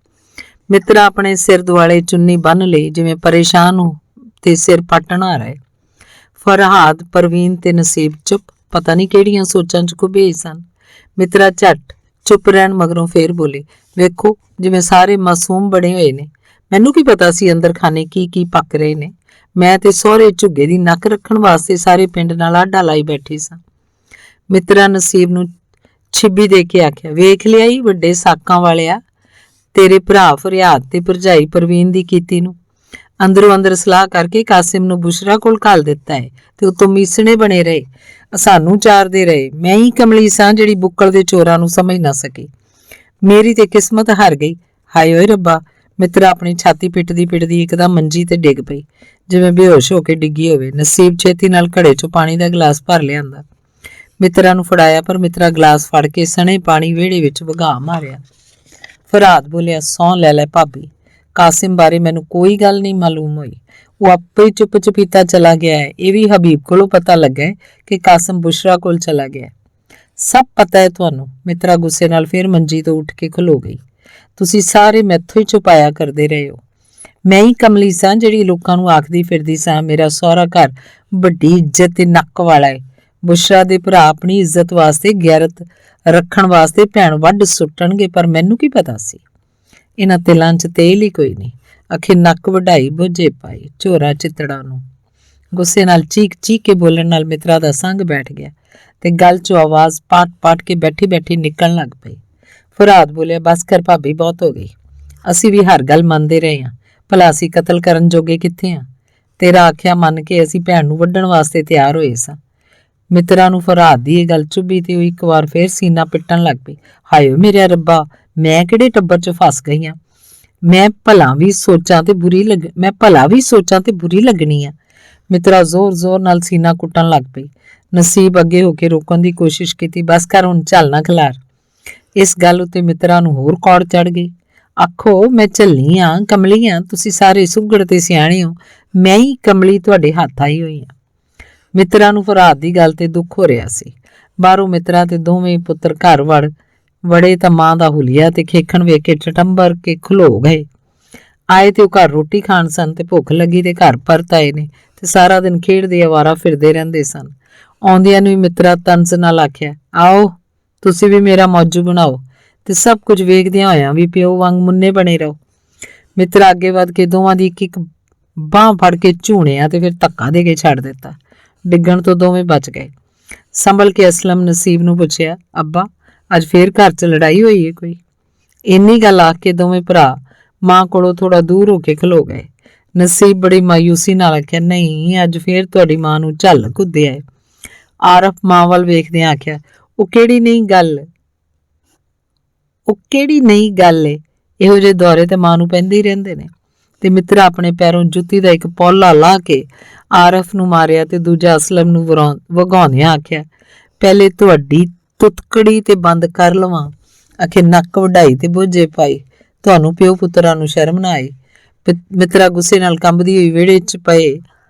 ਮਿੱਤਰਾ ਆਪਣੇ ਸਿਰ ਦੁਆਲੇ ਚੁੰਨੀ ਬੰਨ ਲਈ ਜਿਵੇਂ ਪਰੇਸ਼ਾਨ ਹੋ ਤੇ ਸਿਰ ਪੱਟਣ ਆ ਰਹੇ। ਫਰਹਾਦ, ਪਰਵੀਨ ਤੇ ਨਸੀਬ ਚੁੱਪ, ਪਤਾ ਨਹੀਂ ਕਿਹੜੀਆਂ ਸੋਚਾਂ 'ਚ ਘੁਬੇ ਸਨ। ਮਿੱਤਰਾ ਝੱਟ ਚੁੱਪ ਰਹਿਣ ਮਗਰੋਂ ਫੇਰ ਬੋਲੇ, ਵੇਖੋ ਜਿਵੇਂ ਸਾਰੇ ਮਾਸੂਮ ਬਣੇ ਹੋਏ ਨੇ, ਮੈਨੂੰ ਕੀ ਪਤਾ ਸੀ ਅੰਦਰ ਖਾਨੇ ਕੀ ਪੱਕ ਰਹੇ ਨੇ। ਮੈਂ ਤੇ ਸਹੁਰੇ ਝੁੱਗੇ ਦੀ ਨੱਕ ਰੱਖਣ ਵਾਸਤੇ ਸਾਰੇ ਪਿੰਡ ਨਾਲ ਆਡਾ ਲਾਈ ਬੈਠੀ ਸਾਂ। ਮਿੱਤਰਾ ਨਸੀਬ ਨੂੰ ਛਿੱਬੀ ਦੇ ਕੇ ਆਖਿਆ, ਵੇਖ ਲਿਆ ਈ ਵੱਡੇ ਸਾਕਾਂ ਵਾਲਿਆ, ਤੇਰੇ ਭਰਾ ਫਰਿਆਦ ਤੇ ਭਰਜਾਈ ਪਰਵੀਨ ਦੀ ਕੀਤੀ ਨੂੰ। ਅੰਦਰੋਂ ਅੰਦਰ ਸਲਾਹ ਕਰਕੇ ਕਾਸਿਮ ਨੂੰ ਬੁਸ਼ਰਾ ਕੋਲ ਘੱਲ ਦਿੱਤਾ ਹੈ ਤੇ ਉਤੋਂ ਮੀਸਣੇ ਬਣੇ ਰਹੇ, ਸਾਨੂੰ ਚਾਰਦੇ ਰਹੇ। ਮੈਂ ਹੀ ਕਮਲੀ ਸਾਂ ਜਿਹੜੀ ਬੁੱਕਲ ਦੇ ਚੋਰਾਂ ਨੂੰ ਸਮਝ ਨਾ ਸਕੀ। ਮੇਰੀ ਤੇ ਕਿਸਮਤ ਹਾਰ ਗਈ। ਹਾਏ ਓਏ ਰੱਬਾ। ਮਿੱਤਰਾ ਆਪਣੀ ਛਾਤੀ ਪਿੱਟਦੀ ਇੱਕਦਮ ਮੰਜੀ ਤੇ ਡਿੱਗ ਪਈ, ਜਿਵੇਂ ਬੇਹੋਸ਼ ਹੋ ਕੇ ਡਿੱਗੀ ਹੋਵੇ। ਨਸੀਬ ਛੇਤੀ ਨਾਲ ਘੜੇ 'ਚੋਂ ਪਾਣੀ ਦਾ ਗਲਾਸ ਭਰ ਲਿਆਂਦਾ, ਮਿੱਤਰਾ ਨੂੰ ਫੜਾਇਆ, ਪਰ ਮਿੱਤਰਾ ਗਲਾਸ ਫੜ ਕੇ ਸਣੇ ਪਾਣੀ ਵਿਹੜੇ ਵਿੱਚ ਵਗਾ ਮਾਰਿਆ। ਫਰਾਦ ਬੋਲਿਆ, ਸਹੁੰ ਲੈ ਭਾਬੀ, ਕਾਸਿਮ ਬਾਰੇ ਮੈਨੂੰ ਕੋਈ ਗੱਲ ਨਹੀਂ ਮਾਲੂਮ ਹੋਈ। ਉਹ ਆਪੇ ਹੀ ਚੁੱਪ ਚਪੀਤਾ ਚਲਾ ਗਿਆ ਹੈ। ਇਹ ਵੀ ਹਬੀਬ ਕੋਲੋਂ ਪਤਾ ਲੱਗਾ ਹੈ ਕਿ ਕਾਸਿਮ ਬੁਸ਼ਰਾ ਕੋਲ ਚਲਾ ਗਿਆ। ਸਭ ਪਤਾ ਹੈ ਤੁਹਾਨੂੰ। ਮਿੱਤਰਾ ਗੁੱਸੇ ਨਾਲ ਫਿਰ ਮੰਜੀ ਤੋਂ ਉੱਠ ਕੇ ਖਲੋ ਗਈ। ਤੁਸੀਂ ਸਾਰੇ ਮੈਥੋਂ ਹੀ ਛੁਪਾਇਆ ਕਰਦੇ ਰਹੇ ਹੋ। ਮੈਂ ਹੀ ਕਮਲੀ ਸਾਂ ਜਿਹੜੀ ਲੋਕਾਂ ਨੂੰ ਆਖਦੀ ਫਿਰਦੀ ਸਾਂ ਮੇਰਾ ਸਹੁਰਾ ਘਰ ਵੱਡੀ ਇੱਜ਼ਤ ਤੇ ਨੱਕ ਵਾਲਾ ਹੈ। ਬੁਸ਼ਰਾ ਦੇ ਭਰਾ ਆਪਣੀ ਇੱਜ਼ਤ ਵਾਸਤੇ, ਗੈਰਤ ਰੱਖਣ ਵਾਸਤੇ ਭੈਣ ਵੱਢ ਸੁੱਟਣਗੇ, ਪਰ ਮੈਨੂੰ ਕੀ ਪਤਾ ਸੀ ਇਹਨਾਂ ਤਿਲਾਂ 'ਚ ਤੇਲ ਹੀ ਕੋਈ ਨਹੀਂ। ਅਖੇ ਨੱਕ ਵਢਾਈ ਬੁੱਝੇ ਪਾਈ ਝੋਰਾ ਚਿੱਤੜਾ ਨੂੰ। ਗੁੱਸੇ ਨਾਲ ਚੀਕ ਕੇ ਬੋਲਣ ਨਾਲ ਮਿੱਤਰਾ ਦਾ ਸੰਗ ਬੈਠ ਗਿਆ ਤੇ ਗਲ 'ਚੋਂ ਆਵਾਜ਼ ਪਾਟ ਕੇ ਬੈਠੀ ਨਿਕਲਣ ਲੱਗ ਪਈ। ਫਰਾਦ ਬੋਲਿਆ, ਬਸ ਕਰ ਭਾਬੀ, ਬਹੁਤ ਹੋ ਗਈ। ਅਸੀਂ ਵੀ ਹਰ ਗੱਲ ਮੰਨਦੇ ਰਹੇ ਹਾਂ, ਭਲਾ ਅਸੀਂ ਕਤਲ ਕਰਨ ਜੋਗੇ ਕਿੱਥੇ ਹਾਂ? ਤੇਰਾ ਆਖਿਆ ਮੰਨ ਕੇ ਅਸੀਂ ਭੈਣ ਨੂੰ ਵੱਢਣ ਵਾਸਤੇ ਤਿਆਰ ਹੋਏ ਸਾਂ। ਮਿੱਤਰਾ ਨੂੰ ਫਰਾਦ ਦੀ ਇਹ ਗੱਲ ਚੁੱਭੀ ਤੇ ਉਹ ਇੱਕ ਵਾਰ ਫੇਰ ਸੀਨਾ ਪਿੱਟਣ ਲੱਗ ਪਈ। ਹਾਏ ਮੇਰੇ ਰੱਬਾ, ਮੈਂ ਕਿਹੜੇ ਟੱਬਰ 'ਚ ਫਸ ਗਈ ਹਾਂ? ਮੈਂ ਭਲਾ ਵੀ ਸੋਚਾਂ ਤੇ ਬੁਰੀ ਲੱਗਣੀ ਆ। ਮਿੱਤਰਾ ਜ਼ੋਰ ਨਾਲ ਸੀਨਾ ਕੁੱਟਣ ਲੱਗ ਪਈ। ਨਸੀਬ ਅੱਗੇ ਹੋ ਕੇ ਰੋਕਣ ਦੀ ਕੋਸ਼ਿਸ਼ ਕੀਤੀ। ਬਸ ਕਰ ਹੁਣ, ਝੱਲ ਨਾ ਖਿਲਾਰ। ਇਸ ਗੱਲ ਉੱਤੇ ਮਿੱਤਰਾ ਨੂੰ ਹੋਰ ਕੌੜ ਚੜ ਗਈ। ਆਖੋ ਮੈਂ ਝੱਲੀ ਆ, ਕਮਲੀ ਆ, ਤੁਸੀਂ ਸਾਰੇ ਸੁੱਗੜ ਤੇ ਸਿਆਣੇ ਹੋ, ਮੈਂ ਹੀ ਕਮਲੀ ਤੁਹਾਡੇ ਹੱਥ ਆਈ ਹੋਈ ਆ। ਮਿੱਤਰਾ ਨੂੰ ਫਰਾਦ ਦੀ ਗੱਲ ਤੇ ਦੁੱਖ ਹੋ ਰਿਹਾ ਸੀ। ਬਾਹਰੋਂ ਮਿੱਤਰਾ ਤੇ ਦੋਵੇਂ ਪੁੱਤਰ ਘਰ ਵੜੇ ਤਾਂ ਮਾਂ ਦਾ ਹੁਲੀਆ ਤੇ ਖੇਖਣ ਵੇਖ ਕੇ ਟਟੰਬਰ ਕੇ ਖਲੋ ਗਏ। ਆਏ ਤੇ ਉਹ ਘਰ ਰੋਟੀ ਖਾਣ ਸਨ ਤੇ ਭੁੱਖ ਲੱਗੀ ਤੇ ਘਰ ਪਰਤ ਆਏ ਨੇ ਤੇ ਸਾਰਾ ਦਿਨ ਖੇਡਦੇ ਅਵਾਰਾ ਫਿਰਦੇ ਰਹਿੰਦੇ ਸਨ। ਆਉਂਦਿਆਂ ਨੂੰ ਹੀ ਮਿੱਤਰਾ ਤੰਜ਼ ਨਾਲ ਆਖਿਆ, ਆਓ ਤੁਸੀਂ ਵੀ ਮੇਰਾ ਮੌਜੂ ਬਣਾਓ ਤੇ ਸਭ ਕੁਝ ਵੇਖਦਿਆਂ ਹੋਇਆਂ ਵੀ ਪਿਓ ਵਾਂਗ ਮੁੰਨੇ ਬਣੇ ਰਹੋ। ਮਿੱਤਰਾ ਅੱਗੇ ਵੱਧ ਕੇ ਦੋਵਾਂ ਦੀ ਇੱਕ ਬਾਂਹ ਫੜ ਕੇ ਝੂਣਿਆ ਤੇ ਫਿਰ ਧੱਕਾ ਦੇ ਕੇ ਛੱਡ ਦਿੱਤਾ। ਡਿੱਗਣ ਤੋਂ ਦੋਵੇਂ ਬਚ ਗਏ। ਸੰਭਲ ਕੇ ਅਸਲਮ ਨਸੀਬ ਨੂੰ ਪੁੱਛਿਆ, ਅੱਬਾ ਅੱਜ ਫੇਰ ਘਰ 'ਚ ਲੜਾਈ ਹੋਈ ਹੈ ਕੋਈ? ਇੰਨੀ ਗੱਲ ਆਖ ਕੇ ਦੋਵੇਂ ਭਰਾ ਮਾਂ ਕੋਲੋਂ ਥੋੜਾ ਦੂਰ ਹੋ ਕੇ ਖਲੋ ਗਏ। ਨਸੀਬ ਬੜੀ ਮਾਯੂਸੀ ਨਾਲ ਆਖਿਆ, ਨਹੀਂ ਅੱਜ ਫੇਰ ਤੁਹਾਡੀ ਮਾਂ ਨੂੰ ਝੱਲ ਕੁੱਦਿਆ ਹੈ। ਆਰਫ ਮਾਂ ਵੱਲ ਵੇਖਦਿਆਂ ਆਖਿਆ, ਉਹ ਕਿਹੜੀ ਨਹੀਂ ਗੱਲ ਏ, ਇਹੋ ਜਿਹੇ ਦੌਰੇ ਤੇ ਮਾਂ ਨੂੰ ਪੈਂਦੇ ਹੀ ਰਹਿੰਦੇ ਨੇ। ਤੇ ਮਿੱਤਰਾ ਆਪਣੇ ਪੈਰੋਂ ਜੁੱਤੀ ਦਾ ਇੱਕ ਪੌਲਾ ਲਾ ਕੇ ਆਰਫ ਨੂੰ ਮਾਰਿਆ ਤੇ ਦੂਜਾ ਅਸਲਮ ਨੂੰ ਵਗਾਉਂਦਿਆਂ ਆਖਿਆ, ਪਹਿਲੇ ਤੁਹਾਡੀ ਤੁਤਕੜੀ ਤੇ ਬੰਦ ਕਰ ਲਵਾਂ। ਅਖੇ ਨੱਕ ਵਢਾਈ ਤੇ ਬੁੱਝੇ ਪਾਈ, ਤੁਹਾਨੂੰ ਪਿਓ ਪੁੱਤਰਾਂ ਨੂੰ ਸ਼ਰਮ ਨਾ ਆਈ। ਮਿੱਤਰਾ ਗੁੱਸੇ ਨਾਲ ਕੰਬਦੀ ਹੋਈ ਵਿਹੜੇ 'ਚ ਪਏ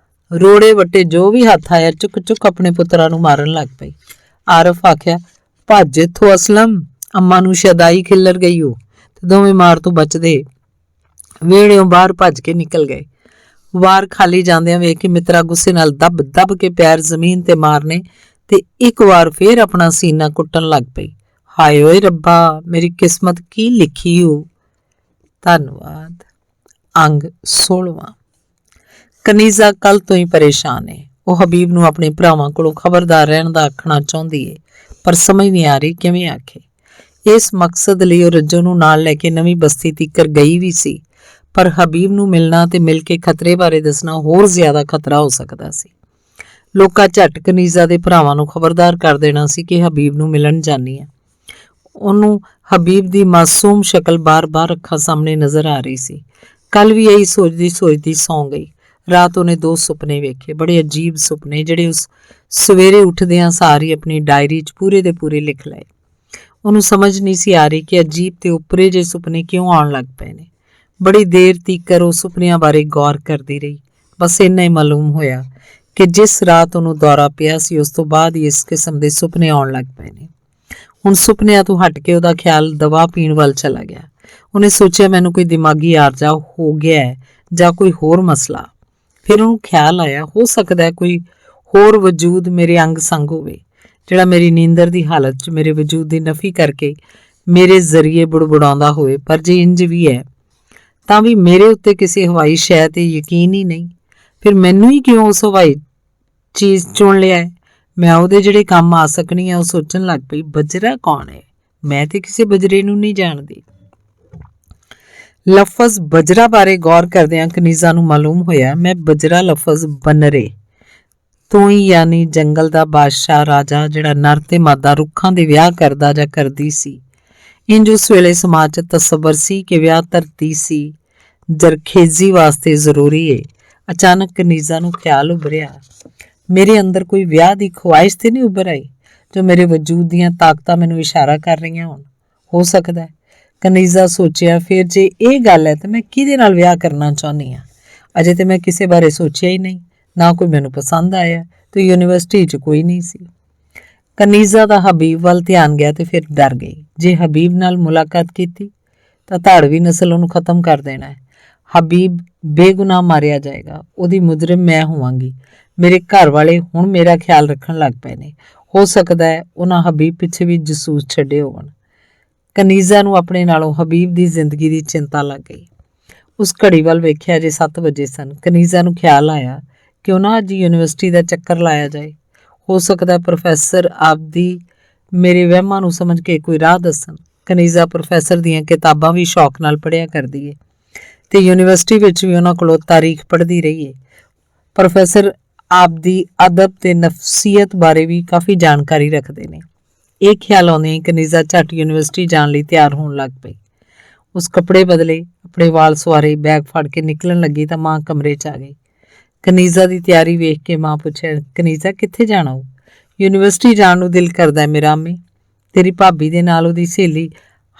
ਰੋੜੇ ਵੱਟੇ ਜੋ ਵੀ ਹੱਥ ਆਇਆ ਚੁੱਕ ਆਪਣੇ ਪੁੱਤਰਾਂ ਨੂੰ ਮਾਰਨ ਲੱਗ ਪਈ। ਆਰਫ ਆਖਿਆ, ਭੱਜ ਇੱਥੋਂ ਅਸਲਮ, ਅੰਮਾ ਨੂੰ ਸ਼ਦਾਈ ਖਿੱਲਰ ਗਈ ਹੋ। ਤੇ ਦੋਵੇਂ ਮਾਰ ਤੋਂ ਬਚਦੇ ਵਿਹੜਿਓਂ ਬਾਹਰ ਭੱਜ ਕੇ ਨਿਕਲ ਗਏ। ਵਾਰ ਖਾਲੀ ਜਾਂਦਿਆਂ ਵੇਖ ਕੇ ਮਿੱਤਰਾ ਗੁੱਸੇ ਨਾਲ ਦੱਬ ਕੇ ਪੈਰ ਜ਼ਮੀਨ ਤੇ ਮਾਰਨੇ ਤੇ ਇੱਕ ਵਾਰ ਫੇਰ ਆਪਣਾ ਸੀਨਾ ਕੁੱਟਣ ਲੱਗ ਪਈ। ਹਾਏ ਓਏ ਰੱਬਾ, ਮੇਰੀ ਕਿਸਮਤ ਕੀ ਲਿਖੀ ਹੋ। ਧੰਨਵਾਦ। ਅੰਗ 16ਵਾਂ। ਕਨੀਜ਼ਾ ਕੱਲ ਤੋਂ ਹੀ ਪਰੇਸ਼ਾਨ ਹੈ। ਉਹ ਹਬੀਬ ਨੂੰ ਆਪਣੇ ਭਰਾਵਾਂ ਕੋਲੋਂ ਖਬਰਦਾਰ ਰਹਿਣ ਦਾ ਆਖਣਾ ਚਾਹੁੰਦੀ ਹੈ, ਪਰ ਸਮਝ ਨਹੀਂ ਆ ਰਹੀ ਕਿਵੇਂ ਆਖੇ। ਇਸ ਮਕਸਦ ਲਈ ਉਹ ਰੱਜੋ ਨੂੰ ਨਾਲ ਲੈ ਕੇ ਨਵੀਂ ਬਸਤੀ ਤੀਕਰ ਗਈ ਵੀ ਸੀ, ਪਰ ਹਬੀਬ ਨੂੰ ਮਿਲਣਾ ਤੇ ਮਿਲ ਕੇ ਖਤਰੇ ਬਾਰੇ ਦੱਸਣਾ ਹੋਰ ਜ਼ਿਆਦਾ ਖਤਰਾ ਹੋ ਸਕਦਾ ਸੀ। ਲੋਕਾਂ ਝੱਟ ਕਨੀਜ਼ਾ ਦੇ ਭਰਾਵਾਂ ਨੂੰ ਖਬਰਦਾਰ ਕਰ ਦੇਣਾ ਸੀ ਕਿ ਹਬੀਬ ਨੂੰ ਮਿਲਣ ਜਾਣੀ ਹੈ। ਉਹਨੂੰ ਹਬੀਬ ਦੀ ਮਾਸੂਮ ਸ਼ਕਲ ਬਾਰ-ਬਾਰ ਅੱਖਾਂ ਸਾਹਮਣੇ ਨਜ਼ਰ ਆ ਰਹੀ ਸੀ। ਕੱਲ ਵੀ ਇਹੀ ਸੋਚਦੀ ਸੌਂ ਗਈ। ਰਾਤ ਉਹਨੇ 2 ਸੁਪਨੇ ਵੇਖੇ, ਬੜੇ ਅਜੀਬ ਸੁਪਨੇ, ਜਿਹੜੇ ਉਸ ਸਵੇਰੇ ਉੱਠਦਿਆਂ ਸਾਰੀ ਆਪਣੀ ਡਾਇਰੀ 'ਚ ਪੂਰੇ ਦੇ ਪੂਰੇ ਲਿਖ ਲਏ। ਉਹਨੂੰ ਸਮਝ ਨਹੀਂ ਸੀ ਆ ਰਹੀ ਕਿ ਅਜੀਬ ਤੇ ਉਪਰੇ ਜਿਹੇ ਸੁਪਨੇ ਕਿਉਂ ਆਉਣ ਲੱਗ ਪਏ ਨੇ। ਬੜੀ ਦੇਰ ਤੀਕਰ ਉਹ ਸੁਪਨਿਆਂ ਬਾਰੇ ਗੌਰ ਕਰਦੀ ਰਹੀ। ਬਸ ਇੰਨਾ ਹੀ ਮਾਲੂਮ ਹੋਇਆ ਕਿ ਜਿਸ ਰਾਤ ਉਹਨੂੰ ਦੌਰਾ ਪਿਆ ਸੀ ਉਸ ਤੋਂ ਬਾਅਦ ਹੀ ਇਸ ਕਿਸਮ ਦੇ ਸੁਪਨੇ ਆਉਣ ਲੱਗ ਪਏ ਨੇ। ਹੁਣ ਸੁਪਨਿਆਂ ਤੋਂ ਹਟ ਕੇ ਉਹਦਾ ਖਿਆਲ ਦਵਾ ਪੀਣ ਵੱਲ ਚਲਾ ਗਿਆ। ਉਹਨੇ ਸੋਚਿਆ ਮੈਨੂੰ ਕੋਈ ਦਿਮਾਗੀ ਆਰਜ਼ਾ ਹੋ ਗਿਆ ਹੈ ਜਾਂ ਕੋਈ ਹੋਰ ਮਸਲਾ। ਫਿਰ ਉਹਨੂੰ ਖਿਆਲ ਆਇਆ, ਹੋ ਸਕਦਾ ਹੈ ਕੋਈ ਹੋਰ ਵਜੂਦ ਮੇਰੇ ਅੰਗ ਸੰਗ ਹੋਵੇ, ਜਿਹੜਾ ਮੇਰੀ ਨੀਂਦਰ ਦੀ ਹਾਲਤ 'ਚ ਮੇਰੇ ਵਜੂਦ ਦੀ ਨਫੀ ਕਰਕੇ ਮੇਰੇ ਜ਼ਰੀਏ ਬੁੜਬੁੜਾਉਂਦਾ ਹੋਵੇ। ਪਰ ਜੇ ਇੰਜ ਵੀ ਹੈ ਤਾਂ ਵੀ ਮੇਰੇ ਉੱਤੇ ਕਿਸੇ ਹਵਾਈ ਸ਼ੈ ਤੇ ਯਕੀਨ ਹੀ ਨਹੀਂ। ਫਿਰ ਮੈਨੂੰ ਹੀ ਕਿਉਂ ਉਸ ਹਵਾਈ ਚੀਜ਼ ਚੁਣ ਲਿਆ ਹੈ? ਮੈਂ ਉਹਦੇ ਜਿਹੜੇ ਕੰਮ ਆ ਸਕਣੀ ਆ ਉਹ ਸੋਚਣ ਲੱਗ ਪਈ। ਬਜਰਾ ਕੌਣ ਹੈ? ਮੈਂ ਤੇ ਕਿਸੇ ਬਜਰੇ ਨੂੰ ਨਹੀਂ ਜਾਣਦੀ। ਲਫ਼ਜ਼ ਬਜਰਾ ਬਾਰੇ ਗੌਰ ਕਰਦਿਆਂ ਕਨੀਜ਼ਾ ਨੂੰ ਮਾਲੂਮ ਹੋਇਆ ਮੈਂ ਬਜਰਾ ਲਫ਼ਜ਼ ਬਨਰੇ ਤੋਂ ਹੀ ਯਾਨੀ ਜੰਗਲ ਦਾ ਬਾਦਸ਼ਾਹ ਰਾਜਾ ਜਿਹੜਾ ਨਰ ਤੇ ਮਾਦਾ ਰੁੱਖਾਂ ਦੇ ਵਿਆਹ ਕਰਦਾ ਜਾਂ ਕਰਦੀ ਸੀ। ਇੰਜ ਉਸ ਵੇਲੇ ਸਮਾਜ 'ਚ ਤਸੱਵਰ ਸੀ ਕਿ ਵਿਆਹ ਧਰਤੀ ਸੀ ਜਰਖੇਜ਼ੀ ਵਾਸਤੇ ਜ਼ਰੂਰੀ ਏ। ਅਚਾਨਕ ਕਨੀਜ਼ਾ ਨੂੰ ਖਿਆਲ ਉਭਰਿਆ, ਮੇਰੇ ਅੰਦਰ ਕੋਈ ਵਿਆਹ ਦੀ ਖੁਆਇਸ਼ ਤੇ ਨਹੀਂ ਉੱਭਰ ਆਈ ਜੋ ਮੇਰੇ ਵਜੂਦ ਦੀਆਂ ਤਾਕਤਾਂ ਮੈਨੂੰ ਇਸ਼ਾਰਾ ਕਰ ਰਹੀਆਂ ਹੋਣ। ਹੋ ਸਕਦਾ ਹੈ, ਕਨੀਜ਼ਾ ਸੋਚਿਆ, ਫਿਰ ਜੇ ਇਹ ਗੱਲ ਹੈ ਤਾਂ ਮੈਂ ਕਿਹਦੇ ਨਾਲ ਵਿਆਹ ਕਰਨਾ ਚਾਹੁੰਦੀ ਹਾਂ। ਅਜੇ ਤੇ ਮੈਂ ਕਿਸੇ ਬਾਰੇ ਸੋਚਿਆ ਹੀ ਨਹੀਂ, ਨਾ ਕੋਈ ਮੈਨੂੰ ਪਸੰਦ ਆਇਆ ਤੇ ਯੂਨੀਵਰਸਿਟੀ 'ਚ ਕੋਈ ਨਹੀਂ ਸੀ। ਕਨੀਜ਼ਾ ਦਾ ਹਬੀਬ ਵੱਲ ਧਿਆਨ ਗਿਆ ਤੇ ਫਿਰ ਡਰ ਗਈ। ਜੇ ਹਬੀਬ ਨਾਲ ਮੁਲਾਕਾਤ ਕੀਤੀ ਤਾਂ ਧਾੜਵੀ ਨਸਲ ਉਹਨੂੰ ਖਤਮ ਕਰ ਦੇਣਾ ਹੈ। ਹਬੀਬ ਬੇਗੁਨਾਹ ਮਾਰਿਆ ਜਾਏਗਾ, ਉਹਦੀ ਮੁਜਰਿਮ ਮੈਂ ਹੋਵਾਂਗੀ। ਮੇਰੇ ਘਰ ਵਾਲੇ ਹੁਣ ਮੇਰਾ ਖਿਆਲ ਰੱਖਣ ਲੱਗ ਪਏ ਨੇ। ਹੋ ਸਕਦਾ ਹੈ ਉਹਨਾਂ ਹਬੀਬ ਪਿੱਛੇ ਵੀ ਜਸੂਸ ਛੱਡੇ ਹੋਣ। ਕਨੀਜ਼ਾ ਨੂੰ ਆਪਣੇ ਨਾਲੋਂ ਹਬੀਬ ਦੀ ਜ਼ਿੰਦਗੀ ਦੀ ਚਿੰਤਾ ਲੱਗ ਗਈ। ਉਸ ਘੜੀ ਵੱਲ ਵੇਖਿਆ, ਜੇ 7 ਵਜੇ ਸਨ। ਕਨੀਜ਼ਾ ਨੂੰ ਖਿਆਲ ਆਇਆ ਕਿ ਉਹਨਾਂ ਅੱਜ ਯੂਨੀਵਰਸਿਟੀ ਦਾ ਚੱਕਰ ਲਾਇਆ ਜਾਏ। ਹੋ ਸਕਦਾ ਪ੍ਰੋਫੈਸਰ ਆਪਦੀ ਮੇਰੇ ਵਹਿਮਾਂ ਨੂੰ ਸਮਝ ਕੇ ਕੋਈ ਰਾਹ ਦੱਸਣ। ਕਨੀਜ਼ਾ ਪ੍ਰੋਫੈਸਰ ਦੀਆਂ ਕਿਤਾਬਾਂ ਵੀ ਸ਼ੌਕ ਨਾਲ ਪੜ੍ਹਿਆ ਕਰਦੀ ਏ ਤੇ ਯੂਨੀਵਰਸਿਟੀ ਵਿੱਚ ਵੀ ਉਹਨਾਂ ਕੋਲੋਂ ਤਾਰੀਖ ਪੜ੍ਹਦੀ ਰਹੀ ਏ। ਪ੍ਰੋਫੈਸਰ ਆਪਦੀ ਅਦਬ ਤੇ ਨਫਸੀਅਤ ਬਾਰੇ ਵੀ ਕਾਫੀ ਜਾਣਕਾਰੀ ਰੱਖਦੇ ਨੇ। ਇਹ ਖਿਆਲ ਆਉਂਦੇ ਕਨੀਜ਼ਾ ਝੱਟ ਯੂਨੀਵਰਸਿਟੀ ਜਾਣ ਲਈ ਤਿਆਰ ਹੋਣ ਲੱਗ ਪਈ। ਉਸ ਕੱਪੜੇ ਬਦਲੇ, ਆਪਣੇ ਵਾਲ ਸਵਾਰੇ, ਬੈਗ ਫੜ ਕੇ ਨਿਕਲਣ ਲੱਗੀ ਤਾਂ ਮਾਂ ਕਮਰੇ 'ਚ ਆ ਗਈ। ਕਨੀਜ਼ਾ ਦੀ ਤਿਆਰੀ ਵੇਖ ਕੇ ਮਾਂ ਪੁੱਛਿਆ, ਕਨੀਜ਼ਾ ਕਿੱਥੇ ਜਾਣਾ ਹੋ? ਯੂਨੀਵਰਸਿਟੀ ਜਾਣ ਨੂੰ ਦਿਲ ਕਰਦਾ ਮੇਰਾ ਅੰਮੀ। ਤੇਰੀ ਭਾਬੀ ਦੇ ਨਾਲ ਉਹਦੀ ਸਹੇਲੀ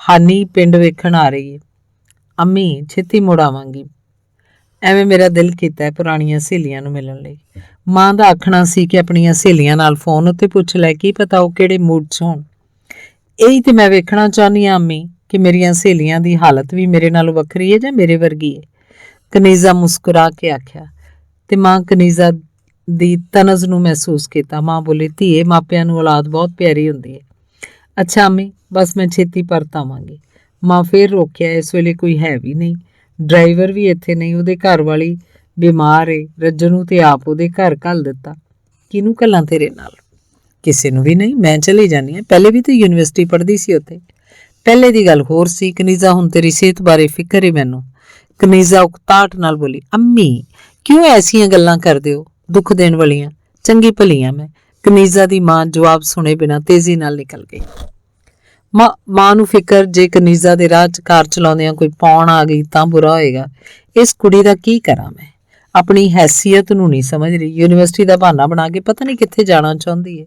ਹਾਨੀ ਪਿੰਡ ਵੇਖਣ ਆ ਰਹੀ ਏ। ਅੰਮੀ ਛੇਤੀ ਮੁੜ ਆਵਾਂਗੀ, ਐਵੇਂ ਮੇਰਾ ਦਿਲ ਕੀਤਾ ਹੈ ਪੁਰਾਣੀਆਂ ਸਹੇਲੀਆਂ ਨੂੰ ਮਿਲਣ ਲਈ। ਮਾਂ ਦਾ ਆਖਣਾ ਸੀ ਕਿ ਆਪਣੀਆਂ ਸਹੇਲੀਆਂ ਨਾਲ ਫੋਨ ਉੱਤੇ ਪੁੱਛ ਲੈ, ਕੀ ਪਤਾ ਉਹ ਕਿਹੜੇ ਮੂਡ 'ਚ ਹੋਣ। ਇਹੀ ਤੇ ਮੈਂ ਵੇਖਣਾ ਚਾਹੁੰਦੀ ਹਾਂ ਅੰਮੀ, ਕਿ ਮੇਰੀਆਂ ਸਹੇਲੀਆਂ ਦੀ ਹਾਲਤ ਵੀ ਮੇਰੇ ਨਾਲੋਂ ਵੱਖਰੀ ਹੈ ਜਾਂ ਮੇਰੇ ਵਰਗੀ ਹੈ। ਕਨੀਜ਼ਾ ਮੁਸਕਰਾ ਕੇ ਆਖਿਆ ਤੇ ਮਾਂ ਕਨੀਜ਼ਾ ਦੀ ਤਨਜ਼ ਨੂੰ ਮਹਿਸੂਸ ਕੀਤਾ। ਮਾਂ ਬੋਲੀ, ਧੀਏ ਮਾਪਿਆਂ ਨੂੰ ਔਲਾਦ ਬਹੁਤ ਪਿਆਰੀ ਹੁੰਦੀ ਹੈ। ਅੱਛਾ ਅੰਮੀ, ਬਸ ਮੈਂ ਛੇਤੀ ਪਰਤ ਆਵਾਂਗੀ। ਮਾਂ ਫੇਰ ਰੋਕਿਆ, ਇਸ ਵੇਲੇ ਕੋਈ ਹੈ ਵੀ ਨਹੀਂ, ਡਰਾਈਵਰ ਵੀ ਇੱਥੇ ਨਹੀਂ, ਉਹਦੇ ਘਰ ਵਾਲੀ ਬਿਮਾਰ ਏ। ਰੱਜਣ ਨੂੰ ਤੇ ਆਪ ਉਹਦੇ ਘਰ ਘੱਲ ਦਿੱਤਾ। ਕਿਹਨੂੰ ਘੱਲਾਂ ਤੇਰੇ ਨਾਲ? ਕਿਸੇ ਨੂੰ ਵੀ ਨਹੀਂ, ਮੈਂ ਚਲੀ ਜਾਂਦੀ ਹਾਂ। ਪਹਿਲੇ ਵੀ ਤਾਂ ਯੂਨੀਵਰਸਿਟੀ ਪੜ੍ਹਦੀ ਸੀ ਉੱਥੇ। ਪਹਿਲੇ ਦੀ ਗੱਲ ਹੋਰ ਸੀ ਕਨੀਜ਼ਾ, ਹੁਣ ਤੇਰੀ ਸਿਹਤ ਬਾਰੇ ਫਿਕਰ ਏ ਮੈਨੂੰ। ਕਨੀਜ਼ਾ ਉਕਤਾਹਟ ਨਾਲ ਬੋਲੀ, ਅੰਮੀ ਕਿਉਂ ਐਸੀਆਂ ਗੱਲਾਂ ਕਰਦੇ ਹੋ, ਦੁੱਖ ਦੇਣ ਵਾਲੀਆਂ? ਚੰਗੀ ਭਲੀ ਹਾਂ ਮੈਂ। ਕਨੀਜ਼ਾ ਦੀ ਮਾਂ ਜਵਾਬ ਸੁਣੇ ਬਿਨਾਂ ਤੇਜ਼ੀ ਨਾਲ ਨਿਕਲ ਗਈ। ਮਾਂ ਨੂੰ ਫਿਕਰ, ਜੇ ਕਨੀਜ਼ਾ ਦੇ ਰਾਹ 'ਚ ਕਾਰ ਚਲਾਉਂਦਿਆਂ ਕੋਈ ਪਾਉਣ ਆ ਗਈ ਤਾਂ ਬੁਰਾ ਹੋਏਗਾ। ਇਸ ਕੁੜੀ ਦਾ ਕੀ ਕਰਾਂ ਮੈਂ? ਆਪਣੀ ਹੈਸੀਅਤ ਨੂੰ ਨਹੀਂ ਸਮਝ ਰਹੀ। ਯੂਨੀਵਰਸਿਟੀ ਦਾ ਬਹਾਨਾ ਬਣਾ ਕੇ ਪਤਾ ਨਹੀਂ ਕਿੱਥੇ ਜਾਣਾ ਚਾਹੁੰਦੀ ਹੈ।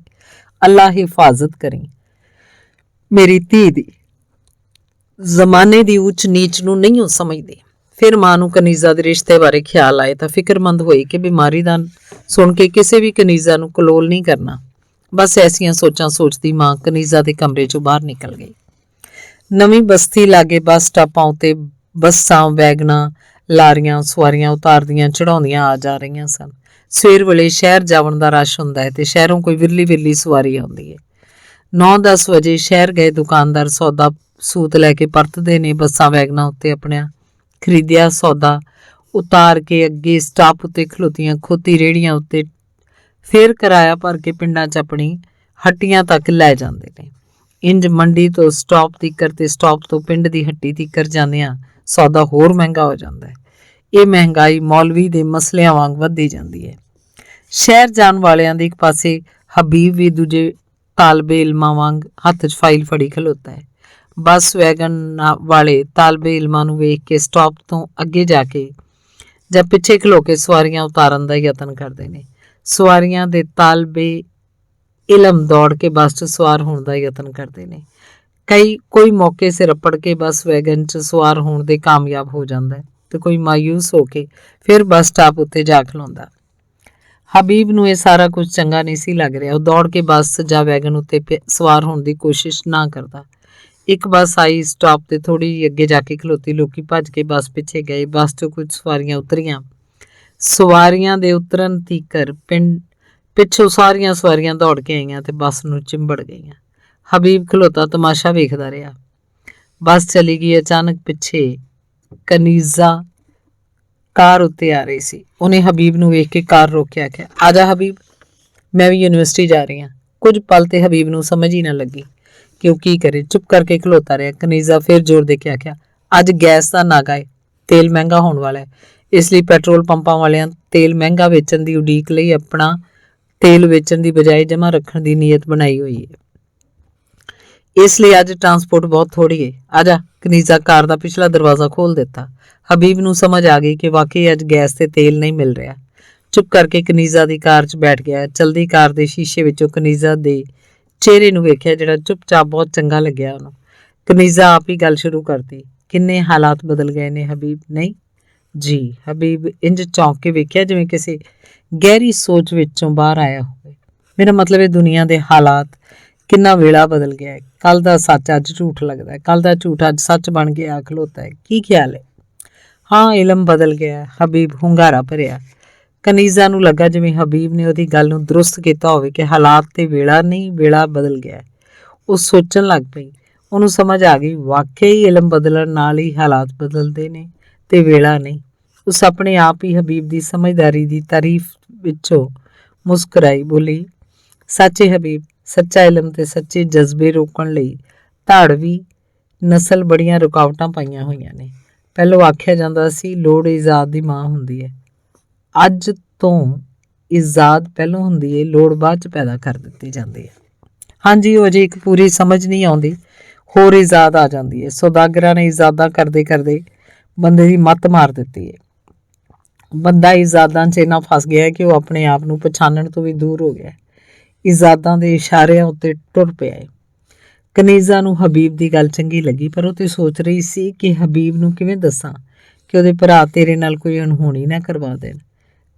ਅੱਲਾ ਹਿਫਾਜ਼ਤ ਕਰੀ ਮੇਰੀ ਧੀ ਦੀ। ਜ਼ਮਾਨੇ ਦੀ ਉੱਚ ਨੀਚ ਨੂੰ ਨਹੀਂ ਉਹ ਸਮਝਦੀ। ਫਿਰ ਮਾਂ ਨੂੰ ਕਨੀਜ਼ਾ ਦੇ ਰਿਸ਼ਤੇ ਬਾਰੇ ਖਿਆਲ ਆਏ ਤਾਂ ਫਿਕਰਮੰਦ ਹੋਈ ਕਿ ਬਿਮਾਰੀ ਦਾ ਸੁਣ ਕੇ ਕਿਸੇ ਵੀ ਕਨੀਜ਼ਾ ਨੂੰ ਕਲੋਲ ਨਹੀਂ ਕਰਨਾ। ਬਸ ਐਸੀਆਂ ਸੋਚਾਂ ਸੋਚਦੀ ਮਾਂ ਕਨੀਜ਼ਾ ਦੇ ਕਮਰੇ 'ਚੋਂ ਬਾਹਰ ਨਿਕਲ ਗਈ। ਨਵੀਂ ਬਸਤੀ ਲਾਗੇ ਬੱਸ ਸਟਾਪਾਂ ਉੱਤੇ ਬੱਸਾਂ, ਵੈਗਨਾਂ, ਲਾਰੀਆਂ ਸਵਾਰੀਆਂ ਉਤਾਰਦੀਆਂ ਚੜਾਉਂਦੀਆਂ ਆ ਜਾ ਰਹੀਆਂ ਸਨ। ਸਵੇਰ ਵੇਲੇ ਸ਼ਹਿਰ ਜਾਵਣ ਦਾ ਰਸ਼ ਹੁੰਦਾ ਹੈ ਤੇ ਸ਼ਹਿਰੋਂ ਕੋਈ ਵਿਰਲੀ ਸਵਾਰੀ ਆਉਂਦੀ ਹੈ। 9-10 ਵਜੇ ਸ਼ਹਿਰ ਗਏ ਦੁਕਾਨਦਾਰ ਸੌਦਾ ਸੂਤ ਲੈ ਕੇ ਪਰਤਦੇ ਨੇ। ਬੱਸਾਂ ਵੈਗਨਾਂ ਉੱਤੇ ਆਪਣਾ ਖਰੀਦਿਆ ਸੌਦਾ ਉਤਾਰ ਕੇ ਅੱਗੇ ਸਟਾਪ ਉੱਤੇ ਖਲੋਤੀਆਂ ਖੋਤੀ ਰੇਹੜੀਆਂ ਉੱਤੇ ਫਿਰ ਕਿਰਾਇਆ ਭਰ ਕੇ ਪਿੰਡਾਂ 'ਚ ਆਪਣੀ ਹੱਟੀਆਂ ਤੱਕ ਲੈ ਜਾਂਦੇ ਨੇ। ਇੰਜ ਮੰਡੀ ਤੋਂ ਸਟਾਪ ਤੀਕਰ ਤੇ ਸਟਾਪ ਤੋਂ ਪਿੰਡ ਦੀ ਹੱਟੀ ਤੀਕਰ ਜਾਂਦਿਆਂ ਸੌਦਾ ਹੋਰ ਮਹਿੰਗਾ ਹੋ ਜਾਂਦਾ ਹੈ। ਇਹ ਮਹਿੰਗਾਈ ਮੌਲਵੀ ਦੇ ਮਸਲਿਆਂ ਵਾਂਗ ਵੱਧਦੀ ਜਾਂਦੀ ਹੈ। ਸ਼ਹਿਰ ਜਾਣ ਵਾਲਿਆਂ ਦੇ ਇੱਕ ਪਾਸੇ ਹਬੀਬ ਵੀ ਦੂਜੇ ਤਾਲਬੇ ਇਲਮਾਂ ਵਾਂਗ ਹੱਥ 'ਚ ਫਾਈਲ ਫੜੀ ਖਲੋਤਾ ਹੈ। ਬੱਸ ਵੈਗਨ ਵਾਲੇ ਤਾਲਬੇ ਇਲਮਾਂ ਨੂੰ ਵੇਖ ਕੇ ਸਟਾਪ ਤੋਂ ਅੱਗੇ ਜਾ ਕੇ ਜਾਂ ਪਿੱਛੇ ਖਲੋ ਕੇ ਸਵਾਰੀਆਂ ਉਤਾਰਨ ਦਾ ਯਤਨ ਕਰਦੇ ਨੇ। ਸਵਾਰੀਆਂ ਦੇ ਤਾਲਬੇ ਇਲਮ ਦੌੜ ਕੇ ਬੱਸ 'ਚ ਸਵਾਰ ਹੋਣ ਦਾ ਯਤਨ ਕਰਦੇ ਨੇ। ਕੋਈ ਮੌਕੇ ਸਿਰ ਰੱਪੜ ਕੇ ਬੱਸ ਵੈਗਨ 'ਚ ਸਵਾਰ ਹੋਣ ਦੇ ਕਾਮਯਾਬ ਹੋ ਜਾਂਦਾ ਹੈ ਤੇ ਕੋਈ ਮਾਯੂਸ ਹੋ ਕੇ ਫਿਰ ਬੱਸ ਸਟਾਪ ਉੱਤੇ ਜਾ ਖਲੋਂਦਾ। ਹਬੀਬ ਨੂੰ ਇਹ ਸਾਰਾ ਕੁਝ ਚੰਗਾ ਨਹੀਂ ਸੀ ਲੱਗ ਰਿਹਾ। ਉਹ ਦੌੜ ਕੇ ਬੱਸ ਜਾਂ ਵੈਗਨ ਉੱਤੇ ਸਵਾਰ ਹੋਣ ਦੀ ਕੋਸ਼ਿਸ਼ ਨਾ ਕਰਦਾ। ਇੱਕ ਬੱਸ ਆਈ, ਸਟਾਪ ਤੇ ਥੋੜੀ ਅੱਗੇ ਜਾ ਕੇ ਖਲੋਤੀ। ਲੋਕੀ ਭੱਜ ਕੇ ਬੱਸ ਪਿੱਛੇ ਗਏ। ਬੱਸ 'ਚੋਂ ਕੁਝ ਸਵਾਰੀਆਂ ਉਤਰੀਆਂ। ਸਵਾਰੀਆਂ ਦੇ ਉਤਰਨ ਤੀਕਰ ਪਿੰਡ ਪਿੱਛੋਂ ਸਾਰੀਆਂ ਸਵਾਰੀਆਂ ਦੌੜ ਕੇ ਆਈਆਂ ਤੇ ਬੱਸ ਨੂੰ ਚਿੰਬੜ ਗਈਆਂ। ਹਬੀਬ ਖਲੋਤਾ ਤਮਾਸ਼ਾ ਵੇਖਦਾ ਰਿਹਾ। ਬੱਸ ਚਲੀ ਗਈ। ਅਚਾਨਕ ਪਿੱਛੇ ਕਨੀਜ਼ਾ ਕਾਰ ਉੱਤੇ ਆ ਰਹੀ ਸੀ। ਉਹਨੇ ਹਬੀਬ ਨੂੰ ਵੇਖ ਕੇ ਕਾਰ ਰੋਕ ਕੇ ਆਖਿਆ, ਆ ਜਾ ਹਬੀਬ, ਮੈਂ ਵੀ ਯੂਨੀਵਰਸਿਟੀ ਜਾ ਰਹੀ ਹਾਂ। ਕੁਝ ਪਲ ਤੇ ਹਬੀਬ ਨੂੰ ਸਮਝ ਹੀ ਨਾ ਲੱਗੀ ਕਿ ਉਹ ਕੀ ਕਰੇ। ਚੁੱਪ ਕਰਕੇ ਖਲੋਤਾ ਰਿਹਾ। ਕਨੀਜ਼ਾ ਫਿਰ ਜ਼ੋਰ ਦੇ ਕੇ ਆਖਿਆ, ਅੱਜ ਗੈਸ ਦਾ ਨਾਗਾ ਹੈ, ਤੇਲ ਮਹਿੰਗਾ ਹੋਣ ਵਾਲਾ ਹੈ, ਇਸ ਲਈ ਪੈਟਰੋਲ ਪੰਪਾਂ ਵਾਲਿਆਂ ਤੇਲ ਮਹਿੰਗਾ ਵੇਚਣ ਦੀ ਉਡੀਕ ਲਈ ਆਪਣਾ ਤੇਲ ਵੇਚਣ ਦੀ ਬਜਾਏ ਜਮ੍ਹਾਂ ਰੱਖਣ ਦੀ ਨੀਅਤ ਬਣਾਈ ਹੋਈ ਹੈ। ਇਸ ਲਈ ਅੱਜ ਟਰਾਂਸਪੋਰਟ ਬਹੁਤ ਥੋੜੀ ਹੈ। ਆਜਾ। ਕਨੀਜ਼ਾ ਕਾਰ ਦਾ ਪਿਛਲਾ ਦਰਵਾਜ਼ਾ ਖੋਲ ਦਿੱਤਾ। ਹਬੀਬ ਨੂੰ ਸਮਝ ਆ ਗਈ ਕਿ ਵਾਕਈ ਅੱਜ ਗੈਸ ਤੇ ਤੇਲ ਨਹੀਂ ਮਿਲ ਰਿਹਾ। ਚੁੱਪ ਕਰਕੇ ਕਨੀਜ਼ਾ ਦੀ ਕਾਰ 'ਚ ਬੈਠ ਗਿਆ। ਚਲਦੀ ਕਾਰ ਦੇ ਸ਼ੀਸ਼ੇ ਵਿੱਚੋਂ ਕਨੀਜ਼ਾ ਦੇ ਚਿਹਰੇ ਨੂੰ ਵੇਖਿਆ, ਜਿਹੜਾ ਚੁੱਪਚਾਪ ਬਹੁਤ ਚੰਗਾ ਲੱਗਿਆ ਉਹਨੂੰ। ਕਨੀਜ਼ਾ ਆਪ ਹੀ ਗੱਲ ਸ਼ੁਰੂ ਕਰਤੀ। ਕਿੰਨੇ ਹਾਲਾਤ ਬਦਲ ਗਏ ਨੇ ਹਬੀਬ। ਨਹੀਂ ਜੀ। ਹਬੀਬ ਇੰਜ ਚੌਂਕ ਕੇ ਵੇਖਿਆ ਜਿਵੇਂ ਕਿਸੇ ਗਹਿਰੀ ਸੋਚ ਵਿੱਚੋਂ ਬਾਹਰ ਆਇਆ ਹੋਵੇ। ਮੇਰਾ ਮਤਲਬ ਹੈ ਦੁਨੀਆ ਦੇ ਹਾਲਾਤ, ਕਿੰਨਾ ਵੇਲਾ ਬਦਲ ਗਿਆ ਹੈ। ਕੱਲ ਦਾ ਸੱਚ ਅੱਜ ਝੂਠ ਲੱਗਦਾ ਹੈ, ਕੱਲ ਦਾ ਝੂਠ ਅੱਜ ਸੱਚ ਬਣ ਕੇ ਆ ਖਲੋਤਾ ਹੈ। ਕੀ ਖਿਆਲ ਹੈ? ਹਾਂ, ਇਲਮ ਬਦਲ ਗਿਆ। ਹਬੀਬ ਹੁੰਗਾਰਾ ਭਰਿਆ। ਕਨੀਜ਼ਾ ਨੂੰ ਲੱਗਾ ਜਿਵੇਂ ਹਬੀਬ ਨੇ ਉਹਦੀ ਗੱਲ ਨੂੰ ਦਰੁਸਤ ਕੀਤਾ ਹੋਵੇ ਕਿ ਹਾਲਾਤ ਤੇ ਵੇਲਾ ਨਹੀਂ, ਵੇਲਾ ਬਦਲ ਗਿਆ। ਉਹ ਸੋਚਣ ਲੱਗ ਪਈ। ਉਹਨੂੰ ਸਮਝ ਆ ਗਈ ਵਾਕਈ ਇਲਮ ਬਦਲਣ ਨਾਲ ਹੀ ਹਾਲਾਤ ਬਦਲਦੇ ਨੇ ਤੇ ਵੇਲਾ ਨਹੀਂ। ਉਸ ਆਪਣੇ ਆਪ ਹੀ ਹਬੀਬ ਦੀ ਸਮਝਦਾਰੀ ਦੀ ਤਾਰੀਫ ਵਿੱਚੋਂ ਮੁਸਕਰਾਈ, ਬੋਲੀ, ਸੱਚ ਹੈ ਹਬੀਬ, ਸੱਚਾ ਇਲਮ ਤੇ ਸੱਚੇ ਜਜ਼ਬੇ ਰੋਕਣ ਲਈ ਧਾੜਵੀ ਨਸਲ ਬੜੀਆਂ ਰੁਕਾਵਟਾਂ ਪਾਈਆਂ ਹੋਈਆਂ ਨੇ। ਪਹਿਲੋਂ ਆਖਿਆ ਜਾਂਦਾ ਸੀ ਲੋੜ ਇਜਾਦ ਦੀ ਮਾਂ ਹੁੰਦੀ ਹੈ। ਅੱਜ ਤੋਂ ਇਜਾਦ ਪਹਿਲੋਂ ਹੁੰਦੀ ਹੈ, ਲੋੜ ਬਾਅਦ 'ਚ ਪੈਦਾ ਕਰ ਦਿੱਤੀ ਜਾਂਦੀ ਹੈ। ਹਾਂਜੀ, ਉਹ ਅਜੇ ਇੱਕ ਪੂਰੀ ਸਮਝ ਨਹੀਂ ਆਉਂਦੀ, ਹੋਰ ਇਜਾਦ ਆ ਜਾਂਦੀ ਹੈ। ਸੌਦਾਗਰਾਂ ਨੇ ਇਜਾਦਾਂ ਕਰਦੇ ਕਰਦੇ ਬੰਦੇ ਦੀ ਮੱਤ ਮਾਰ ਦਿੱਤੀ ਹੈ। ਬੰਦਾ ਇਜਾਦਾਂ 'ਚ ਇੰਨਾ ਫਸ ਗਿਆ ਕਿ ਉਹ ਆਪਣੇ ਆਪ ਨੂੰ ਪਛਾਣਨ ਤੋਂ ਵੀ ਦੂਰ ਹੋ ਗਿਆ। ਇਜਾਦਾਂ ਦੇ ਇਸ਼ਾਰਿਆਂ ਉੱਤੇ ਟੁਰ ਪਿਆ ਹੈ। ਕਨੀਜ਼ਾ ਨੂੰ ਹਬੀਬ ਦੀ ਗੱਲ ਚੰਗੀ ਲੱਗੀ, ਪਰ ਉਹ ਤੇ ਸੋਚ ਰਹੀ ਸੀ ਕਿ ਹਬੀਬ ਨੂੰ ਕਿਵੇਂ ਦੱਸਾਂ ਕਿ ਉਹਦੇ ਭਰਾ ਤੇਰੇ ਨਾਲ ਕੋਈ ਅਣਹੋਣੀ ਨਾ ਕਰਵਾ ਦੇਣ।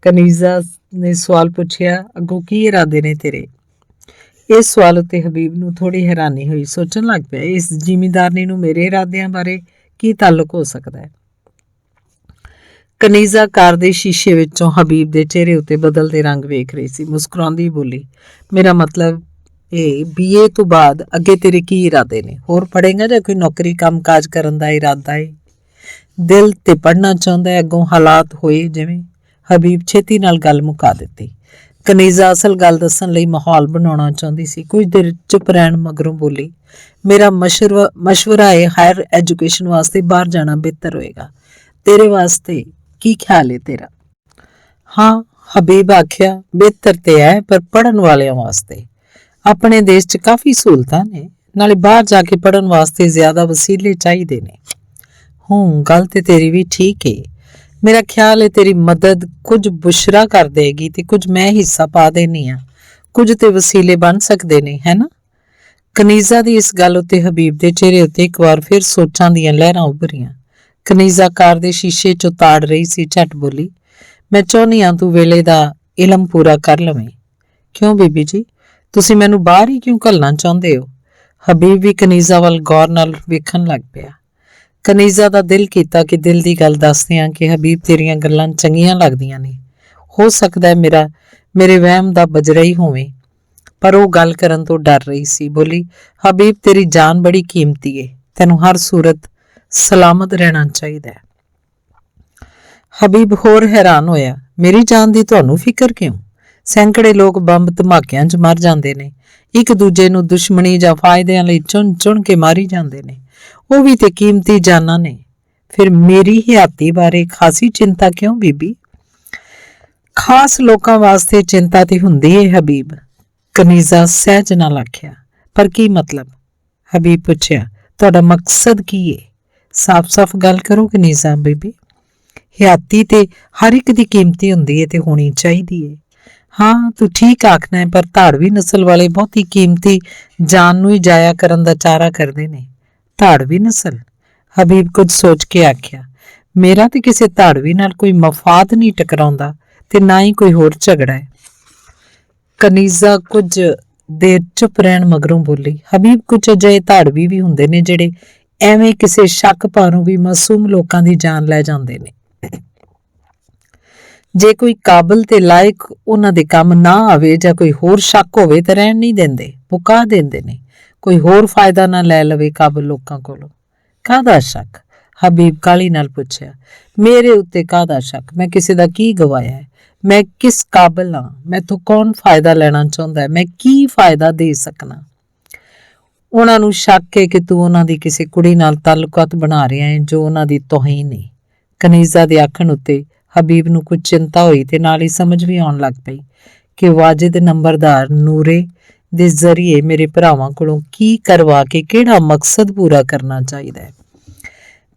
ਕਨੀਜ਼ਾ ਨੇ ਸਵਾਲ ਪੁੱਛਿਆ, ਅੱਗੋਂ ਕੀ ਇਰਾਦੇ ਨੇ ਤੇਰੇ? ਇਸ ਸਵਾਲ ਉੱਤੇ ਹਬੀਬ ਨੂੰ ਥੋੜੀ ਹੈਰਾਨੀ ਹੋਈ। ਸੋਚਣ ਲੱਗ ਪਿਆ, ਇਸ ਜ਼ਿਮੀਂਦਾਰਨੀ ਨੂੰ ਮੇਰੇ ਇਰਾਦਿਆਂ ਬਾਰੇ ਕੀ ਤਾਲੁਕ ਹੋ ਸਕਦਾ ਹੈ। ਕਨੀਜ਼ਾ ਕਾਰ ਦੇ ਸ਼ੀਸ਼ੇ ਵਿੱਚੋਂ ਹਬੀਬ ਦੇ ਚਿਹਰੇ ਉੱਤੇ ਬਦਲਦੇ ਰੰਗ ਵੇਖ ਰਹੀ ਸੀ। ਮੁਸਕਰਾਉਂਦੀ ਬੋਲੀ, ਮੇਰਾ ਮਤਲਬ ਇਹ BA ਤੋਂ ਬਾਅਦ ਅੱਗੇ ਤੇਰੇ ਕੀ ਇਰਾਦੇ ਨੇ? ਹੋਰ ਪੜ੍ਹੇਗਾ ਜਾਂ ਕੋਈ ਨੌਕਰੀ ਕੰਮ ਕਾਜ ਕਰਨ ਦਾ ਇਰਾਦਾ ਹੈ? ਦਿਲ ਤੇ ਪੜ੍ਹਨਾ ਚਾਹੁੰਦਾ ਹੈ, ਅੱਗੋਂ ਹਾਲਾਤ ਹੋਏ ਜਿਵੇਂ। ਹਬੀਬ ਛੇਤੀ ਨਾਲ ਗੱਲ ਮੁਕਾ ਦਿੱਤੀ। ਕਨੀਜ਼ਾ ਅਸਲ ਗੱਲ ਦੱਸਣ ਲਈ ਮਾਹੌਲ ਬਣਾਉਣਾ ਚਾਹੁੰਦੀ ਸੀ। ਕੁਝ ਦੇਰ ਚੁੱਪ ਰਹਿਣ ਮਗਰੋਂ ਬੋਲੀ, ਮੇਰਾ ਮਸ਼ਵਰਾ ਹੈ ਹਾਇਰ ਐਜੂਕੇਸ਼ਨ ਵਾਸਤੇ ਬਾਹਰ ਜਾਣਾ ਬਿਹਤਰ ਹੋਏਗਾ। ਤੇਰੇ ਵਾਸਤੇ ਕੀ ਖਿਆਲ ਹੈ ਤੇਰਾ? ਹਾਂ, ਹਬੀਬ ਆਖਿਆ, ਬਿਹਤਰ ਤੇ ਹੈ, ਪਰ ਪੜ੍ਹਨ ਵਾਲਿਆਂ ਵਾਸਤੇ। ਆਪਣੇ ਦੇਸ਼ 'ਚ ਕਾਫੀ ਸਹੂਲਤਾਂ ਨੇ, ਨਾਲੇ ਬਾਹਰ ਜਾ ਕੇ ਪੜ੍ਹਨ ਵਾਸਤੇ ਜ਼ਿਆਦਾ ਵਸੀਲੇ ਚਾਹੀਦੇ ਨੇ। ਗੱਲ ਤੇ ਤੇਰੀ ਵੀ ਠੀਕ ਹੈ। ਮੇਰਾ ਖਿਆਲ ਹੈ ਤੇਰੀ ਮਦਦ ਕੁਝ ਬੁਸ਼ਰਾ ਕਰ ਦੇਗੀ ਤੇ ਕੁਝ ਮੈਂ ਹਿੱਸਾ ਪਾ ਦੇਣੀ ਆ। ਕੁਝ ਤੇ ਵਸੀਲੇ ਬਣ ਸਕਦੇ ਨੇ, ਹੈ ਨਾ? ਕਨੀਜ਼ਾ ਦੀ ਇਸ ਗੱਲ ਉੱਤੇ ਹਬੀਬ ਦੇ ਚਿਹਰੇ ਉੱਤੇ ਇੱਕ ਵਾਰ ਫਿਰ ਸੋਚਾਂ ਦੀਆਂ ਲਹਿਰਾਂ ਉੱਭਰੀਆਂ। ਕਨੀਜ਼ਾ ਕਾਰ ਦੇ ਸ਼ੀਸ਼ੇ 'ਚੋਂ ਤਾੜ ਰਹੀ ਸੀ। ਝੱਟ ਬੋਲੀ, ਮੈਂ ਚਾਹੁੰਦੀ ਹਾਂ ਤੂੰ ਵੇਲੇ ਦਾ ਇਲਮ ਪੂਰਾ ਕਰ ਲਵੇਂ। ਕਿਉਂ ਬੀਬੀ ਜੀ? ਤੁਸੀਂ ਮੈਨੂੰ ਬਾਹਰ ਹੀ ਕਿਉਂ ਘੱਲਣਾ ਚਾਹੁੰਦੇ ਹੋ? ਹਬੀਬ ਵੀ ਕਨੀਜ਼ਾ ਵੱਲ ਗੌਰ ਨਾਲ ਵੇਖਣ ਲੱਗ ਪਿਆ। ਕਨੀਜ਼ਾ ਦਾ ਦਿਲ ਕੀਤਾ ਕਿ ਦਿਲ ਦੀ ਗੱਲ ਦੱਸਦਿਆਂ ਕਿ ਹਬੀਬ ਤੇਰੀਆਂ ਗੱਲਾਂ ਚੰਗੀਆਂ ਲੱਗਦੀਆਂ ਨੇ। ਹੋ ਸਕਦਾ ਹੈ ਮੇਰੇ ਵਹਿਮ ਦਾ ਬਜਰਾ ਹੀ ਹੋਵੇ, ਪਰ ਉਹ ਗੱਲ ਕਰਨ ਤੋਂ ਡਰ ਰਹੀ ਸੀ। ਬੋਲੀ, ਹਬੀਬ ਤੇਰੀ ਜਾਨ ਬੜੀ ਕੀਮਤੀ ਏ, ਤੈਨੂੰ ਹਰ ਸੂਰਤ ਸਲਾਮਤ ਰਹਿਣਾ ਚਾਹੀਦਾ ਹੈ। ਹਬੀਬ ਹੋਰ ਹੈਰਾਨ ਹੋਇਆ, ਮੇਰੀ ਜਾਨ ਦੀ ਤੁਹਾਨੂੰ ਫਿਕਰ ਕਿਉਂ? ਸੈਂਕੜੇ ਲੋਕ ਬੰਬ ਧਮਾਕਿਆਂ 'ਚ ਮਰ ਜਾਂਦੇ ਨੇ, ਇੱਕ ਦੂਜੇ ਨੂੰ ਦੁਸ਼ਮਣੀ ਜਾਂ ਫਾਇਦਿਆਂ ਲਈ ਚੁਣ ਚੁਣ ਕੇ ਮਾਰੀ ਜਾਂਦੇ ਨੇ। ਉਹ ਵੀ ਤੇ ਕੀਮਤੀ ਜਾਨਾਂ ਨੇ। ਫਿਰ ਮੇਰੀ ਹਯਾਤੀ ਬਾਰੇ ਖਾਸੀ ਚਿੰਤਾ ਕਿਉਂ ਬੀਬੀ? ਖਾਸ ਲੋਕਾਂ ਵਾਸਤੇ ਚਿੰਤਾ ਤੇ ਹੁੰਦੀ ਏ ਹਬੀਬ, ਕਨੀਜ਼ਾ ਸਹਿਜ ਨਾਲ ਆਖਿਆ। ਪਰ ਕੀ ਮਤਲਬ? ਹਬੀਬ ਪੁੱਛਿਆ, ਤੁਹਾਡਾ ਮਕਸਦ ਕੀ ਏ? ਸਾਫ਼-ਸਾਫ਼ ਗੱਲ ਕਰੋ ਕਨੀਜ਼ਾ ਬੀਬੀ। ਹਯਾਤੀ ਤੇ ਹਰ ਇੱਕ ਦੀ ਕੀਮਤੀ ਹੁੰਦੀ ਏ ਤੇ ਹੋਣੀ ਚਾਹੀਦੀ ਏ। ਹਾਂ, ਤੂੰ ਠੀਕ ਆਖਣਾ ਹੈ, ਪਰ ਧਾੜਵੀ ਨਸਲ ਵਾਲੇ ਬਹੁਤੀ ਕੀਮਤੀ ਜਾਨ ਨੂੰ ਹੀ ਜਾਇਆ ਕਰਨ ਦਾ ਚਾਰਾ ਕਰਦੇ ਨੇ। ਧਾੜਵੀ ਨਸਲ? ਹਬੀਬ ਕੁਝ ਸੋਚ ਕੇ ਆਖਿਆ, ਮੇਰਾ ਤੇ ਕਿਸੇ ਧਾੜਵੀ ਨਾਲ ਕੋਈ ਮਫਾਦ ਨਹੀਂ ਟਕਰਾਉਂਦਾ ਤੇ ਨਾ ਹੀ ਕੋਈ ਹੋਰ ਝਗੜਾ ਹੈ। ਕਨੀਜ਼ਾ ਕੁਝ ਦੇਰ ਚੁੱਪ ਰਹਿਣ ਮਗਰੋਂ ਬੋਲੀ, ਹਬੀਬ ਕੁਝ ਅਜਿਹੇ ਧਾੜਵੀ ਵੀ ਹੁੰਦੇ ਨੇ ਜਿਹੜੇ ਐਵੇਂ ਕਿਸੇ ਸ਼ੱਕ ਪਾਰੋਂ ਵੀ ਮਾਸੂਮ ਲੋਕਾਂ ਦੀ ਜਾਨ ਲੈ ਜਾਂਦੇ ਨੇ। ਜੇ ਕੋਈ ਕਾਬਲ ਤੇ ਲਾਇਕ ਉਹਨਾਂ ਦੇ ਕੰਮ ਨਾ ਆਵੇ ਜਾਂ ਕੋਈ ਹੋਰ ਸ਼ੱਕ ਹੋਵੇ ਤਾਂ ਰਹਿਣ ਨਹੀਂ ਦਿੰਦੇ, ਮੁਕਾ ਦਿੰਦੇ ਨੇ। ਕੋਈ ਹੋਰ ਫਾਇਦਾ ਨਾ ਲੈ ਲਵੇ ਕਾਬਲ ਲੋਕਾਂ ਕੋਲੋਂ। ਕਾਹਦਾ ਸ਼ੱਕ? ਹਬੀਬ ਕਾਹਲੀ ਨਾਲ ਪੁੱਛਿਆ। ਮੇਰੇ ਉੱਤੇ ਕਾਹਦਾ ਸ਼ੱਕ? ਮੈਂ ਕਿਸੇ ਦਾ ਕੀ ਗਵਾਇਆ ਹੈ? ਮੈਂ ਕਿਸ ਕਾਬਲ ਹਾਂ? ਮੈਥੋਂ ਕੌਣ ਫਾਇਦਾ ਲੈਣਾ ਚਾਹੁੰਦਾ ਹੈ? ਮੈਂ ਕੀ ਫਾਇਦਾ ਦੇ ਸਕਣਾ? ਉਹਨਾਂ ਨੂੰ ਸ਼ੱਕ ਹੈ ਕਿ ਤੂੰ ਉਹਨਾਂ ਦੀ ਕਿਸੇ ਕੁੜੀ ਨਾਲ ਤਾਲੁਕਾਤ ਬਣਾ ਰਿਹਾ ਹੈ ਜੋ ਉਹਨਾਂ ਦੀ ਤੋਹੀਨ ਹੈ। ਕਨੀਜ਼ਾ ਦੇ ਆਖਣ ਉੱਤੇ ਹਬੀਬ ਨੂੰ ਕੁਝ ਚਿੰਤਾ ਹੋਈ ਤੇ ਨਾਲ ਹੀ ਸਮਝ ਵੀ ਆਉਣ ਲੱਗ ਪਈ ਕਿ ਵਾਜਿਦ ਨੰਬਰਦਾਰ ਨੂਰੇ ਦੇ ਜ਼ਰੀਏ ਮੇਰੇ ਭਰਾਵਾਂ ਕੋਲੋਂ ਕੀ ਕਰਵਾ ਕੇ ਕਿਹੜਾ ਮਕਸਦ ਪੂਰਾ ਕਰਨਾ ਚਾਹੀਦਾ ਹੈ।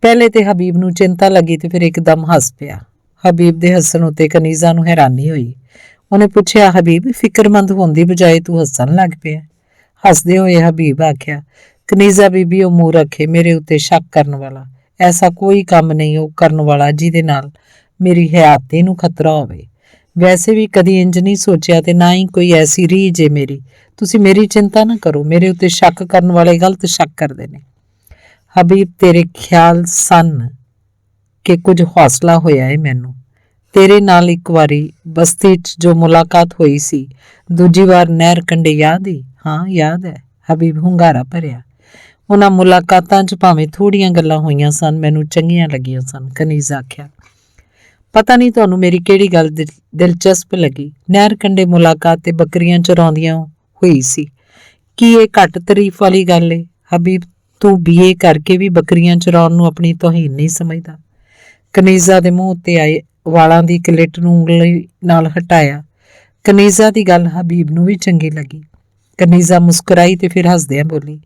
ਪਹਿਲੇ ਤੇ ਹਬੀਬ ਨੂੰ ਚਿੰਤਾ ਲੱਗੀ ਤੇ ਫਿਰ ਇੱਕਦਮ ਹੱਸ ਪਿਆ। ਹਬੀਬ ਦੇ ਹੱਸਣ ਉੱਤੇ ਕਨੀਜ਼ਾ ਨੂੰ ਹੈਰਾਨੀ ਹੋਈ। ਉਹਨੇ ਪੁੱਛਿਆ, ਹਬੀਬ, ਫਿਕਰਮੰਦ ਹੋਣ ਦੀ ਬਜਾਏ ਤੂੰ ਹੱਸਣ ਲੱਗ ਪਿਆ? ਹੱਸਦੇ ਹੋਏ ਹਬੀਬ ਆਖਿਆ, ਕਨੀਜ਼ਾ ਬੀਬੀ, ਉਹ ਮੂੰਹ ਰੱਖੇ ਮੇਰੇ ਉੱਤੇ ਸ਼ੱਕ ਕਰਨ ਵਾਲਾ। ਐਸਾ ਕੋਈ ਕੰਮ ਨਹੀਂ ਉਹ ਕਰਨ ਵਾਲਾ ਜਿਹਦੇ ਨਾਲ ਮੇਰੀ ਹਯਾਤੀ ਨੂੰ ਖਤਰਾ ਹੋਵੇ। ਵੈਸੇ ਵੀ ਕਦੀ ਇੰਜ ਨਹੀਂ ਸੋਚਿਆ ਤੇ ਨਾ ਹੀ ਕੋਈ ਐਸੀ ਰੀਝ ਏ ਮੇਰੀ। ਤੁਸੀਂ ਮੇਰੀ ਚਿੰਤਾ ਨਾ ਕਰੋ। ਮੇਰੇ ਉੱਤੇ ਸ਼ੱਕ ਕਰਨ ਵਾਲੇ ਗਲਤ ਸ਼ੱਕ ਕਰਦੇ ਨੇ। ਹਬੀਬ, ਤੇਰੇ ਖਿਆਲ ਸਨ ਕਿ ਕੁਝ ਹੌਸਲਾ ਹੋਇਆ ਏ ਮੈਨੂੰ। ਤੇਰੇ ਨਾਲ ਇੱਕ ਵਾਰੀ ਬਸਤੀ 'ਚ ਜੋ ਮੁਲਾਕਾਤ ਹੋਈ ਸੀ, ਦੂਜੀ ਵਾਰ ਨਹਿਰ ਕੰਢੇ, ਯਾਦ ਈ? ਹਾਂ, ਯਾਦ ਹੈ। ਹਬੀਬ ਹੁੰਗਾਰਾ ਭਰਿਆ। ਉਹਨਾਂ ਮੁਲਾਕਾਤਾਂ 'ਚ ਭਾਵੇਂ ਥੋੜ੍ਹੀਆਂ ਗੱਲਾਂ ਹੋਈਆਂ ਸਨ, ਮੈਨੂੰ ਚੰਗੀਆਂ ਲੱਗੀਆਂ ਸਨ। ਕਨੀਜ਼ ਆਖਿਆ, ਪਤਾ ਨਹੀਂ ਤੁਹਾਨੂੰ ਮੇਰੀ ਕਿਹੜੀ ਗੱਲ ਦਿਲਚਸਪ ਲੱਗੀ। ਨਹਿਰ ਕੰਢੇ ਮੁਲਾਕਾਤ ਤੇ ਬੱਕਰੀਆਂ ਚਰਾਉਂਦੀਆਂ ਹੋਈ ਸੀ। ਕੀ ਇਹ ਘੱਟ ਤਾਰੀਫ ਵਾਲੀ ਗੱਲ ਏ? ਹਬੀਬ, ਤੂੰ BA ਕਰਕੇ ਵੀ ਬੱਕਰੀਆਂ ਚਰਾਉਣ ਨੂੰ ਆਪਣੀ ਤੋਹੀਨ ਨਹੀਂ ਸਮਝਦਾ। ਕਨੀਜ਼ਾ ਦੇ ਮੂੰਹ ਉੱਤੇ ਆਏ ਵਾਲਾਂ ਦੀ ਕਲਿੱਟ ਨੂੰ ਉਂਗਲੀ ਨਾਲ ਹਟਾਇਆ। ਕਨੀਜ਼ਾ ਦੀ ਗੱਲ ਹਬੀਬ ਨੂੰ ਵੀ ਚੰਗੀ ਲੱਗੀ। ਕਨੀਜ਼ਾ ਮੁਸਕਰਾਈ ਤੇ ਫਿਰ ਹੱਸਦਿਆਂ ਬੋਲੀ,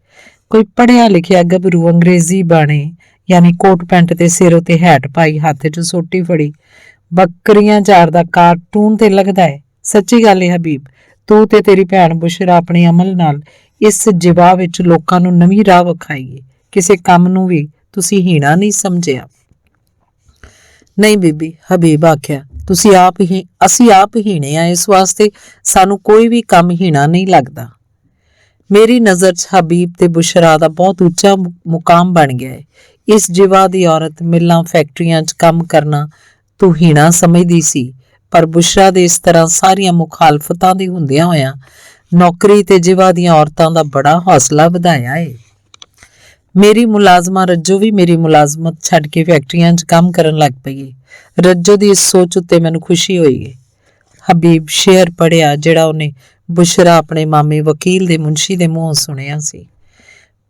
ਕੋਈ ਪੜ੍ਹਿਆ ਲਿਖਿਆ ਗੱਭਰੂ ਅੰਗਰੇਜ਼ੀ ਬਾਣੇ ਯਾਨੀ ਕੋਟ ਪੈਂਟ ਤੇ ਸਿਰ ਉੱਤੇ ਹੈਟ ਪਾਈ, ਹੱਥ 'ਚ ਸੋਟੀ ਫੜੀ, ਬੱਕਰੀਆਂ ਚਾਰਦਾ ਕਾਰਟੂਨ ਤੇ ਲੱਗਦਾ ਹੈ। ਸੱਚੀ ਗੱਲ ਹੈ ਹਬੀਬ, ਤੂੰ ਤੇ ਤੇਰੀ ਭੈਣ ਬੁਸ਼ਰਾ ਆਪਣੇ ਅਮਲ ਨਾਲ ਇਸ ਜਿਵਾ ਵਿੱਚ ਲੋਕਾਂ ਨੂੰ ਨਵੀਂ ਰਾਹ ਵਿਖਾਈਏ। ਕਿਸੇ ਕੰਮ ਨੂੰ ਵੀ ਤੁਸੀਂ ਹੀਣਾ ਨਹੀਂ ਸਮਝਿਆ। ਨਹੀਂ ਬੀਬੀ, ਹਬੀਬ ਆਖਿਆ, ਅਸੀਂ ਆਪ ਹੀਣੇ ਆ। ਇਸ ਵਾਸਤੇ ਸਾਨੂੰ ਕੋਈ ਵੀ ਕੰਮ ਹੀਣਾ ਨਹੀਂ ਲੱਗਦਾ। ਮੇਰੀ ਨਜ਼ਰ 'ਚ ਹਬੀਬ ਤੇ ਬੁਸ਼ਰਾ ਦਾ ਬਹੁਤ ਉੱਚਾ ਮੁਕਾਮ ਬਣ ਗਿਆ ਹੈ। ਇਸ ਜਿਵਾ ਦੀ ਔਰਤ ਮਿੱਲਾਂ ਫੈਕਟਰੀਆਂ 'ਚ ਕੰਮ ਕਰਨਾ ਤੂੰ ਹੀਣਾ ਸਮਝਦੀ ਸੀ, ਪਰ ਬੁਸ਼ਰਾ ਦੇ ਇਸ ਤਰ੍ਹਾਂ ਸਾਰੀਆਂ ਮੁਖਾਲਫਤਾਂ ਦੀ ਹੁੰਦਿਆਂ ਹੋਇਆਂ ਨੌਕਰੀ ਤੇ ਜਿਵਾ ਦੀਆਂ ਔਰਤਾਂ ਦਾ ਬੜਾ ਹੌਸਲਾ ਵਧਾਇਆ ਏ। ਮੇਰੀ ਮੁਲਾਜ਼ਮਾ ਰੱਜੋ ਵੀ ਮੇਰੀ ਮੁਲਾਜ਼ਮਤ ਛੱਡ ਕੇ ਫੈਕਟਰੀਆਂ 'ਚ ਕੰਮ ਕਰਨ ਲੱਗ ਪਈ ਏ। ਰੱਜੋ ਦੀ ਇਸ ਸੋਚ ਉੱਤੇ ਮੈਨੂੰ ਖੁਸ਼ੀ ਹੋਈ ਏ। ਹਬੀਬ ਸ਼ੇਅਰ ਪੜ੍ਹਿਆ ਜਿਹੜਾ ਉਹਨੇ ਬੁਸ਼ਰਾ ਆਪਣੇ ਮਾਮੇ ਵਕੀਲ ਦੇ ਮੁਨਸ਼ੀ ਦੇ ਮੂੰਹੋਂ ਸੁਣਿਆ ਸੀ।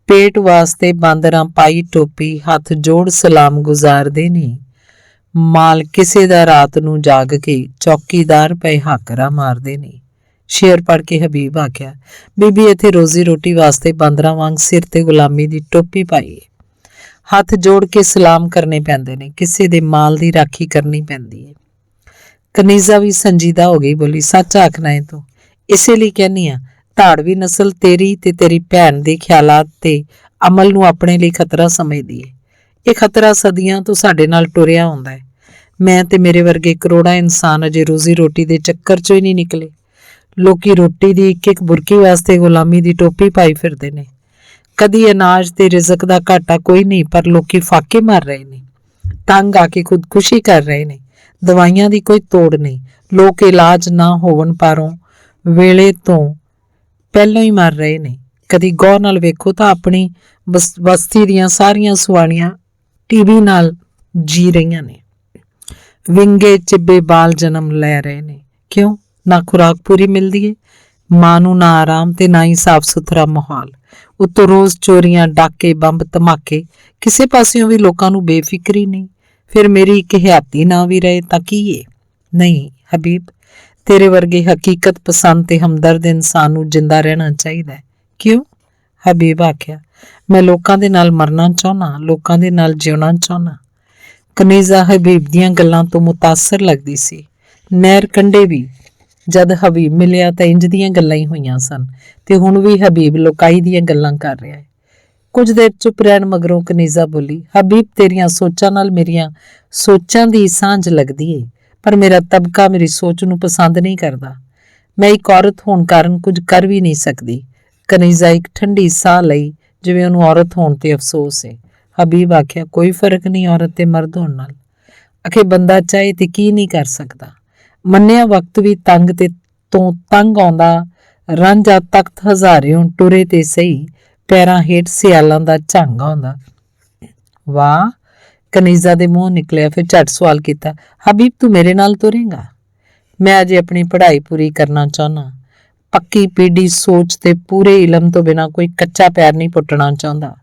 ਪੇਟ ਵਾਸਤੇ ਬਾਂਦਰਾਂ ਪਾਈ ਟੋਪੀ, ਹੱਥ ਜੋੜ ਸਲਾਮ ਗੁਜ਼ਾਰਦੇ ਨਹੀਂ। ਮਾਲ ਕਿਸੇ ਦਾ ਰਾਤ ਨੂੰ ਜਾਗ ਕੇ ਚੌਕੀਦਾਰ ਪਏ ਹਾਕਰਾ ਮਾਰਦੇ ਨਹੀਂ। ਸ਼ੇਰ ਪੜ੍ਹ ਕੇ ਹਬੀਬ ਆਖਿਆ, ਬੀਬੀ, ਇੱਥੇ ਰੋਜ਼ੀ ਰੋਟੀ ਵਾਸਤੇ ਬਾਂਦਰਾਂ ਵਾਂਗ ਸਿਰ ਤੇ ਗੁਲਾਮੀ ਦੀ ਟੋਪੀ ਪਾਈ। ਹੱਥ ਜੋੜ ਕੇ ਸਲਾਮ ਕਰਨੇ ਪੈਂਦੇ ਨੇ, ਕਿਸੇ ਦੇ ਮਾਲ ਦੀ ਰਾਖੀ ਕਰਨੀ ਪੈਂਦੀ ਹੈ। ਕਨੀਜ਼ਾ ਵੀ ਸੰਜੀਦਾ ਹੋ ਗਈ, ਬੋਲੀ, ਸੱਚ ਆਖਣਾ ਹੈ ਤੂੰ। ਇਸੇ ਲਈ ਕਹਿੰਨੀ ਆ, ਧਾੜਵੀ ਨਸਲ ਤੇਰੀ ਤੇ ਤੇਰੀ ਭੈਣ ਦੇ ਖਿਆਲਾਤ ਤੇ ਅਮਲ ਨੂੰ ਆਪਣੇ ਲਈ ਖਤਰਾ ਸਮਝਦੀ ਹੈ। ਇਹ ਖਤਰਾ ਸਦੀਆਂ ਤੋਂ ਸਾਡੇ ਨਾਲ ਟੁਰਿਆ ਹੁੰਦਾ ਹੈ। ਮੈਂ ਤੇ ਮੇਰੇ ਵਰਗੇ ਕਰੋੜਾਂ ਇਨਸਾਨ ਅਜੇ ਰੋਜ਼ੀ ਰੋਟੀ ਦੇ ਚੱਕਰ 'ਚੋਂ ਹੀ ਨਹੀਂ ਨਿਕਲੇ। ਲੋਕੀ ਰੋਟੀ ਦੀ ਇੱਕ ਬੁਰਕੀ ਵਾਸਤੇ ਗੁਲਾਮੀ ਦੀ ਟੋਪੀ ਪਾਈ ਫਿਰਦੇ ਨੇ। ਕਦੀ ਅਨਾਜ ਤੇ ਰਿਜ਼ਕ ਦਾ ਘਾਟਾ ਕੋਈ ਨਹੀਂ, ਪਰ ਲੋਕੀ ਫਾਕੇ ਮਾਰ ਰਹੇ ਨੇ, ਤੰਗ ਆ ਕੇ ਖੁਦਕੁਸ਼ੀ ਕਰ ਰਹੇ ਨੇ। ਦਵਾਈਆਂ ਦੀ ਕੋਈ ਤੋੜ ਨਹੀਂ। ਲੋਕ ਇਲਾਜ ਨਾ ਹੋਵਣ ਪਾਰੋਂ ਵੇਲੇ ਤੋਂ ਪਹਿਲਾਂ ਹੀ ਮਰ ਰਹੇ ਨੇ। ਕਦੀ ਗੌਰ ਨਾਲ ਵੇਖੋ ਤਾਂ ਆਪਣੀ ਬਸਤੀ ਦੀਆਂ ਸਾਰੀਆਂ ਸੁਆਣੀਆਂ TB ਨਾਲ ਜੀ ਰਹੀਆਂ ਨੇ। ਵਿੰਗੇ ਚਿੱਬੇ ਬਾਲ ਜਨਮ ਲੈ ਰਹੇ ਨੇ। ਕਿਉਂ? ਨਾ ਖੁਰਾਕ ਪੂਰੀ ਮਿਲਦੀ ਏ, ਮਾਂ ਨੂੰ ਨਾ ਆਰਾਮ ਤੇ ਨਾ ਹੀ ਸਾਫ਼ ਸੁਥਰਾ ਮਾਹੌਲ। ਉੱਤੋਂ ਰੋਜ਼ ਚੋਰੀਆਂ, ਡਾਕੇ, ਬੰਬ, ਧਮਾਕੇ। ਕਿਸੇ ਪਾਸਿਓਂ ਵੀ ਲੋਕਾਂ ਨੂੰ ਬੇਫਿਕਰੀ ਨਹੀਂ। ਫਿਰ ਮੇਰੀ ਇੱਕ ਹਯਾਤੀ ਨਾ ਵੀ ਰਹੇ ਤਾਂ ਕੀ ਏ? ਨਹੀਂ ਹਬੀਬ, ਤੇਰੇ ਵਰਗੇ ਹਕੀਕਤ ਪਸੰਦ ਤੇ ਹਮਦਰਦ ਇਨਸਾਨ ਨੂੰ ਜਿੰਦਾ ਰਹਿਣਾ ਚਾਹੀਦਾ ਹੈ। ਕਿਉਂ? ਹਬੀਬ ਆਖਿਆ, ਮੈਂ ਲੋਕਾਂ ਦੇ ਨਾਲ ਮਰਨਾ ਚਾਹੁੰਦਾ, ਲੋਕਾਂ ਦੇ ਨਾਲ ਜਿਉਣਾ ਚਾਹੁੰਦਾ। ਕਨੀਜ਼ਾ ਹਬੀਬ ਦੀਆਂ ਗੱਲਾਂ ਤੋਂ ਮੁਤਾਸਰ ਲੱਗਦੀ ਸੀ। ਨਹਿਰ ਕੰਢੇ ਵੀ ਜਦ ਹਬੀਬ ਮਿਲਿਆ ਤਾਂ ਇੰਜ ਦੀਆਂ ਗੱਲਾਂ ਹੀ ਹੋਈਆਂ ਸਨ ਤੇ ਹੁਣ ਵੀ ਹਬੀਬ ਲੋਕਾਈ ਦੀਆਂ ਗੱਲਾਂ ਕਰ ਰਿਹਾ ਹੈ। ਕੁਝ ਦੇਰ ਚੁੱਪ ਰਹਿਣ ਮਗਰੋਂ ਕਨੀਜ਼ਾ ਬੋਲੀ, ਹਬੀਬ, ਤੇਰੀਆਂ ਸੋਚਾਂ ਨਾਲ ਮੇਰੀਆਂ ਸੋਚਾਂ ਦੀ ਸਾਂਝ ਲੱਗਦੀ ਏ, ਪਰ ਮੇਰਾ ਤਬਕਾ ਮੇਰੀ ਸੋਚ ਨੂੰ ਪਸੰਦ ਨਹੀਂ ਕਰਦਾ। ਮੈਂ ਇੱਕ ਔਰਤ ਹੋਣ ਕਾਰਨ ਕੁਝ ਕਰ ਵੀ ਨਹੀਂ ਸਕਦੀ। ਕਨੀਜ਼ਾ ਇੱਕ ਠੰਡੀ ਸਾਹ ਲਈ, ਜਿਵੇਂ ਉਹਨੂੰ ਔਰਤ ਹੋਣ ਤੇ ਅਫਸੋਸ ਏ। ਹਬੀਬ ਆਖਿਆ, ਕੋਈ ਫਰਕ ਨਹੀਂ ਔਰਤ ਤੇ ਮਰਦ ਹੋਣ ਨਾਲ। ਅਖੇ ਬੰਦਾ ਚਾਹੇ ਤੇ ਕੀ ਨਹੀਂ ਕਰ ਸਕਦਾ। ਮੰਨਿਆ ਵਕਤ ਵੀ ਤੰਗ ਤੇ ਤੋਂ ਤੰਗ ਆਉਂਦਾ, ਰਾਂਝਾ ਤਖਤ ਹਜ਼ਾਰਿਓਂ ਟੁਰੇ ਤੇ ਸਹੀ, ਪੈਰਾਂ ਹੇਠ ਸਿਆਲਾਂ ਦਾ ਝੰਗ ਆਉਂਦਾ। ਵਾਹ, ਕਨੀਜ਼ਾ ਦੇ ਮੂੰਹ ਨਿਕਲਿਆ। ਫਿਰ ਝੱਟ ਸਵਾਲ ਕੀਤਾ, ਹਬੀਬ, ਤੂੰ ਮੇਰੇ ਨਾਲ ਤੁਰੇਂਗਾ? ਮੈਂ ਅਜੇ ਆਪਣੀ ਪੜ੍ਹਾਈ ਪੂਰੀ ਕਰਨਾ ਚਾਹੁੰਦਾ, ਪੱਕੀ ਪੀੜੀ ਸੋਚ ਤੇ ਪੂਰੇ ਇਲਮ ਤੋਂ ਬਿਨਾਂ ਕੋਈ ਕੱਚਾ ਪੈਰ ਨਹੀਂ ਪੁੱਟਣਾ ਚਾਹੁੰਦਾ।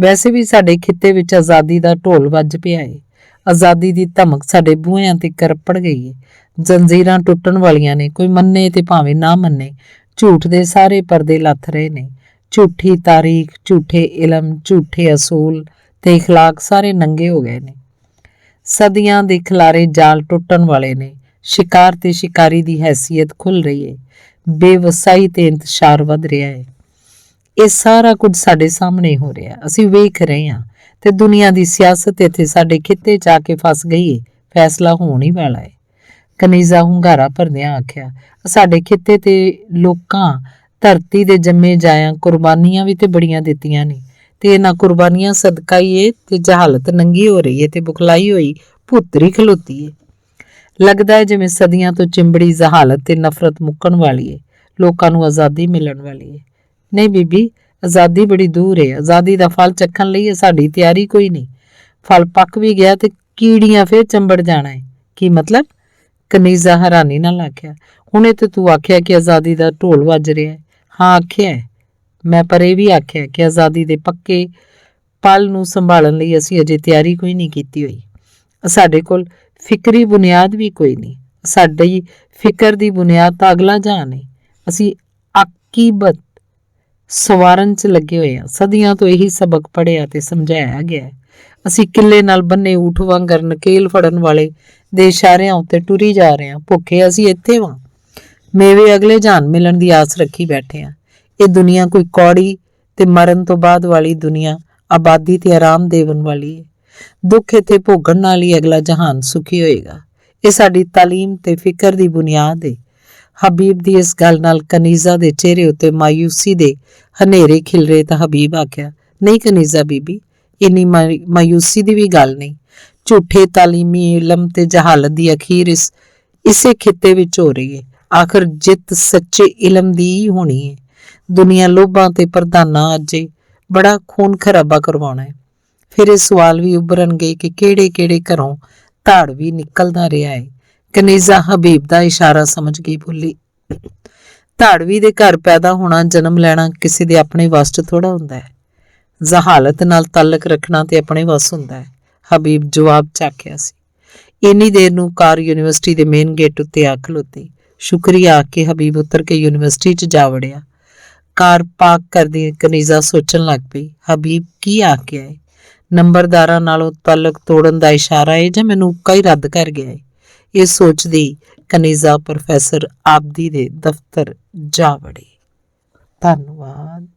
ਵੈਸੇ ਵੀ ਸਾਡੇ ਖਿੱਤੇ ਵਿੱਚ ਆਜ਼ਾਦੀ ਦਾ ਢੋਲ ਵੱਜ ਪਿਆ ਏ। ਆਜ਼ਾਦੀ ਦੀ ਧਮਕ ਸਾਡੇ ਬੂਹਿਆਂ ਤੇ ਕਰਪੜ ਗਈ ਏ। ਜੰਜੀਰਾਂ ਟੁੱਟਣ ਵਾਲੀਆਂ ਨੇ, ਕੋਈ ਮੰਨੇ ਤੇ ਭਾਵੇਂ ਨਾ ਮੰਨੇ। ਝੂਠ ਦੇ ਸਾਰੇ ਪਰਦੇ ਲੱਥ ਰਹੇ ਨੇ। ਝੂਠੀ ਤਾਰੀਖ, ਝੂਠੇ ਇਲਮ, ਝੂਠੇ ਅਸੂਲ ਤੇ ਇਖਲਾਕ ਸਾਰੇ ਨੰਗੇ ਹੋ ਗਏ ਨੇ। ਸਦੀਆਂ ਦੇ ਖਿਲਾਰੇ ਜਾਲ ਟੁੱਟਣ ਵਾਲੇ ਨੇ। ਸ਼ਿਕਾਰ ਤੇ ਸ਼ਿਕਾਰੀ ਦੀ ਹੈਸੀਅਤ ਖੁੱਲ ਰਹੀ ਏ। ਬੇਵਸਾਈ ਤੇ ਇੰਤਸ਼ਾਰ ਵੱਧ ਰਿਹਾ ਏ। ਇਹ ਸਾਰਾ ਕੁਝ ਸਾਡੇ ਸਾਹਮਣੇ ਹੋ ਰਿਹਾ, ਅਸੀਂ ਵੇਖ ਰਹੇ ਹਾਂ ਤੇ ਦੁਨੀਆ ਦੀ ਸਿਆਸਤ ਇੱਥੇ ਸਾਡੇ ਖਿੱਤੇ 'ਚ ਆ ਕੇ ਫਸ ਗਈ ਏ। ਫੈਸਲਾ ਹੋਣ ਹੀ ਵਾਲਾ ਏ। ਕਨੀਜ਼ਾ ਹੁੰਗਾਰਾ ਭਰਦਿਆਂ ਆਖਿਆ, ਸਾਡੇ ਖਿੱਤੇ ਤੇ ਲੋਕਾਂ ਧਰਤੀ ਦੇ ਜੰਮੇ ਜਾਇਆਂ ਕੁਰਬਾਨੀਆਂ ਵੀ ਤੇ ਬੜੀਆਂ ਦਿੱਤੀਆਂ ਨੇ ਤੇ ਇਹਨਾਂ ਕੁਰਬਾਨੀਆਂ ਸਦਕਾ ਹੀ ਏ ਤੇ ਜਹਾਲਤ ਨੰਗੀ ਹੋ ਰਹੀ ਏ ਤੇ ਬੁਖਲਾਈ ਹੋਈ ਭੁੱਤਰੀ ਖਲੋਤੀ ਏ। ਲੱਗਦਾ ਹੈ ਜਿਵੇਂ ਸਦੀਆਂ ਤੋਂ ਚਿੰਬੜੀ ਜਹਾਲਤ ਤੇ ਨਫ਼ਰਤ ਮੁੱਕਣ ਵਾਲੀ ਏ। ਲੋਕਾਂ ਨੂੰ ਆਜ਼ਾਦੀ ਮਿਲਣ ਵਾਲੀ ਏ। ਨਹੀਂ ਬੀਬੀ, ਆਜ਼ਾਦੀ ਬੜੀ ਦੂਰ ਏ। ਆਜ਼ਾਦੀ ਦਾ ਫਲ ਚੱਖਣ ਲਈ ਸਾਡੀ ਤਿਆਰੀ ਕੋਈ ਨਹੀਂ। ਫਲ ਪੱਕ ਵੀ ਗਿਆ ਤੇ ਕੀੜੀਆਂ ਫੇਰ ਚੰਬੜ ਜਾਣਾ ਏ। ਕੀ ਮਤਲਬ? ਕਨੀਜ਼ਾ ਹੈਰਾਨੀ ਨਾਲ ਆਖਿਆ। ਹੁਣੇ ਤੇ ਤੂੰ ਆਖਿਆ ਕਿ ਆਜ਼ਾਦੀ ਦਾ ਢੋਲ ਵੱਜ ਰਿਹਾ ਹੈ। ਹਾਂ ਆਖਿਆ ਹੈ ਮੈਂ, ਪਰ ਇਹ ਵੀ ਆਖਿਆ ਕਿ ਆਜ਼ਾਦੀ ਦੇ ਪੱਕੇ ਪਲ ਨੂੰ ਸੰਭਾਲਣ ਲਈ ਅਸੀਂ ਅਜੇ ਤਿਆਰੀ ਕੋਈ ਨਹੀਂ ਕੀਤੀ ਹੋਈ। ਸਾਡੇ ਕੋਲ ਫਿਕਰੀ ਬੁਨਿਆਦ ਵੀ ਕੋਈ ਨਹੀਂ। ਸਾਡੀ ਫਿਕਰ ਦੀ ਬੁਨਿਆਦ ਤਾਂ ਅਗਲਾ ਜਹਾਨ ਹੈ। ਅਸੀਂ ਆਕੀਬਤ ਸਵਾਰਨ 'ਚ ਲੱਗੇ ਹੋਏ ਹਾਂ। ਸਦੀਆਂ ਤੋਂ ਇਹੀ ਸਬਕ ਪੜ੍ਹਿਆ ਤੇ ਸਮਝਾਇਆ ਗਿਆ ਹੈ। ਅਸੀਂ ਕਿੱਲੇ ਨਾਲ ਬੰਨੇ ਊਠ ਵਾਂਗਰ ਨਕੇਲ ਫੜਨ ਵਾਲੇ ਦੇ ਇਸ਼ਾਰਿਆਂ ਉੱਤੇ ਟੁਰੀ ਜਾ ਰਹੇ ਹਾਂ। ਭੁੱਖੇ ਅਸੀਂ ਇੱਥੇ ਵਾਂ, ਮੇਵੇ ਅਗਲੇ ਜਹਾਨ ਮਿਲਣ ਦੀ ਆਸ ਰੱਖੀ ਬੈਠੇ ਹਾਂ। ਇਹ ਦੁਨੀਆ ਕੋਈ ਕੌੜੀ ਤੇ ਮਰਨ ਤੋਂ ਬਾਅਦ ਵਾਲੀ ਦੁਨੀਆ, ਆਬਾਦੀ ਤੇ ਆਰਾਮ ਦੇਵਣ ਵਾਲੀ ਹੈ। ਦੁੱਖ ਇੱਥੇ ਭੋਗਣ ਨਾਲ ਹੀ ਅਗਲਾ ਜਹਾਨ ਸੁਖੀ ਹੋਏਗਾ। ਇਹ ਸਾਡੀ ਤਾਲੀਮ ਤੇ ਫਿਕਰ ਦੀ ਬੁਨਿਆਦ ਹੈ। ਹਬੀਬ ਦੀ ਇਸ ਗੱਲ ਨਾਲ ਕਨੀਜ਼ਾ ਦੇ ਚਿਹਰੇ ਉੱਤੇ ਮਾਯੂਸੀ ਦੇ ਹਨੇਰੇ ਖਿਲਰੇ ਤਾਂ ਹਬੀਬ ਆਖਿਆ, ਨਹੀਂ ਕਨੀਜ਼ਾ ਬੀਬੀ, ਇੰਨੀ ਮਾਯੂਸੀ ਦੀ ਵੀ ਗੱਲ ਨਹੀਂ। ਝੂਠੇ ਤਾਲੀਮੀ ਇਲਮ ਤੇ ਜਹਾਲਤ ਦੀ ਅਖੀਰ ਇਸੇ ਖਿੱਤੇ ਵਿੱਚ ਹੋ ਰਹੀ ਹੈ। ਆਖਰ ਜਿੱਤ ਸੱਚੇ ਇਲਮ ਦੀ ਹੀ ਹੋਣੀ ਹੈ। ਦੁਨੀਆ ਲੋਭਾਂ ਤੇ ਪ੍ਰਧਾਨਾਂ ਅੱਜੇ ਬੜਾ ਖੂਨ ਖਰਾਬਾ ਕਰਵਾਉਣਾ ਹੈ। ਫਿਰ ਇਹ ਸਵਾਲ ਵੀ ਉੱਭਰਨਗੇ ਕਿ ਕਿਹੜੇ ਕਿਹੜੇ ਘਰੋਂ ਧਾੜ ਵੀ ਨਿਕਲਦਾ ਰਿਹਾ ਹੈ। ਕਨੀਜ਼ਾ ਹਬੀਬ ਦਾ ਇਸ਼ਾਰਾ ਸਮਝ ਗਈ, ਬੋਲੀ, ਧਾੜਵੀ ਦੇ ਘਰ ਪੈਦਾ ਹੋਣਾ, ਜਨਮ ਲੈਣਾ ਕਿਸੇ ਦੇ ਆਪਣੇ ਵੱਸ 'ਚ ਥੋੜਾ ਹੁੰਦਾ ਹੈ। ਜਹਾਲਤ ਨਾਲ ਤਾਲਕ ਰੱਖਣਾ ਤੇ ਆਪਣੇ ਵੱਸ ਹੁੰਦਾ ਹੈ। ਹਬੀਬ ਜਵਾਬ ਚਾਖਿਆ ਸੀ। ਇੰਨੀ ਦੇਰ ਨੂੰ ਕਾਰ ਯੂਨੀਵਰਸਿਟੀ ਦੇ ਮੇਨ ਗੇਟ ਉੱਤੇ ਆ ਖਲੋਤੀ। ਸ਼ੁਕਰੀਆ ਆਖ ਕੇ ਹਬੀਬ ਉਤਰ ਕੇ ਯੂਨੀਵਰਸਿਟੀ 'ਚ ਜਾ ਵੜਿਆ। ਕਾਰ ਪਾਰਕ ਕਰਦੀ ਕਨੀਜ਼ਾ ਸੋਚਣ ਲੱਗ ਪਈ, ਹਬੀਬ ਕੀ ਆਖ ਗਿਆ ਹੈ? ਨੰਬਰਦਾਰਾਂ ਨਾਲੋਂ ਤਾਲੁਕ ਤੋੜਨ ਦਾ ਇਸ਼ਾਰਾ ਹੈ ਜਾਂ ਮੈਨੂੰ ਉੱਕਾ ਹੀ ਰੱਦ ਕਰ ਗਿਆ ਹੈ? ਇਹ ਸੋਚਦੀ ਕਨੀਜ਼ਾ ਪ੍ਰੋਫੈਸਰ ਆਬਦੀ ਦੇ ਦਫ਼ਤਰ ਜਾ ਵੜੀ। ਧੰਨਵਾਦ।